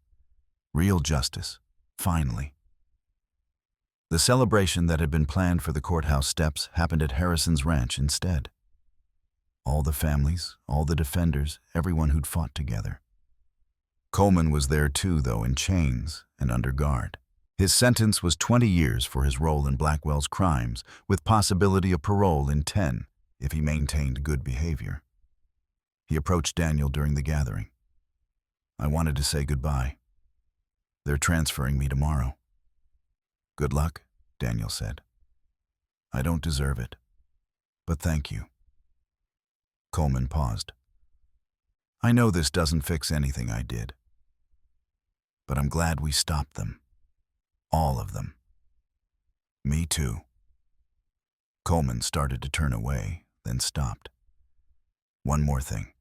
"Real justice. Finally." The celebration that had been planned for the courthouse steps happened at Harrison's ranch instead. All the families, all the defenders, everyone who'd fought together. Coleman was there too, though, in chains and under guard. His sentence was 20 years for his role in Blackwell's crimes, with possibility of parole in 10 if he maintained good behavior. He approached Daniel during the gathering. "I wanted to say goodbye. They're transferring me tomorrow." "Good luck," Daniel said. "I don't deserve it, but thank you." Coleman paused. "I know this doesn't fix anything I did, but I'm glad we stopped them. All of them." "Me too." Coleman started to turn away, then stopped. "One more thing.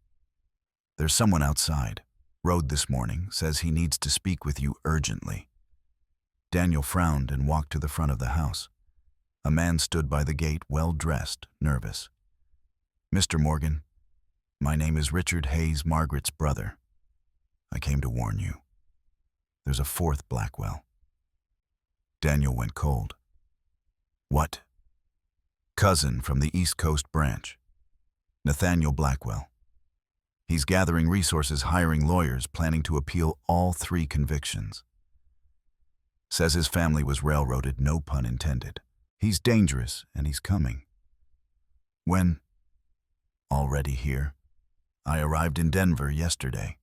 There's someone outside. Rode this morning, says he needs to speak with you urgently." Daniel frowned and walked to the front of the house. A man stood by the gate, well-dressed, nervous. "Mr. Morgan, my name is Richard Hayes, Margaret's brother. I came to warn you. There's a fourth Blackwell." Daniel went cold. "What?" "Cousin from the East Coast branch. Nathaniel Blackwell. He's gathering resources, hiring lawyers, planning to appeal all 3 convictions. Says his family was railroaded, no pun intended. He's dangerous, and he's coming." "When?" "Already here. I arrived in Denver yesterday."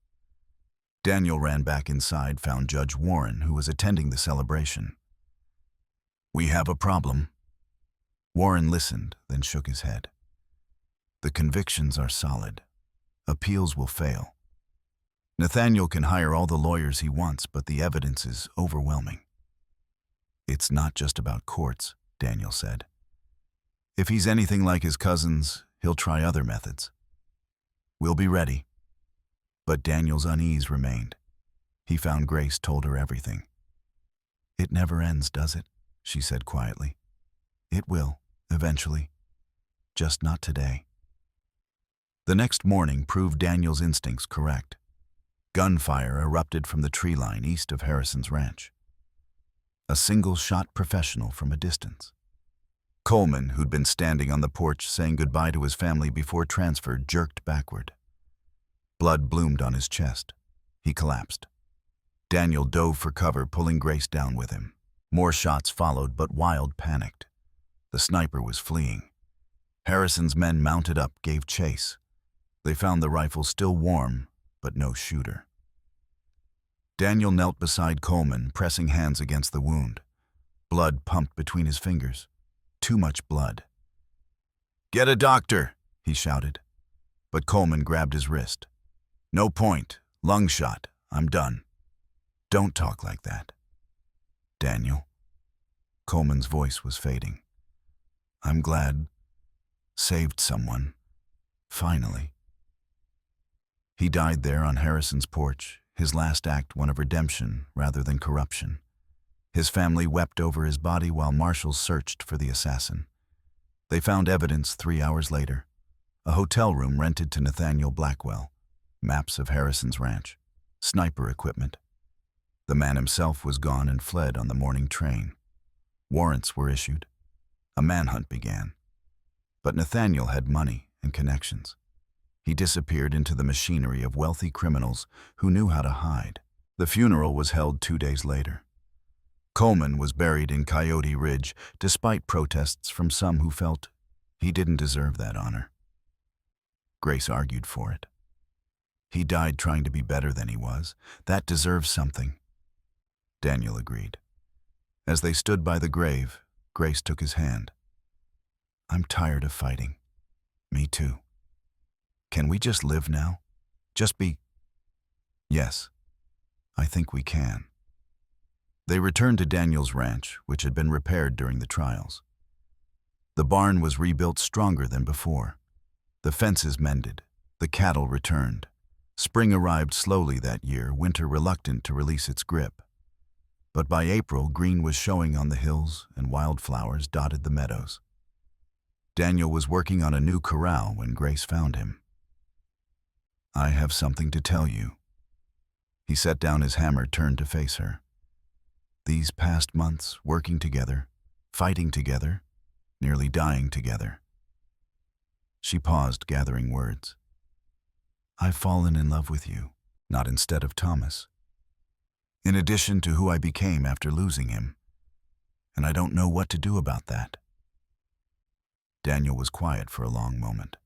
Daniel ran back inside, found Judge Warren, who was attending the celebration. "We have a problem." Warren listened, then shook his head. "The convictions are solid. Appeals will fail. Nathaniel can hire all the lawyers he wants, but the evidence is overwhelming." "It's not just about courts," Daniel said. "If he's anything like his cousins, he'll try other methods. We'll be ready." But Daniel's unease remained. He found Grace told her everything. "It never ends, does it?" she said quietly. "It will, eventually. Just not today." The next morning proved Daniel's instincts correct. Gunfire erupted from the tree line east of Harrison's ranch. A single-shot professional from a distance. Coleman, who'd been standing on the porch saying goodbye to his family before transfer, jerked backward. Blood bloomed on his chest. He collapsed. Daniel dove for cover, pulling Grace down with him. More shots followed, but Wild panicked. The sniper was fleeing. Harrison's men mounted up, gave chase. They found the rifle still warm, but no shooter. Daniel knelt beside Coleman, pressing hands against the wound. Blood pumped between his fingers. Too much blood. "Get a doctor," he shouted. But Coleman grabbed his wrist. "No point. Lung shot. I'm done." "Don't talk like that, Daniel." Coleman's voice was fading. "I'm glad. Saved someone. Finally." He died there on Harrison's porch, his last act one of redemption rather than corruption. His family wept over his body while marshals searched for the assassin. They found evidence 3 hours later. A hotel room rented to Nathaniel Blackwell, maps of Harrison's ranch, sniper equipment. The man himself was gone and fled on the morning train. Warrants were issued. A manhunt began. But Nathaniel had money and connections. He disappeared into the machinery of wealthy criminals who knew how to hide. The funeral was held 2 days later. Coleman was buried in Coyote Ridge, despite protests from some who felt he didn't deserve that honor. Grace argued for it. He died trying to be better than he was. That deserves something. Daniel agreed. As they stood by the grave, Grace took his hand. I'm tired of fighting. Me too. Can we just live now? Just be... Yes, I think we can. They returned to Daniel's ranch, which had been repaired during the trials. The barn was rebuilt stronger than before. The fences mended. The cattle returned. Spring arrived slowly that year, winter reluctant to release its grip. But by April, green was showing on the hills and wildflowers dotted the meadows. Daniel was working on a new corral when Grace found him. I have something to tell you. He set down his hammer, turned to face her. These past months, working together, fighting together, nearly dying together. She paused, gathering words. I've fallen in love with you, not instead of Thomas. In addition to who I became after losing him, and I don't know what to do about that. Daniel was quiet for a long moment.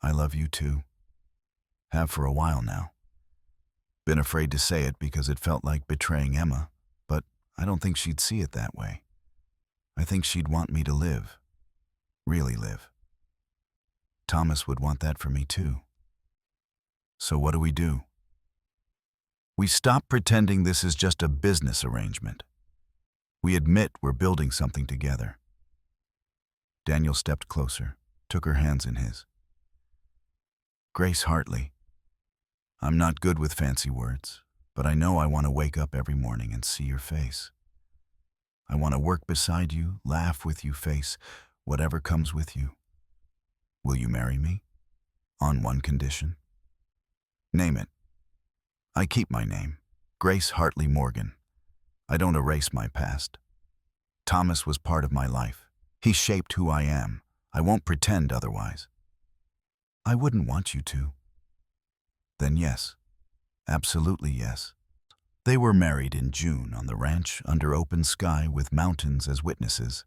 I love you too. Have for a while now. Been afraid to say it because it felt like betraying Emma, but I don't think she'd see it that way. I think she'd want me to live. Really live. Thomas would want that for me too. So what do? We stop pretending this is just a business arrangement. We admit we're building something together. Daniel stepped closer, took her hands in his. Grace Hartley, I'm not good with fancy words, but I know I want to wake up every morning and see your face. I want to work beside you, laugh with you, face whatever comes with you. Will you marry me? On one condition. Name it. I keep my name, Grace Hartley Morgan. I don't erase my past. Thomas was part of my life. He shaped who I am. I won't pretend otherwise. I wouldn't want you to. Then yes, absolutely yes. They were married in June on the ranch under open sky with mountains as witnesses.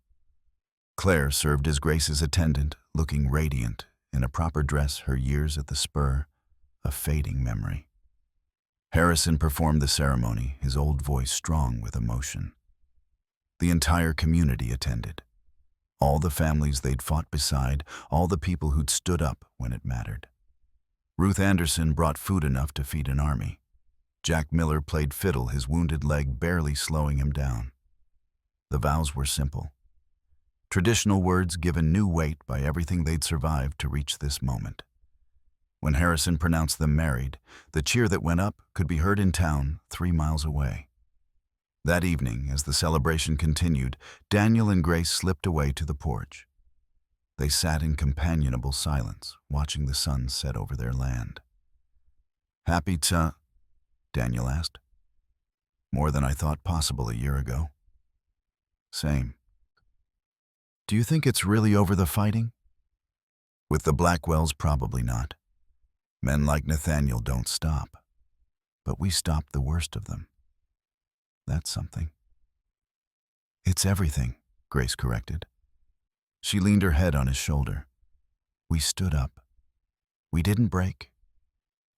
Claire served as Grace's attendant, looking radiant, in a proper dress, her years at the spur, a fading memory. Harrison performed the ceremony, his old voice strong with emotion. The entire community attended. All the families they'd fought beside, all the people who'd stood up when it mattered. Ruth Anderson brought food enough to feed an army. Jack Miller played fiddle, his wounded leg barely slowing him down. The vows were simple. Traditional words given new weight by everything they'd survived to reach this moment. When Harrison pronounced them married, the cheer that went up could be heard in town 3 miles away. That evening, as the celebration continued, Daniel and Grace slipped away to the porch. They sat in companionable silence, watching the sun set over their land. Happy to... Daniel asked. More than I thought possible a year ago. Same. Do you think it's really over the fighting? With the Blackwells, probably not. Men like Nathaniel don't stop. But we stopped the worst of them. That's something. It's everything, Grace corrected. She leaned her head on his shoulder. We stood up. We didn't break.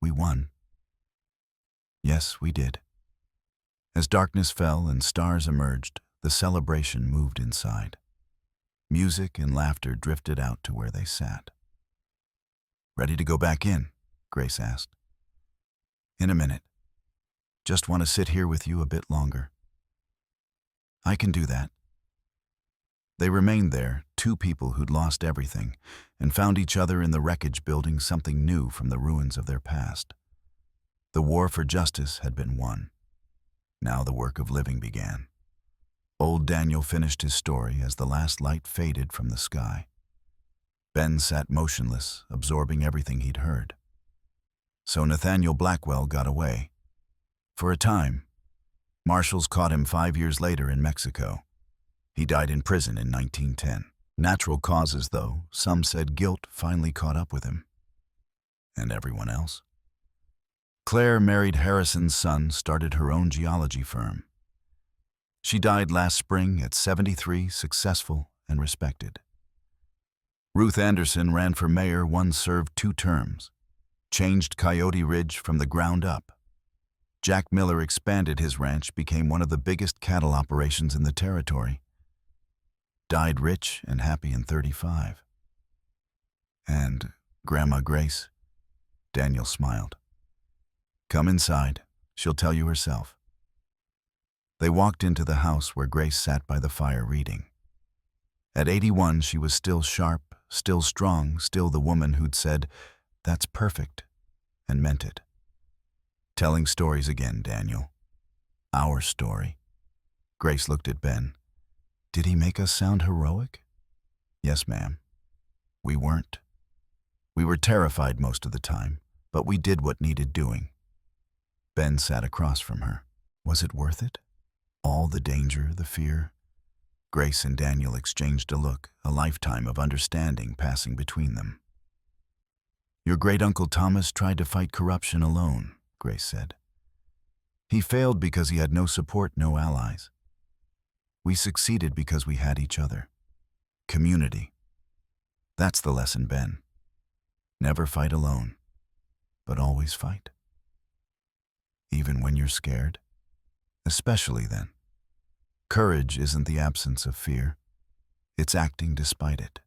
We won. Yes, we did. As darkness fell and stars emerged, the celebration moved inside. Music and laughter drifted out to where they sat. Ready to go back in? Grace asked. In a minute. Just want to sit here with you a bit longer. I can do that. They remained there, two people who'd lost everything, and found each other in the wreckage building something new from the ruins of their past. The war for justice had been won. Now the work of living began. Old Daniel finished his story as the last light faded from the sky. Ben sat motionless, absorbing everything he'd heard. So Nathaniel Blackwell got away. For a time. Marshals caught him 5 years later in Mexico. He died in prison in 1910. Natural causes, though, some said guilt finally caught up with him. And everyone else? Claire married Harrison's son, started her own geology firm. She died last spring at 73, successful and respected. Ruth Anderson ran for mayor, once served 2 terms, changed Coyote Ridge from the ground up. Jack Miller expanded his ranch, became one of the biggest cattle operations in the territory. Died rich and happy in 35. And Grandma Grace? Daniel smiled. Come inside. She'll tell you herself. They walked into the house where Grace sat by the fire reading. At 81, she was still sharp, still strong, still the woman who'd said, "That's perfect," and meant it. Telling stories again, Daniel. Our story. Grace looked at Ben. Did he make us sound heroic? Yes, ma'am. We weren't. We were terrified most of the time, but we did what needed doing. Ben sat across from her. Was it worth it? All the danger, the fear? Grace and Daniel exchanged a look, a lifetime of understanding passing between them. Your great-uncle Thomas tried to fight corruption alone, Grace said. He failed because he had no support, no allies. We succeeded because we had each other. Community. That's the lesson, Ben. Never fight alone, but always fight. Even when you're scared. Especially then. Courage isn't the absence of fear. It's acting despite it.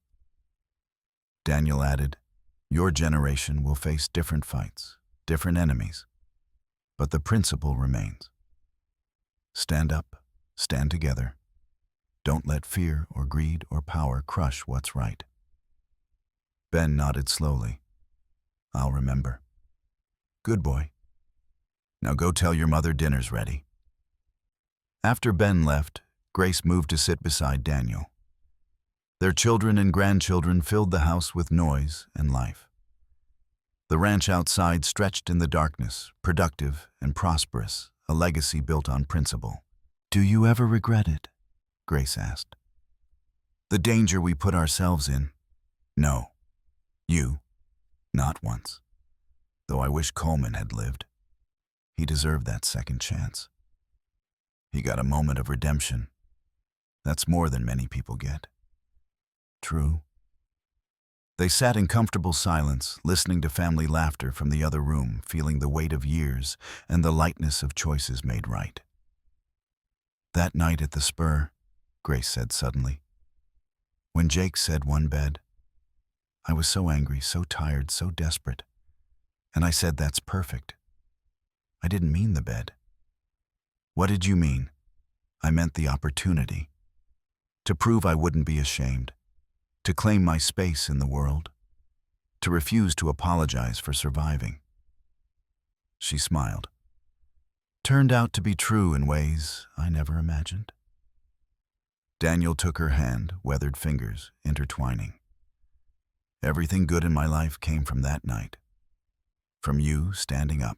Daniel added, your generation will face different fights, different enemies, but the principle remains. Stand up, stand together. Don't let fear or greed or power crush what's right. Ben nodded slowly. I'll remember. Good boy. Now go tell your mother dinner's ready. After Ben left, Grace moved to sit beside Daniel. Their children and grandchildren filled the house with noise and life. The ranch outside stretched in the darkness, productive and prosperous, a legacy built on principle. Do you ever regret it? Grace asked. The danger we put ourselves in? No. You? Not once. Though I wish Coleman had lived. He deserved that second chance. He got a moment of redemption. That's more than many people get. True. They sat in comfortable silence, listening to family laughter from the other room, feeling the weight of years and the lightness of choices made right. That night at the spur, Grace said suddenly, when Jake said one bed, I was so angry, so tired, so desperate. And I said, that's perfect. I didn't mean the bed. What did you mean? I meant the opportunity. To prove I wouldn't be ashamed. To claim my space in the world. To refuse to apologize for surviving. She smiled. Turned out to be true in ways I never imagined. Daniel took her hand, weathered fingers, intertwining. Everything good in my life came from that night. From you standing up.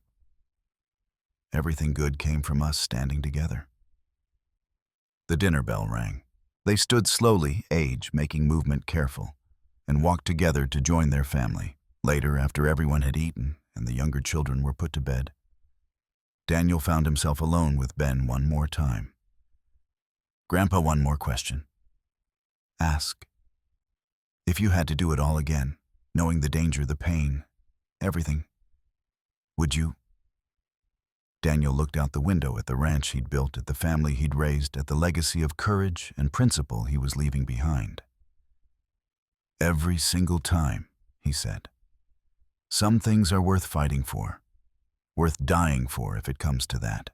Everything good came from us standing together. The dinner bell rang. They stood slowly, age making movement careful, and walked together to join their family. Later, after everyone had eaten and the younger children were put to bed, Daniel found himself alone with Ben one more time. Grandpa, one more question. Ask. If you had to do it all again, knowing the danger, the pain, everything, would you? Daniel looked out the window at the ranch he'd built, at the family he'd raised, at the legacy of courage and principle he was leaving behind. Every single time, he said. Some things are worth fighting for, worth dying for if it comes to that.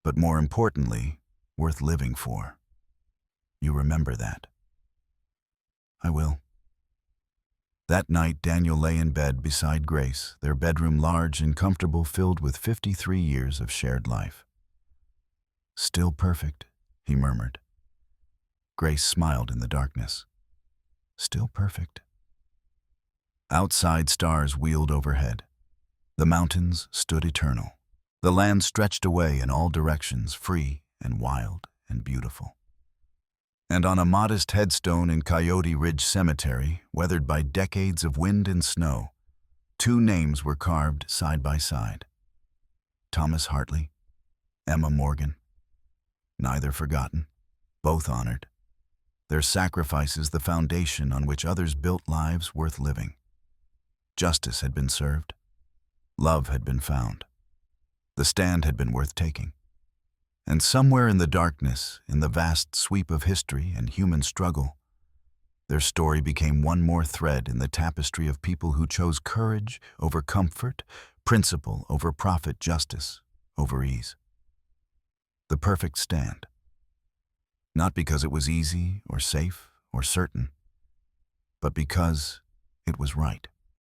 But more importantly, worth living for. You remember that. I will. That night, Daniel lay in bed beside Grace, their bedroom large and comfortable, filled with 53 years of shared life. Still perfect, he murmured. Grace smiled in the darkness. Still perfect. Outside, stars wheeled overhead. The mountains stood eternal. The land stretched away in all directions, free and wild and beautiful. And on a modest headstone in Coyote Ridge Cemetery, weathered by decades of wind and snow, 2 names were carved side by side. Thomas Hartley, Emma Morgan. Neither forgotten, both honored. their sacrifices the foundation on which others built lives worth living. Justice had been served. Love had been found. The stand had been worth taking. And somewhere in the darkness, in the vast sweep of history and human struggle, their story became one more thread in the tapestry of people who chose courage over comfort, principle over profit, justice over ease. The perfect stand. Not because it was easy or safe or certain, but because it was right.